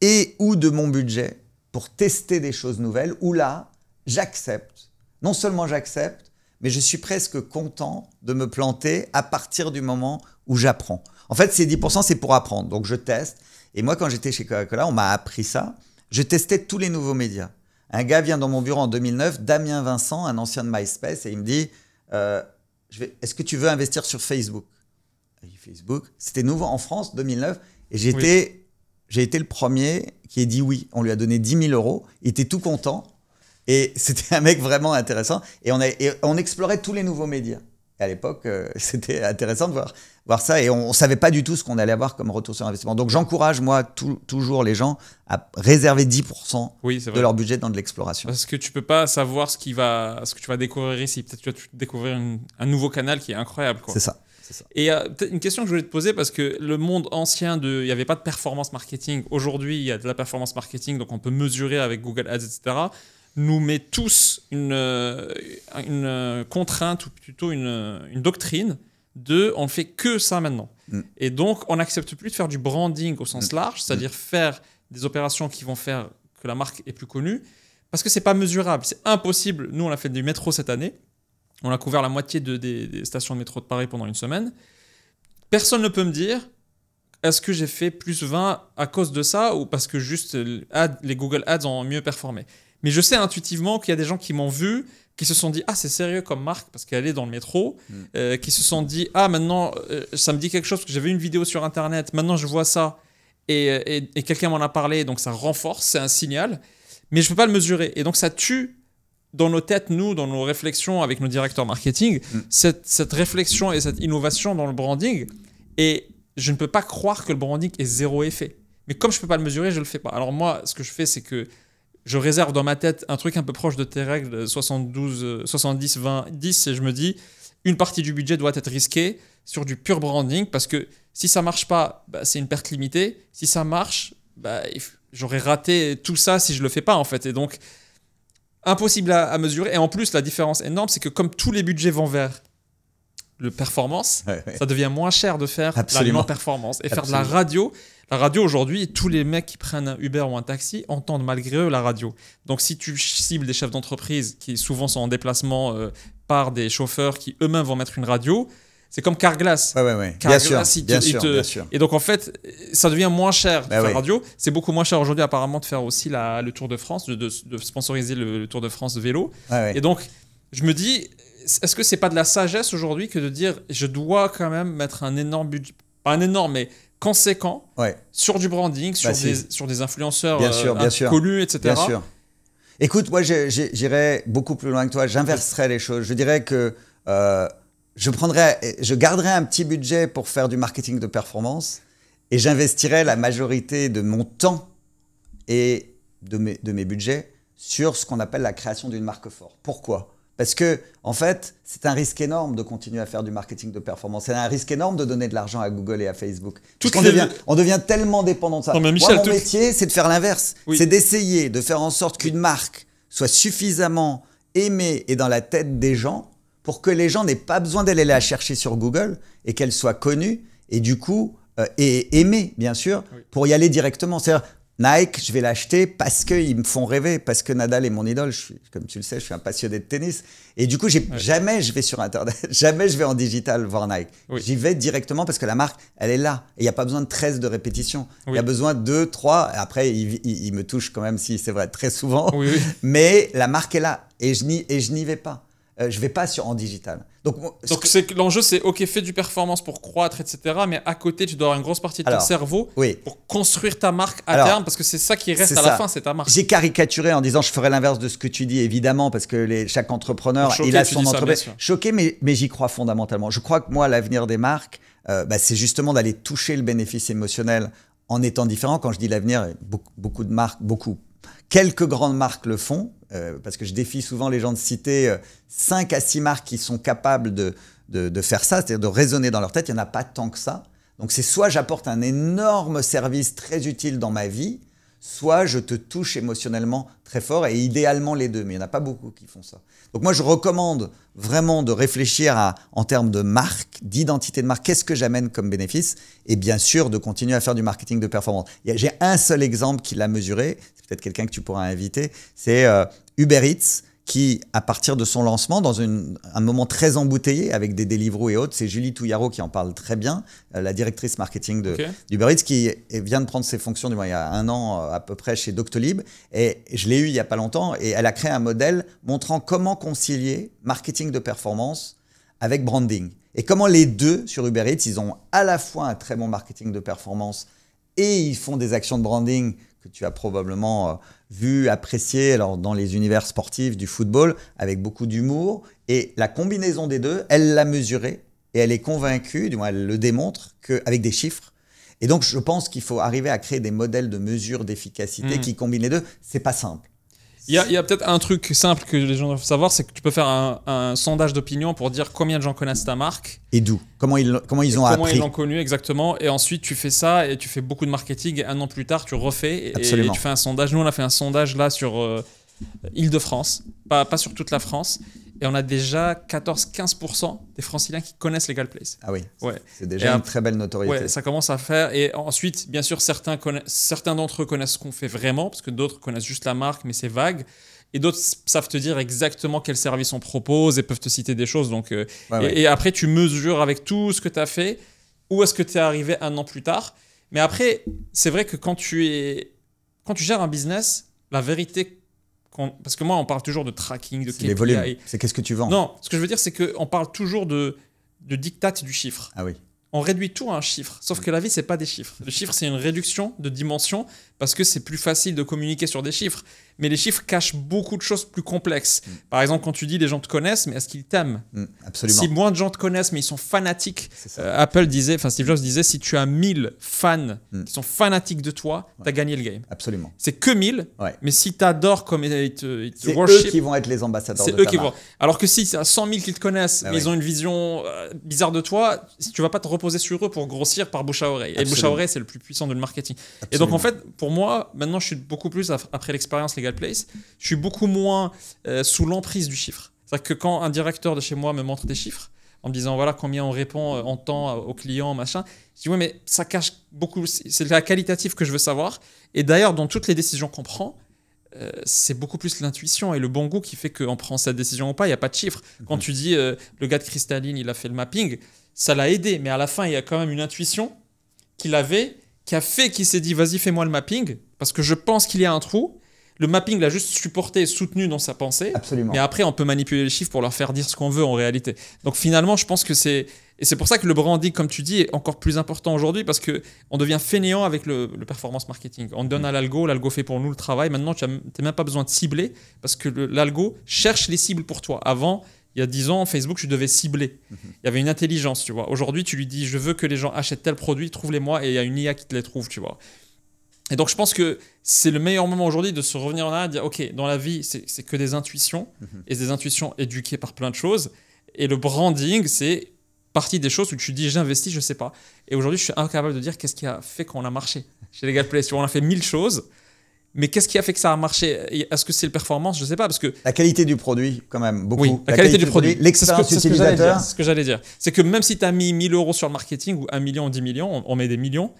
et ou de mon budget pour tester des choses nouvelles. Où là, j'accepte. Non seulement j'accepte, mais je suis presque content de me planter à partir du moment où j'apprends. En fait, ces 10%, c'est pour apprendre. Donc, je teste. Et moi, quand j'étais chez Coca-Cola, on m'a appris ça. Je testais tous les nouveaux médias. Un gars vient dans mon bureau en 2009, Damien Vincent, un ancien de MySpace, et il me dit est-ce que tu veux investir sur Facebook? Facebook, c'était nouveau en France, 2009. Et j'ai été le premier qui ait dit oui. On lui a donné 10 000 euros. Il était tout content. Et c'était un mec vraiment intéressant. Et on explorait tous les nouveaux médias. Et à l'époque, c'était intéressant de voir ça. Et on ne savait pas du tout ce qu'on allait avoir comme retour sur investissement. Donc, j'encourage, moi, toujours les gens à réserver 10% de leur budget dans de l'exploration. Parce que tu ne peux pas savoir ce que tu vas découvrir ici. Peut-être que tu vas découvrir un nouveau canal qui est incroyable, quoi. C'est ça. Et peut-être une question que je voulais te poser, parce que le monde ancien, il n'y avait pas de performance marketing. Aujourd'hui, il y a de la performance marketing, donc on peut mesurer avec Google Ads, etc., nous met tous une contrainte, ou plutôt une doctrine de on ne fait que ça maintenant. Et donc, on n'accepte plus de faire du branding au sens large, c'est-à-dire faire des opérations qui vont faire que la marque est plus connue, parce que ce n'est pas mesurable. C'est impossible. Nous, on a fait du métro cette année. On a couvert la moitié des stations de métro de Paris pendant une semaine. Personne ne peut me dire est-ce que j'ai fait plus 20 à cause de ça ou parce que juste les Google Ads ont mieux performé. Mais je sais intuitivement qu'il y a des gens qui m'ont vu, qui se sont dit « Ah, c'est sérieux comme marque parce qu'elle est dans le métro. Qui se sont dit « Ah, maintenant, ça me dit quelque chose parce que j'avais une vidéo sur Internet. Maintenant, je vois ça et quelqu'un m'en a parlé. Donc, ça renforce, c'est un signal. Mais je ne peux pas le mesurer. Et donc, ça tue dans nos têtes, nous, dans nos réflexions avec nos directeurs marketing, cette réflexion et cette innovation dans le branding. Et je ne peux pas croire que le branding ait zéro effet. Mais comme je ne peux pas le mesurer, je ne le fais pas. Alors moi, ce que je fais, c'est que je réserve dans ma tête un truc un peu proche de tes règles, 70, 20, 10, et je me dis, une partie du budget doit être risquée sur du pur branding, parce que si ça ne marche pas, c'est une perte limitée. Si ça marche, j'aurais raté tout ça si je ne le fais pas, en fait. Et donc, impossible à mesurer. Et en plus, la différence énorme, c'est que comme tous les budgets vont vers le performance, ça devient moins cher de faire la non-performance. Et faire de la radio. La radio, aujourd'hui, tous les mecs qui prennent un Uber ou un taxi entendent malgré eux la radio. Donc, si tu cibles des chefs d'entreprise qui souvent sont en déplacement par des chauffeurs qui eux-mêmes vont mettre une radio, c'est comme Carglass. Bien sûr. Et donc, en fait, ça devient moins cher de faire radio. C'est beaucoup moins cher aujourd'hui, apparemment, de faire aussi le Tour de France, de sponsoriser le Tour de France de vélo. Et donc, je me dis, est-ce que c'est pas de la sagesse aujourd'hui que de dire, je dois quand même mettre un énorme budget, pas un énorme, mais conséquent sur du branding, sur des influenceurs connus, etc. Bien sûr. Écoute, moi, j'irais beaucoup plus loin que toi. J'inverserais les choses. Je dirais que je garderais un petit budget pour faire du marketing de performance et j'investirais la majorité de mon temps et de mes budgets sur ce qu'on appelle la création d'une marque forte. Pourquoi ? Parce que, en fait, c'est un risque énorme de continuer à faire du marketing de performance. C'est un risque énorme de donner de l'argent à Google et à Facebook. On devient tellement dépendant de ça. Non, Michel, mon métier, c'est de faire l'inverse. C'est d'essayer de faire en sorte qu'une marque soit suffisamment aimée et dans la tête des gens pour que les gens n'aient pas besoin d'aller la chercher sur Google et qu'elle soit connue et du coup, et aimée, bien sûr, pour y aller directement. C'est-à-dire, Nike, je vais l'acheter parce qu'ils me font rêver, parce que Nadal est mon idole. Comme tu le sais, je suis un passionné de tennis. Et du coup, jamais je vais sur Internet, jamais je vais en digital voir Nike. Oui. J'y vais directement parce que la marque, elle est là. Et il n'y a pas besoin de 13 de répétition. Il y a besoin de 2, 3. Après, il me touche quand même, si c'est vrai, très souvent. Mais la marque est là. Et je n'y vais pas. Je vais pas en digital. Donc l'enjeu, c'est OK, fais du performance pour croître, etc. Mais à côté, tu dois avoir une grosse partie de ton cerveau pour construire ta marque à terme, parce que c'est ça qui reste à la fin, c'est ta marque. J'ai caricaturé en disant je ferai l'inverse de ce que tu dis, évidemment, parce que chaque entrepreneur, il a son entreprise. Choqué, mais j'y crois fondamentalement. Je crois que moi, l'avenir des marques, c'est justement d'aller toucher le bénéfice émotionnel en étant différent. Quand je dis l'avenir, beaucoup de marques, quelques grandes marques le font, parce que je défie souvent les gens de citer 5 à 6 marques qui sont capables de faire ça, c'est-à-dire de raisonner dans leur tête. Il n'y en a pas tant que ça. Donc c'est soit j'apporte un énorme service très utile dans ma vie, soit je te touche émotionnellement très fort, et idéalement les deux. Mais il n'y en a pas beaucoup qui font ça. Donc moi, je recommande vraiment de réfléchir en termes de marque, d'identité de marque, qu'est-ce que j'amène comme bénéfice, et bien sûr de continuer à faire du marketing de performance. J'ai un seul exemple qui l'a mesuré, c'est peut-être quelqu'un que tu pourras inviter, c'est Uber Eats, qui, à partir de son lancement, dans un moment très embouteillé avec des Deliveroo et autres, c'est Julie Touillaro qui en parle très bien, la directrice marketing d'Uber Eats, qui vient de prendre ses fonctions il y a 1 an à peu près chez Doctolib. Et je l'ai eu il n'y a pas longtemps, et elle a créé un modèle montrant comment concilier marketing de performance avec branding. Et comment les deux, sur Uber Eats, ils ont à la fois un très bon marketing de performance et ils font des actions de branding que tu as probablement vu, apprécié dans les univers sportifs du football, avec beaucoup d'humour. Et la combinaison des deux, elle l'a mesuré et elle est convaincue, du moins elle le démontre, avec des chiffres. Et donc je pense qu'il faut arriver à créer des modèles de mesure d'efficacité qui combinent les deux. C'est pas simple. Il y a peut-être un truc simple que les gens doivent savoir, c'est que tu peux faire un sondage d'opinion pour dire combien de gens connaissent ta marque. Et d'où ? Comment ils ont appris ? Comment ils l'ont connu, exactement. Et ensuite, tu fais ça et tu fais beaucoup de marketing. Et 1 an plus tard, tu refais et tu fais un sondage. Nous, on a fait un sondage là sur Île-de-France, pas sur toute la France. Et on a déjà 14-15% des Franciliens qui connaissent Legalplace. Ah oui, c'est déjà une très belle notoriété. Ouais, ça commence à faire. Et ensuite, bien sûr, certains d'entre eux connaissent ce qu'on fait vraiment, parce que d'autres connaissent juste la marque, mais c'est vague. Et d'autres savent te dire exactement quel service on propose et peuvent te citer des choses. Donc, et après, tu mesures avec tout ce que tu as fait, où est-ce que tu es arrivé 1 an plus tard. Mais après, c'est vrai que quand tu gères un business, la vérité... Parce que moi, on parle toujours de tracking, de KPI. Les volumes, c'est qu'est-ce que tu vends. Non, ce que je veux dire, c'est qu'on parle toujours de diktat du chiffre. Ah oui. On réduit tout à un chiffre. Sauf que la vie, c'est pas des chiffres. Le chiffre, c'est une réduction de dimension parce que c'est plus facile de communiquer sur des chiffres. Mais les chiffres cachent beaucoup de choses plus complexes. Par exemple, quand tu dis les gens te connaissent, mais est-ce qu'ils t'aiment ? Absolument. Si moins de gens te connaissent, mais ils sont fanatiques. Steve Jobs disait, si tu as 1000 fans qui sont fanatiques de toi, tu as gagné le game. Absolument. C'est que 1000, mais si tu adores comme ils te c'est worship, eux qui vont être les ambassadeurs de ta marque. Alors que si tu as 100 000 qui te connaissent, mais ils ont une vision bizarre de toi, tu vas pas te reposer sur eux pour grossir par bouche à oreille. Absolument. Et bouche à oreille, c'est le plus puissant de le marketing. Absolument. Et donc, en fait, pour moi, maintenant, je suis beaucoup plus, après l'expérience Legalplace, je suis beaucoup moins sous l'emprise du chiffre. C'est-à-dire que quand un directeur de chez moi me montre des chiffres, en me disant voilà combien on répond en temps aux clients, machin, je dis ouais, mais ça cache beaucoup, c'est la qualitative que je veux savoir. Et d'ailleurs, dans toutes les décisions qu'on prend, c'est beaucoup plus l'intuition et le bon goût qui fait qu'on prend cette décision ou pas. Il n'y a pas de chiffre. Quand tu dis le gars de Cristalline, il a fait le mapping, ça l'a aidé, mais à la fin, il y a quand même une intuition qu'il avait, qui a fait qu'il s'est dit vas-y, fais-moi le mapping, parce que je pense qu'il y a un trou. Le mapping l'a juste supporté et soutenu dans sa pensée. Absolument. Mais après, on peut manipuler les chiffres pour leur faire dire ce qu'on veut en réalité. Donc finalement, je pense que c'est... Et c'est pour ça que le branding, comme tu dis, est encore plus important aujourd'hui parce qu'on devient fainéant avec le performance marketing. On donne à l'algo fait pour nous le travail. Maintenant, tu n'as même pas besoin de cibler parce que l'algo cherche les cibles pour toi. Avant, il y a 10 ans, Facebook, tu devais cibler. Il y avait une intelligence, tu vois. Aujourd'hui, tu lui dis, je veux que les gens achètent tel produit, trouve-les-moi, et il y a une IA qui te les trouve, tu vois. Et donc, je pense que c'est le meilleur moment aujourd'hui de se revenir en arrière et de dire, OK, dans la vie, c'est que des intuitions, et des intuitions éduquées par plein de choses. Et le branding, c'est partie des choses où tu dis, j'investis, je sais pas. Et aujourd'hui, je suis incapable de dire qu'est-ce qui a fait qu'on a marché. Chez Legalplace, on a fait 1000 choses, mais qu'est-ce qui a fait que ça a marché ? Est-ce que c'est le performance ? Je sais pas, parce que... La qualité du produit, quand même, beaucoup. Oui, la qualité du produit. L'expérience utilisateur. C'est ce que j'allais dire. C'est que même si tu as mis 1000 € sur le marketing, ou 1 million ou 10 millions, on met des millions,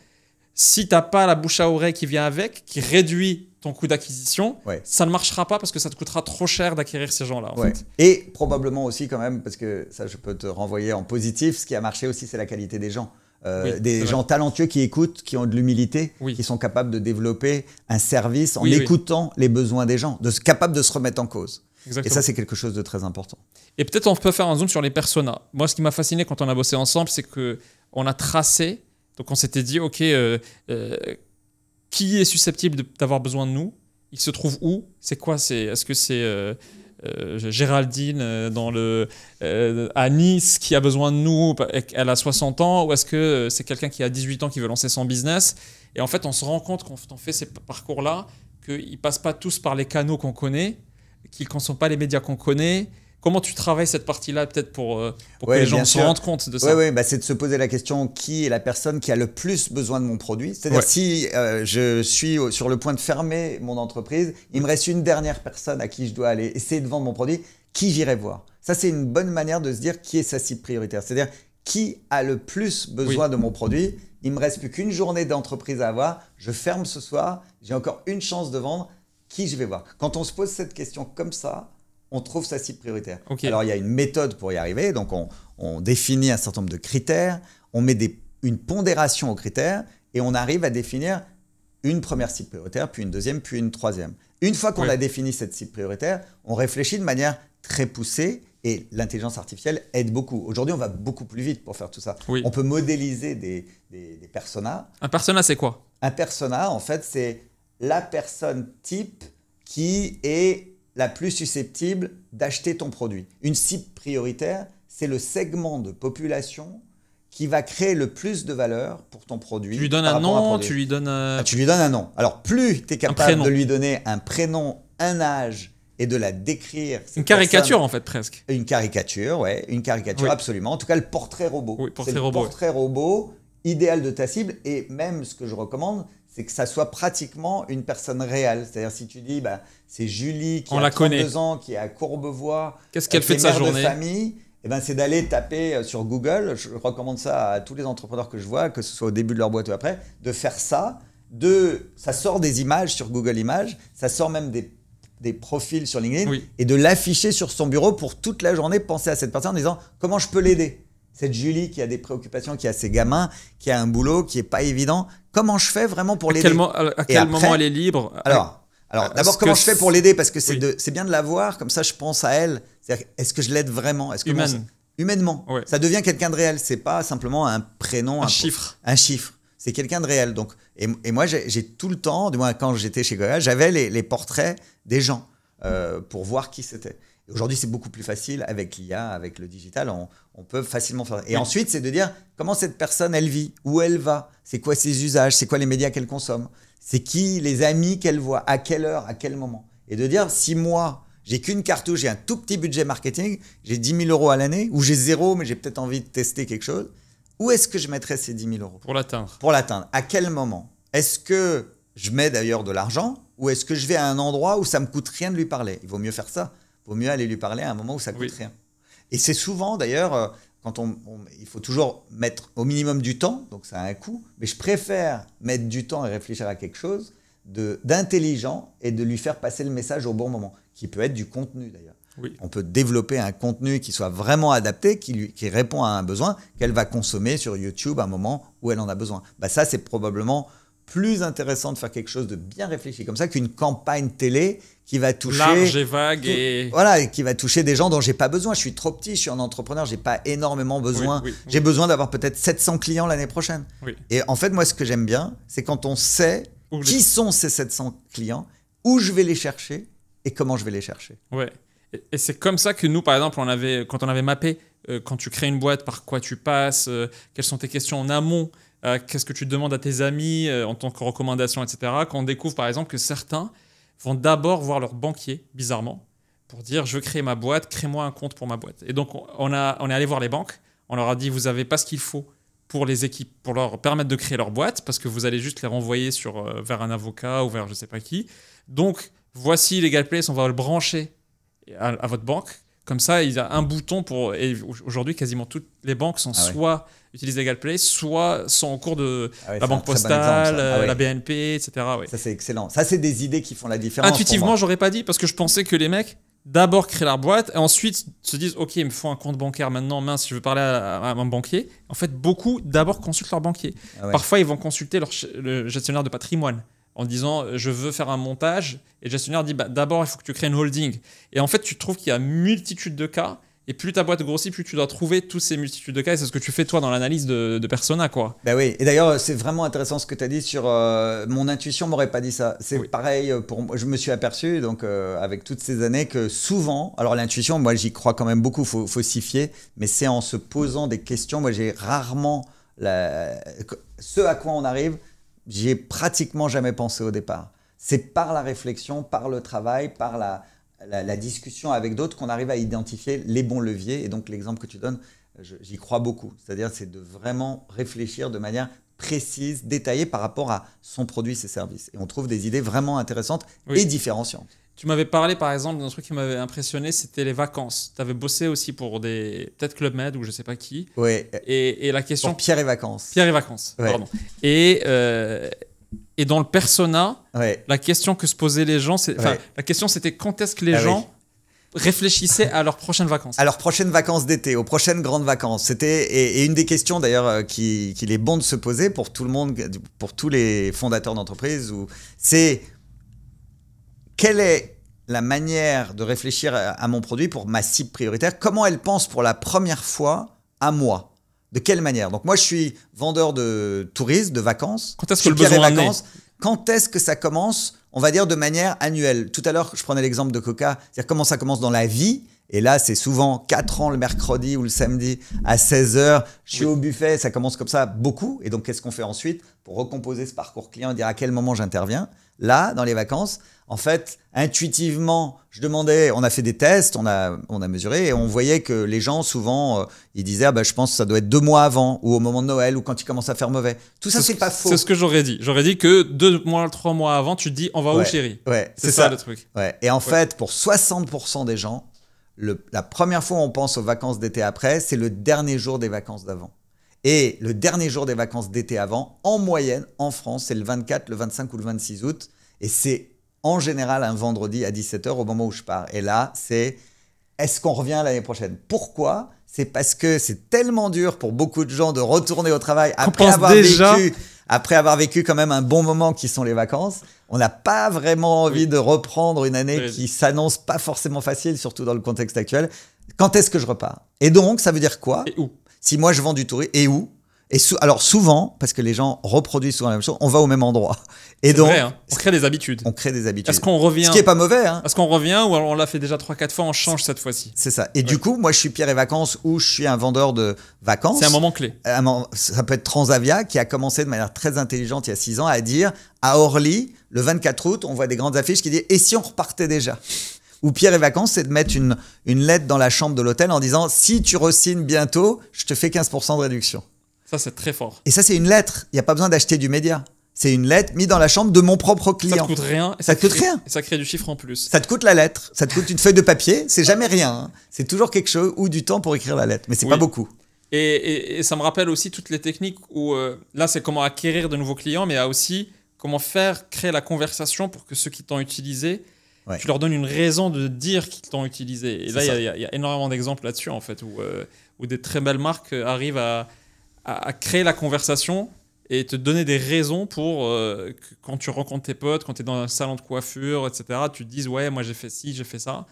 si tu n'as pas la bouche à oreille qui vient avec, qui réduit ton coût d'acquisition, ça ne marchera pas parce que ça te coûtera trop cher d'acquérir ces gens-là. En fait. Et probablement aussi quand même, parce que ça je peux te renvoyer en positif, ce qui a marché aussi c'est la qualité des gens. Des gens talentueux qui écoutent, qui ont de l'humilité, qui sont capables de développer un service en écoutant les besoins des gens, capables de se remettre en cause. Exactement. Et ça c'est quelque chose de très important. Et peut-être on peut faire un zoom sur les personas. Moi ce qui m'a fasciné quand on a bossé ensemble, c'est qu'on a tracé, donc on s'était dit ok, qui est susceptible d'avoir besoin de nous? Il se trouve où? C'est quoi? Est-ce que c'est Géraldine à Nice qui a besoin de nous, elle a 60 ans, ou est-ce que c'est quelqu'un qui a 18 ans qui veut lancer son business? Et en fait, on se rend compte quand on fait ces parcours-là qu'ils ne passent pas tous par les canaux qu'on connaît, qu'ils ne sont pas les médias qu'on connaît. Comment tu travailles cette partie-là, peut-être pour que les gens se rendent compte de ça? Oui, c'est de se poser la question, qui est la personne qui a le plus besoin de mon produit? C'est-à-dire, si je suis sur le point de fermer mon entreprise, il me reste une dernière personne à qui je dois aller essayer de vendre mon produit, qui j'irai voir? Ça, c'est une bonne manière de se dire qui est sa cible prioritaire. C'est-à-dire, qui a le plus besoin de mon produit? Il ne me reste plus qu'une journée d'entreprise à avoir, je ferme ce soir, j'ai encore une chance de vendre, qui je vais voir? Quand on se pose cette question comme ça, on trouve sa cible prioritaire. Alors, il y a une méthode pour y arriver. Donc, on définit un certain nombre de critères, on met une pondération aux critères et on arrive à définir une première cible prioritaire, puis une deuxième, puis une troisième. Une fois qu'on a défini cette cible prioritaire, on réfléchit de manière très poussée et l'intelligence artificielle aide beaucoup. Aujourd'hui, on va beaucoup plus vite pour faire tout ça. On peut modéliser des personas. Un persona, c'est quoi? Un persona, en fait, c'est la personne type qui est la plus susceptible d'acheter ton produit. Une cible prioritaire, c'est le segment de population qui va créer le plus de valeur pour ton produit. Tu lui donnes un nom, tu lui donnes un nom. Alors, plus tu es capable de lui donner un prénom, un âge et de la décrire. Une caricature, en fait, presque. Une caricature, absolument. En tout cas, le portrait robot. C'est le portrait robot idéal de ta cible. Et même, ce que je recommande, c'est que ça soit pratiquement une personne réelle. C'est-à-dire, si tu dis, c'est Julie qui a 32 ans, qui est à Courbevoie, qu'est-ce qu'elle fait de sa journée? De famille, c'est d'aller taper sur Google. Je recommande ça à tous les entrepreneurs que je vois, que ce soit au début de leur boîte ou après, de faire ça. Ça sort des images sur Google Images, ça sort même des profils sur LinkedIn, et de l'afficher sur son bureau pour toute la journée, penser à cette personne en disant « Comment je peux l'aider ?» Cette Julie qui a des préoccupations, qui a ses gamins, qui a un boulot qui n'est pas évident. Comment je fais vraiment pour l'aider? À quel moment elle est libre? Alors d'abord, comment je fais pour l'aider? Parce que c'est bien de la voir, comme ça je pense à elle. Est-ce que je l'aide vraiment? Humainement. Ça devient quelqu'un de réel. Ce n'est pas simplement un prénom. Un chiffre. Un chiffre. C'est quelqu'un de réel. Donc, et moi, j'ai tout le temps, du moins quand j'étais chez Goya, j'avais les portraits des gens pour voir qui c'était. Aujourd'hui, c'est beaucoup plus facile avec l'IA, avec le digital, on peut facilement faire ça. Et ensuite, c'est de dire comment cette personne, elle vit, où elle va, c'est quoi ses usages, c'est quoi les médias qu'elle consomme, c'est qui les amis qu'elle voit, à quelle heure, à quel moment. Et de dire, si moi, j'ai qu'une cartouche, j'ai un tout petit budget marketing, j'ai 10 000 euros à l'année, ou j'ai 0, mais j'ai peut-être envie de tester quelque chose, où est-ce que je mettrais ces 10 000 euros? Pour l'atteindre. Pour l'atteindre. À quel moment? Est-ce que je mets d'ailleurs de l'argent, ou est-ce que je vais à un endroit où ça ne me coûte rien de lui parler? Il vaut mieux faire ça. Il vaut mieux aller lui parler à un moment où ça ne coûte rien. Et c'est souvent, d'ailleurs, il faut toujours mettre au minimum du temps, donc ça a un coût, mais je préfère mettre du temps et réfléchir à quelque chose d'intelligent et de lui faire passer le message au bon moment, qui peut être du contenu d'ailleurs. On peut développer un contenu qui soit vraiment adapté, qui répond à un besoin qu'elle va consommer sur YouTube à un moment où elle en a besoin. Ça, c'est probablement plus intéressant de faire quelque chose de bien réfléchi comme ça qu'une campagne télé qui va toucher large et vague et qui va toucher des gens dont j'ai pas besoin. Je suis trop petit, je suis un entrepreneur, j'ai pas énormément besoin. J'ai besoin d'avoir peut-être 700 clients l'année prochaine. Et en fait, moi, ce que j'aime bien, c'est quand on sait qui sont ces 700 clients, où je vais les chercher et comment je vais les chercher. Et c'est comme ça que nous, par exemple, quand on avait mappé quand tu crées une boîte, par quoi tu passes, quelles sont tes questions en amont. Qu'est-ce que tu demandes à tes amis en tant que recommandation, etc. Quand on découvre par exemple que certains vont d'abord voir leur banquier, bizarrement, pour dire je veux créer ma boîte, crée-moi un compte pour ma boîte. Et donc on est allé voir les banques, on leur a dit vous n'avez pas ce qu'il faut pour les équipes, pour leur permettre de créer leur boîte, parce que vous allez juste les renvoyer vers un avocat ou vers je ne sais pas qui. Donc voici LegalPlace, on va le brancher à votre banque. Comme ça, il y a un bouton pour... Et aujourd'hui, quasiment toutes les banques sont soit utilisent LegalPlay, soit sont au cours de Ah ouais, la c'est un Banque très bon Postale, exemple, ça. Ah ouais. la BNP, etc. Ouais. Ça, c'est excellent. Ça, c'est des idées qui font la différence. pour Intuitivement, moi. j'aurais pas dit parce que je pensais que les mecs d'abord créent leur boîte et ensuite se disent ok, il me faut un compte bancaire maintenant, mince, je veux parler à un banquier. En fait, beaucoup d'abord consultent leur banquier. Ah ouais. Parfois, ils vont consulter le gestionnaire de patrimoine en disant je veux faire un montage et le gestionnaire dit bah, d'abord il faut que tu crées une holding. Et en fait, tu trouves qu'il y a multitude de cas. Et plus ta boîte grossit, plus tu dois trouver toutes ces multitudes de cas. Et c'est ce que tu fais toi dans l'analyse de persona, quoi. Ben oui, et d'ailleurs, c'est vraiment intéressant ce que tu as dit sur mon intuition m'aurait pas dit ça. C'est Oui. pareil pour moi. Je me suis aperçu, donc avec toutes ces années, que souvent, alors l'intuition, moi j'y crois quand même beaucoup, faut s'y fier, mais c'est en se posant des questions. Moi j'ai rarement ce à quoi on arrive, j'y ai pratiquement jamais pensé au départ. C'est par la réflexion, par le travail, par la discussion avec d'autres qu'on arrive à identifier les bons leviers. Et donc l'exemple que tu donnes, j'y crois beaucoup. C'est-à-dire c'est de vraiment réfléchir de manière précise, détaillée par rapport à son produit, ses services. Et on trouve des idées vraiment intéressantes et différenciantes. Tu m'avais parlé par exemple d'un truc qui m'avait impressionné, c'était les vacances. Tu avais bossé aussi pour peut-être Club Med ou je sais pas qui. Ouais. Et la question... Pour Pierre et Vacances. Pierre et Vacances, Ouais. pardon. Et dans le persona, Ouais. la question que se posaient les gens, la question c'était quand est-ce que les gens réfléchissaient à leurs prochaines vacances. À leurs prochaines vacances d'été, aux prochaines grandes vacances. Et une des questions d'ailleurs qu'il est bon de se poser pour tout le monde, pour tous les fondateurs d'entreprises, c'est quelle est la manière de réfléchir à mon produit pour ma cible prioritaire? Comment elle pense pour la première fois à moi? De quelle manière? Donc moi je suis vendeur de tourisme, de vacances. Quand est-ce que le Pierre et besoin naît? Vacances. Quand est-ce que ça commence? On va dire de manière annuelle. Tout à l'heure, je prenais l'exemple de Coca, c'est-à-dire comment ça commence dans la vie. Et là, c'est souvent 4 ans le mercredi ou le samedi à 16h. Je suis au buffet, ça commence comme ça beaucoup. Et donc, qu'est-ce qu'on fait ensuite pour recomposer ce parcours client et dire à quel moment j'interviens? Là, dans les vacances, en fait, intuitivement, je demandais, on a fait des tests, on a mesuré et on voyait que les gens, souvent, ils disaient ah bah, je pense que ça doit être 2 mois avant ou au moment de Noël ou quand il commence à faire mauvais. Tout ça, c'est pas faux. C'est ce que j'aurais dit. J'aurais dit que 2 mois, 3 mois avant, tu te dis on va où, chérie? Ouais, c'est ça le truc. Ouais. Et en fait, pour 60% des gens, la première fois où on pense aux vacances d'été après, c'est le dernier jour des vacances d'avant. Et le dernier jour des vacances d'été avant, en moyenne, en France, c'est le 24, le 25 ou le 26 août. Et c'est en général un vendredi à 17h au moment où je pars. Et là, c'est est-ce qu'on revient l'année prochaine? Pourquoi? C'est parce que c'est tellement dur pour beaucoup de gens de retourner au travail après avoir vécu quand même un bon moment qui sont les vacances. On n'a pas vraiment envie de reprendre une année qui s'annonce pas forcément facile, surtout dans le contexte actuel. Quand est-ce que je repars? Et donc, ça veut dire quoi? Et où? Si moi je vends du tourisme, et où? Alors souvent, parce que les gens reproduisent souvent la même chose, on va au même endroit. Et donc, vrai, hein. On crée des habitudes. On crée des habitudes. Est-ce qu'on revient? Ce qui n'est pas mauvais. Hein. Est-ce qu'on revient ou alors on l'a fait déjà 3-4 fois, on change cette fois-ci? C'est ça. Et du coup, moi je suis Pierre et Vacances ou je suis un vendeur de vacances. C'est un moment clé. Ça peut être Transavia qui a commencé de manière très intelligente il y a 6 ans à dire à Orly, le 24 août, on voit des grandes affiches qui disent « Et si on repartait déjà ?» Ou Pierre et Vacances, c'est de mettre une lettre dans la chambre de l'hôtel en disant « Si tu re-signes bientôt, je te fais 15% de réduction. » Ça, c'est très fort. Et ça, c'est une lettre. Il n'y a pas besoin d'acheter du média. C'est une lettre mise dans la chambre de mon propre client. Ça te coûte rien. Ça te coûte rien. Et ça crée du chiffre en plus. Ça te coûte la lettre. Ça te coûte une feuille de papier. C'est jamais rien. Hein. C'est toujours quelque chose ou du temps pour écrire la lettre. Mais c'est pas beaucoup. Et ça me rappelle aussi toutes les techniques où là, c'est comment acquérir de nouveaux clients, mais aussi comment créer la conversation pour que ceux qui t'ont utilisé, tu leur donnes une raison de dire qu'ils t'ont utilisé. Et là, il y a énormément d'exemples là-dessus, en fait, où des très belles marques arrivent à créer la conversation et te donner des raisons pour que quand tu rencontres tes potes, quand tu es dans un salon de coiffure, etc., tu te dises « Ouais, moi j'ai fait ci, j'ai fait ça. »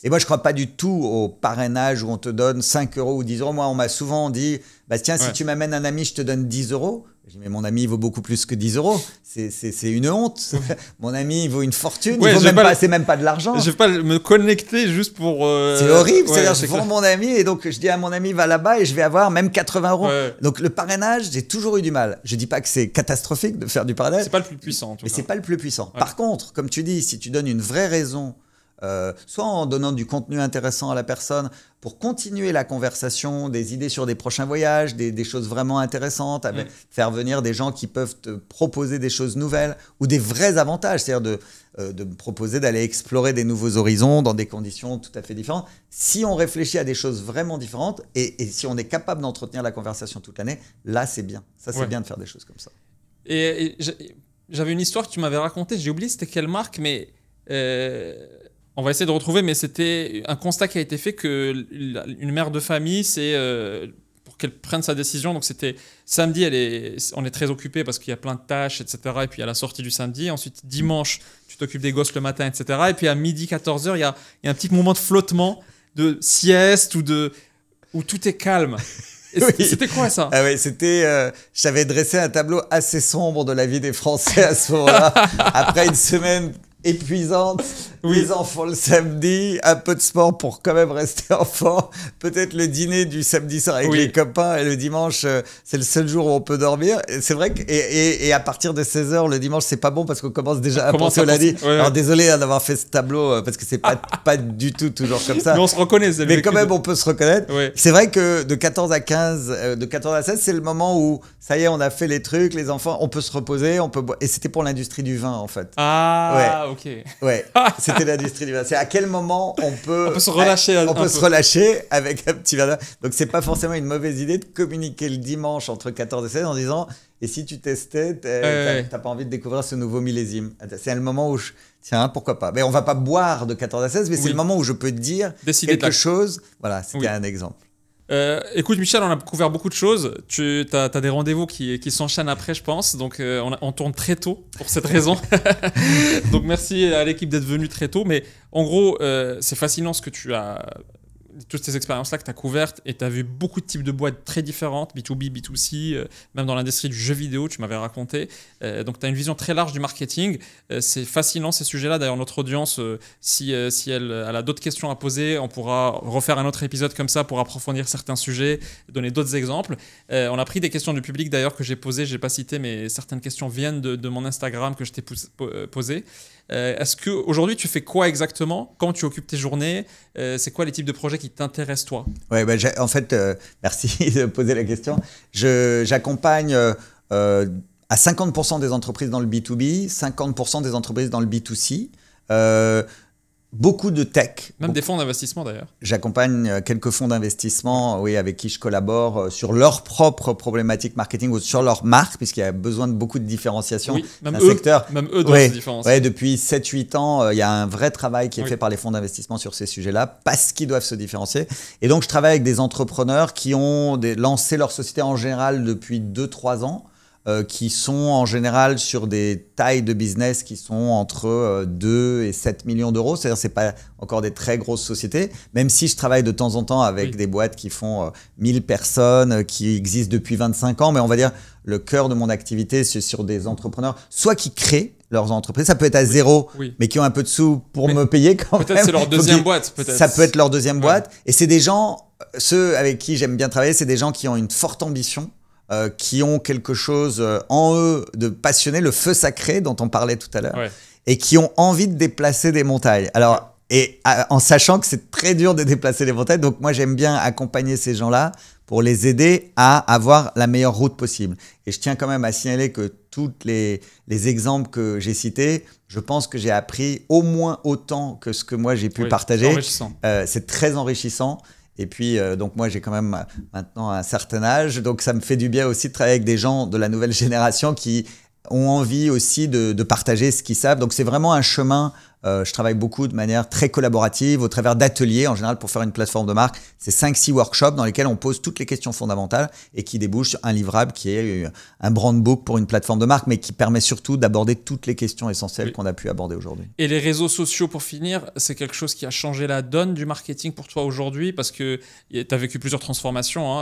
Et moi, je ne crois pas du tout au parrainage où on te donne 5 euros ou 10 euros. Moi, on m'a souvent dit bah, tiens, si tu m'amènes un ami, je te donne 10 euros. Je dis mais mon ami, il vaut beaucoup plus que 10 euros. C'est une honte. Mon ami, il vaut une fortune. C'est même pas de l'argent. Je ne vais pas me connecter juste pour. C'est horrible. C'est-à-dire, je vends mon ami et donc je dis à mon ami, va là-bas et je vais avoir même 80 euros. Donc le parrainage, j'ai toujours eu du mal. Je ne dis pas que c'est catastrophique de faire du parrainage. C'est pas le plus puissant. En tout cas. Mais c'est pas le plus puissant. Par contre, comme tu dis, si tu donnes une vraie raison soit en donnant du contenu intéressant à la personne pour continuer la conversation, des idées sur des prochains voyages, des choses vraiment intéressantes, faire venir des gens qui peuvent te proposer des choses nouvelles ou des vrais avantages, c'est-à-dire de me proposer d'aller explorer des nouveaux horizons dans des conditions tout à fait différentes. Si on réfléchit à des choses vraiment différentes et si on est capable d'entretenir la conversation toute l'année, là c'est bien. Ça c'est bien de faire des choses comme ça. Et j'avais une histoire que tu m'avais racontée, j'ai oublié c'était quelle marque, mais on va essayer de retrouver, mais c'était un constat qui a été fait que une mère de famille, c'est pour qu'elle prenne sa décision. Donc c'était samedi, on est très occupé parce qu'il y a plein de tâches, etc. Et puis à la sortie du samedi, ensuite dimanche, tu t'occupes des gosses le matin, etc. Et puis à midi, 14h, il y a un petit moment de flottement, de sieste où tout est calme. Oui. C'était quoi ça? Ah oui, c'était. J'avais dressé un tableau assez sombre de la vie des Français à ce moment-là. Après une semaine épuisante, les enfants le samedi, un peu de sport pour quand même rester en forme, peut-être le dîner du samedi soir avec les copains et le dimanche, c'est le seul jour où on peut dormir. C'est vrai que et à partir de 16h le dimanche, c'est pas bon parce qu'on commence déjà à penser au lundi. Alors désolé d'avoir fait ce tableau parce que c'est pas du tout toujours comme ça. Mais on se reconnaît. Mais quand même, on peut se reconnaître. C'est vrai que de 14 à 15, de 14 à 16, c'est le moment où ça y est, on a fait les trucs, les enfants, on peut se reposer, on peut boire. Et c'était pour l'industrie du vin en fait. Ah, ok. Ouais, c'était l'industrie du vin. C'est à quel moment on peut se relâcher se relâcher avec un petit verre. Donc c'est pas forcément une mauvaise idée de communiquer le dimanche entre 14 et 16 en disant et si tu testais, t'as pas envie de découvrir ce nouveau millésime. C'est le moment où tiens, pourquoi pas. Mais on va pas boire de 14 à 16, mais c'est le moment où je peux te dire quelque chose. Voilà, c'était un exemple. Écoute Michel, on a couvert beaucoup de choses. Tu as des rendez-vous qui s'enchaînent après, je pense. Donc on tourne très tôt pour cette raison. Donc merci à l'équipe d'être venue très tôt. Mais en gros, c'est fascinant ce que tu as... Toutes ces expériences-là que tu as couvertes et tu as vu beaucoup de types de boîtes très différentes, B2B, B2C, même dans l'industrie du jeu vidéo, tu m'avais raconté. Donc tu as une vision très large du marketing. C'est fascinant ces sujets-là. D'ailleurs, notre audience, si elle a d'autres questions à poser, on pourra refaire un autre épisode comme ça pour approfondir certains sujets, donner d'autres exemples. On a pris des questions du public d'ailleurs que j'ai posées, je n'ai pas cité, mais certaines questions viennent de mon Instagram que je t'ai posées. Est-ce qu'aujourd'hui, tu fais quoi exactement? Comment tu occupes tes journées? C'est quoi les types de projets qui t'intéressent, toi? Ouais, en fait, merci de poser la question. J'accompagne à 50% des entreprises dans le B2B, 50% des entreprises dans le B2C. Beaucoup de tech. Même des fonds d'investissement d'ailleurs. J'accompagne quelques fonds d'investissement avec qui je collabore sur leurs propres problématiques marketing ou sur leur marque, puisqu'il y a besoin de beaucoup de différenciation. Oui, même eux doivent se différencier. Ouais, depuis 7-8 ans, il y a un vrai travail qui est fait par les fonds d'investissement sur ces sujets-là, parce qu'ils doivent se différencier. Et donc, je travaille avec des entrepreneurs qui ont lancé leur société en général depuis 2-3 ans. Qui sont en général sur des tailles de business qui sont entre 2 et 7 millions d'euros. C'est-à-dire que ce n'est pas encore des très grosses sociétés, même si je travaille de temps en temps avec des boîtes qui font 1000 personnes, qui existent depuis 25 ans. Mais on va dire le cœur de mon activité, c'est sur des entrepreneurs, soit qui créent leurs entreprises, ça peut être à zéro, mais qui ont un peu de sous pour me payer quand même. Peut-être c'est leur deuxième boîte. Ça peut être leur deuxième boîte. Et c'est des gens, ceux avec qui j'aime bien travailler, c'est des gens qui ont une forte ambition, qui ont quelque chose en eux de passionné, le feu sacré dont on parlait tout à l'heure, et qui ont envie de déplacer des montagnes. Alors, en sachant que c'est très dur de déplacer les montagnes, donc moi j'aime bien accompagner ces gens-là pour les aider à avoir la meilleure route possible. Et je tiens quand même à signaler que tous les exemples que j'ai cités, je pense que j'ai appris au moins autant que ce que moi j'ai pu partager. C'est très enrichissant. Et puis, donc moi, j'ai quand même maintenant un certain âge, donc ça me fait du bien aussi de travailler avec des gens de la nouvelle génération qui ont envie aussi de partager ce qu'ils savent. Donc, c'est vraiment un chemin. Je travaille beaucoup de manière très collaborative au travers d'ateliers en général pour faire une plateforme de marque. C'est 5-6 workshops dans lesquels on pose toutes les questions fondamentales et qui débouchent sur un livrable qui est un brand book pour une plateforme de marque, mais qui permet surtout d'aborder toutes les questions essentielles qu'on a pu aborder aujourd'hui. Et les réseaux sociaux, pour finir, c'est quelque chose qui a changé la donne du marketing pour toi aujourd'hui, parce que tu as vécu plusieurs transformations.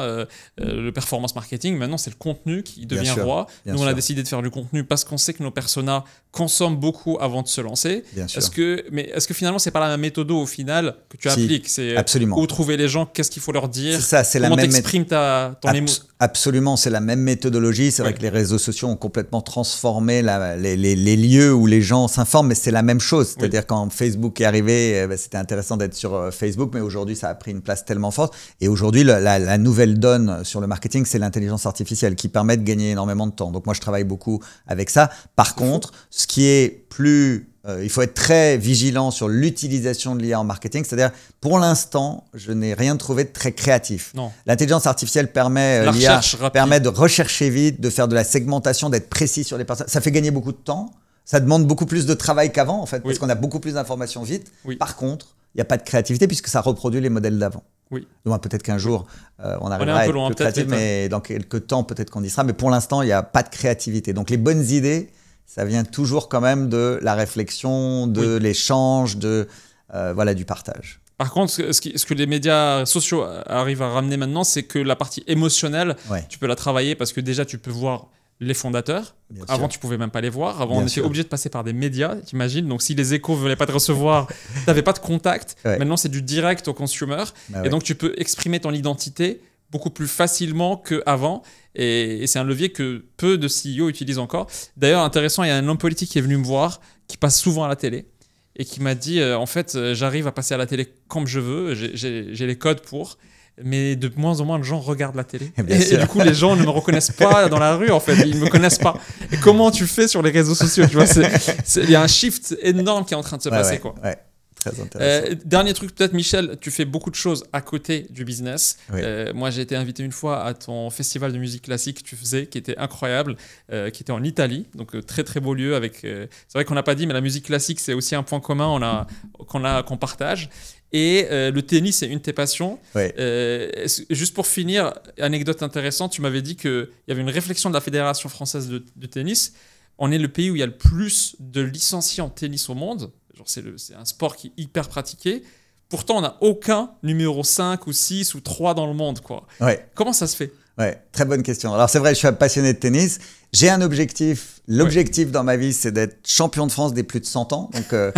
Le performance marketing, maintenant, c'est le contenu qui devient roi. Nous, on a décidé de faire du contenu parce qu'on sait que nos personas consomment beaucoup avant de se lancer. Est-ce est-ce que finalement, c'est pas la même méthode au final que tu Si, appliques? C'est absolument. où trouver les gens, qu'est-ce qu'il faut leur dire, C'est ça, c'est la comment même t'exprimes ton émotion. Absolument, c'est la même méthodologie. C'est vrai Ouais. que les réseaux sociaux ont complètement transformé les lieux où les gens s'informent, mais c'est la même chose. C'est-à-dire quand Facebook est arrivé, c'était intéressant d'être sur Facebook, mais aujourd'hui, ça a pris une place tellement forte. Et aujourd'hui, la nouvelle donne sur le marketing, c'est l'intelligence artificielle qui permet de gagner énormément de temps. Donc moi, je travaille beaucoup avec ça. Par contre, ce qui est plus... il faut être très vigilant sur l'utilisation de l'IA en marketing. C'est-à-dire, pour l'instant, je n'ai rien trouvé de très créatif. Non. L'intelligence artificielle permet, La l'IA recherche rapide. permet de rechercher vite, de faire de la segmentation, d'être précis sur les personnes. Ça fait gagner beaucoup de temps. Ça demande beaucoup plus de travail qu'avant, en fait, parce qu'on a beaucoup plus d'informations vite. Oui. Par contre, il n'y a pas de créativité puisque ça reproduit les modèles d'avant. Oui. Donc, peut-être qu'un jour, on est arrivera un à peu être loin, plus peut-être, créatif, mais dans quelques temps, peut-être qu'on y sera. Mais pour l'instant, il n'y a pas de créativité. Donc, les bonnes idées, ça vient toujours quand même de la réflexion, de l'échange, voilà, du partage. Par contre, ce que les médias sociaux arrivent à ramener maintenant, c'est que la partie émotionnelle, Ouais. tu peux la travailler parce que déjà, tu peux voir les fondateurs. Bien Avant, sûr. tu pouvais même pas les voir. Avant, Bien on était sûr. obligé de passer par des médias, t'imagines. Donc, si les échos ne voulaient pas te recevoir, tu n'avais pas de contact. Ouais. Maintenant, c'est du direct au consumer. Bah Et ouais. donc, tu peux exprimer ton identité beaucoup plus facilement qu'avant. Et c'est un levier que peu de CEO utilisent encore. D'ailleurs, intéressant, il y a un homme politique qui est venu me voir, qui passe souvent à la télé, et qui m'a dit, en fait, j'arrive à passer à la télé comme je veux, j'ai les codes pour, mais de moins en moins de gens regardent la télé. Bien Et sûr. du coup, les gens ne me reconnaissent pas dans la rue, en fait, ils ne me connaissent pas. Et comment tu fais sur les réseaux sociaux, tu vois, il y a un shift énorme qui est en train de se passer, ouais, quoi. ouais. Très intéressant. Dernier truc peut-être, Michel, tu fais beaucoup de choses à côté du business. Oui. Moi, j'ai été invité une fois à ton festival de musique classique que tu faisais, qui était incroyable, qui était en Italie, donc très très beau lieu. C'est vrai qu'on n'a pas dit, mais la musique classique, c'est aussi un point commun qu'on partage. Et le tennis, c'est une de tes passions. Ouais. Juste pour finir, anecdote intéressante, tu m'avais dit qu'il y avait une réflexion de la Fédération française de tennis. On est le pays où il y a le plus de licenciés en tennis au monde. Genre c'est un sport qui est hyper pratiqué. Pourtant, on n'a aucun numéro 5 ou 6 ou 3 dans le monde, quoi. Ouais. Comment ça se fait? Ouais, très bonne question. Alors c'est vrai, je suis un passionné de tennis. J'ai un objectif. L'objectif dans ma vie, c'est d'être champion de France des plus de 100 ans. Donc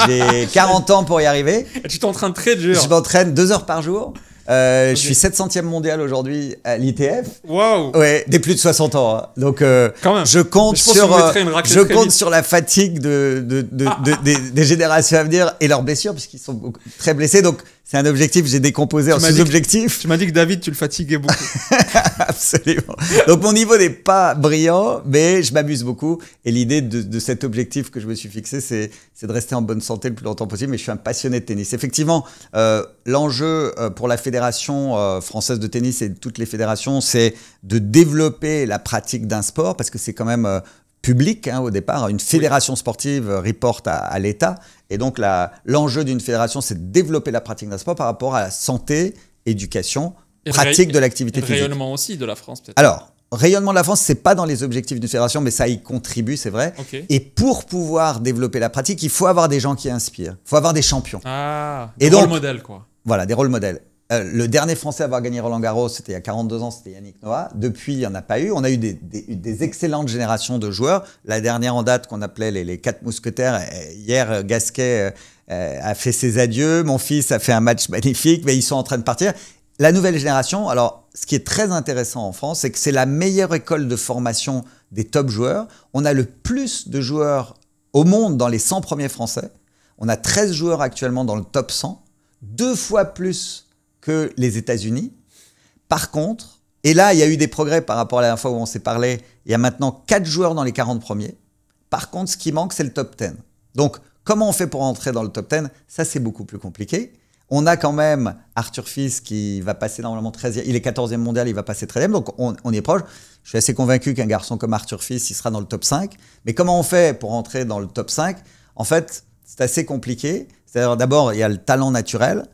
j'ai 40 ans pour y arriver. Tu t'entraînes très dur. Je m'entraîne 2 heures par jour. Je suis 700e mondial aujourd'hui à l'ITF. Waouh. Ouais, des plus de 60 ans. Hein. Donc Quand même. je compte Je pense que sur vous mettrez une raclette très vite. sur la fatigue des générations à venir et leurs blessures puisqu'ils sont très blessés. Donc c'est un objectif, j'ai décomposé en m'as dit sous-objectifs. Tu m'as dit que David, tu le fatiguais beaucoup. Absolument. Donc mon niveau n'est pas brillant, mais je m'amuse beaucoup. Et l'idée de cet objectif que je me suis fixé, c'est de rester en bonne santé le plus longtemps possible. Mais je suis un passionné de tennis. Effectivement, l'enjeu pour la Fédération française de tennis et toutes les fédérations, c'est de développer la pratique d'un sport parce que c'est quand même public au départ. Une fédération sportive reporte à l'État. Et donc l'enjeu d'une fédération, c'est de développer la pratique d'un sport par rapport à la santé, éducation, pratique de l'activité Et le physique. rayonnement aussi de la France, peut-être. Alors, rayonnement de la France, c'est pas dans les objectifs d'une fédération, mais ça y contribue, c'est vrai. Ok. Et pour pouvoir développer la pratique, il faut avoir des gens qui inspirent. Il faut avoir des champions. Ah, Et rôle donc- modèle, quoi. Voilà, des rôles modèles. Le dernier Français à avoir gagné Roland Garros, c'était il y a 42 ans, c'était Yannick Noah. Depuis, il n'y en a pas eu. On a eu des excellentes générations de joueurs. La dernière en date qu'on appelait les 4 mousquetaires, hier, Gasquet a fait ses adieux. Mon fils a fait un match magnifique, mais ils sont en train de partir. La nouvelle génération, alors, ce qui est très intéressant en France, c'est que c'est la meilleure école de formation des top joueurs. On a le plus de joueurs au monde dans les 100 premiers Français. On a 13 joueurs actuellement dans le top 100, 2 fois plus que les États-Unis. Par contre, et là, il y a eu des progrès par rapport à la dernière fois où on s'est parlé, il y a maintenant 4 joueurs dans les 40 premiers. Par contre, ce qui manque, c'est le top 10. Donc, comment on fait pour entrer dans le top 10? Ça, c'est beaucoup plus compliqué. On a quand même Arthur Fils qui va passer normalement 13e. Il est 14e mondial, il va passer 13e. Donc, on y est proche. Je suis assez convaincu qu'un garçon comme Arthur Fils, il sera dans le top 5. Mais comment on fait pour entrer dans le top 5? En fait, c'est assez compliqué. C'est-à-dire, d'abord, il y a le talent naturel.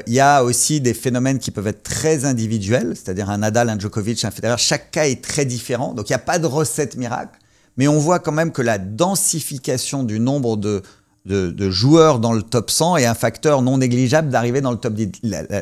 Il y a aussi des phénomènes qui peuvent être très individuels, c'est-à-dire un Nadal, un Djokovic, un Federer. Chaque cas est très différent. Donc, il n'y a pas de recette miracle. Mais on voit quand même que la densification du nombre de joueurs dans le top 100 est un facteur non négligeable d'arriver dans le top 10.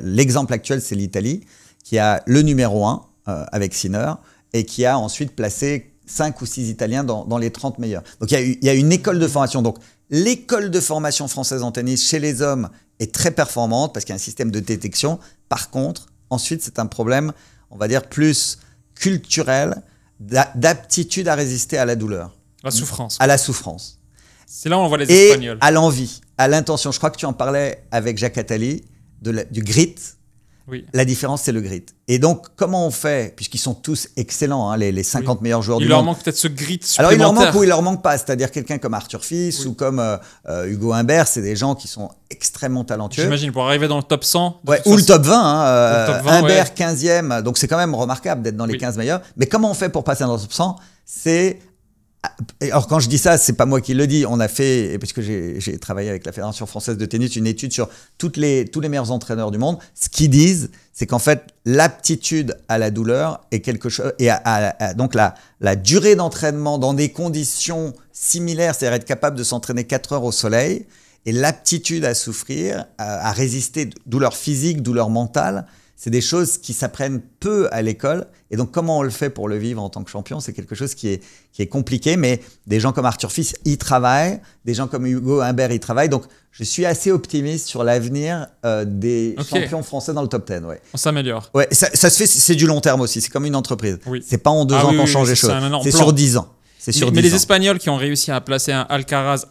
L'exemple actuel, c'est l'Italie, qui a le numéro 1 avec Sinner et qui a ensuite placé 5 ou 6 Italiens dans les 30 meilleurs. Donc, il y a une école de formation. Donc, L'école de formation française en tennis chez les hommes est très performante parce qu'il y a un système de détection. Par contre, ensuite, c'est un problème, on va dire, plus culturel, d'aptitude à résister à la douleur. La souffrance. À la souffrance. C'est là où on voit les Et Espagnols. à l'envie, à l'intention. Je crois que tu en parlais avec Jacques Attali, du grit. Oui. La différence, c'est le grit. Et donc, comment on fait, puisqu'ils sont tous excellents, hein, les 50 meilleurs joueurs du monde. Il leur manque peut-être ce grit supplémentaire. Alors, il leur manque ou il leur manque pas. C'est-à-dire quelqu'un comme Arthur Fils ou comme Hugo Humbert, c'est des gens qui sont extrêmement talentueux. J'imagine, pour arriver dans le top 100. Ouais, ou le top 20. Le top 20, Humbert, ouais. 15e. Donc, c'est quand même remarquable d'être dans les 15 meilleurs. Mais comment on fait pour passer dans le top 100 ? C'est... Alors quand je dis ça, c'est pas moi qui le dis. On a fait, puisque j'ai travaillé avec la Fédération française de tennis, une étude sur tous les meilleurs entraîneurs du monde. Ce qu'ils disent, c'est qu'en fait, l'aptitude à la douleur est quelque chose, et donc la durée d'entraînement dans des conditions similaires, c'est-à-dire être capable de s'entraîner 4 heures au soleil, et l'aptitude à souffrir, à résister, douleur physique, douleur mentale, c'est des choses qui s'apprennent peu à l'école. Et donc, comment on le fait pour le vivre en tant que champion, c'est quelque chose qui est compliqué. Mais des gens comme Arthur Fils y travaillent. Des gens comme Hugo Humbert y travaillent. Donc, je suis assez optimiste sur l'avenir des champions français dans le top 10. Ouais. On s'améliore. Ouais, ça se fait, c'est du long terme aussi. C'est comme une entreprise. Oui. C'est pas en 2 ans qu'on change les choses. C'est sur 10 ans. Mais les Espagnols qui ont réussi à placer un Alcaraz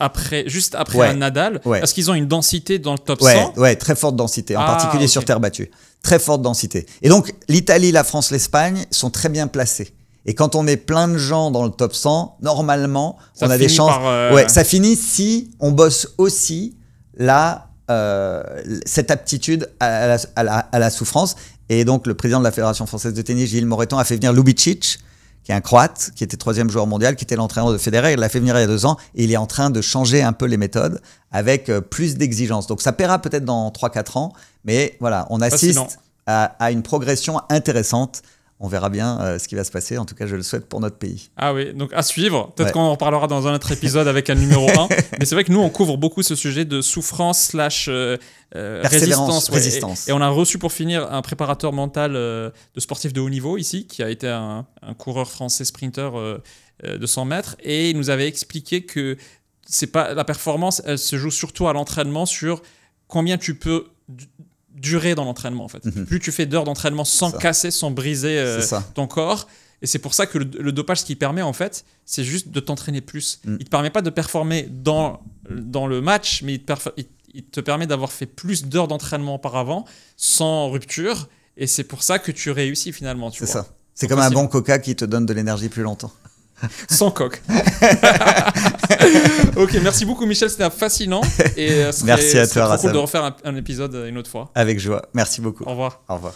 juste après un Nadal, est-ce qu'ils ont une densité dans le top 100 ? Ouais, très forte densité, en particulier sur terre battue. Très forte densité. Et donc, l'Italie, la France, l'Espagne sont très bien placés. Et quand on est plein de gens dans le top 100, normalement, on a des chances. Ouais, ça finit si on bosse aussi cette aptitude à la souffrance. Et donc, le président de la Fédération française de tennis, Gilles Moreton, a fait venir Lubicic, qui est un Croate, qui était 3e joueur mondial, qui était l'entraîneur de Federer. Il l'a fait venir il y a 2 ans et il est en train de changer un peu les méthodes avec plus d'exigences. Donc ça paiera peut-être dans 3-4 ans, mais voilà, on assiste à une progression intéressante. On verra bien ce qui va se passer. En tout cas, je le souhaite pour notre pays. Ah oui, donc à suivre. Peut-être qu'on en reparlera dans un autre épisode avec un numéro 1. Mais c'est vrai que nous, on couvre beaucoup ce sujet de souffrance / résistance. Et on a reçu pour finir un préparateur mental de sportifs de haut niveau ici, qui a été un coureur français sprinter de 100 mètres. Et il nous avait expliqué que c'est pas, la performance, elle se joue surtout à l'entraînement sur combien tu peux durer dans l'entraînement en fait. Plus tu fais d'heures d'entraînement sans casser, sans briser ton corps. Et c'est pour ça que le dopage, ce qu'il permet en fait, c'est juste de t'entraîner plus. Il te permet pas de performer dans le match, mais il te permet d'avoir fait plus d'heures d'entraînement auparavant, sans rupture. Et c'est pour ça que tu réussis finalement. C'est ça. C'est comme un bon coca qui te donne de l'énergie plus longtemps. Sans coque. Ok, merci beaucoup Michel, c'était fascinant. Et merci à toi, trop cool de refaire un épisode une autre fois. Avec joie, merci beaucoup. Au revoir. Au revoir.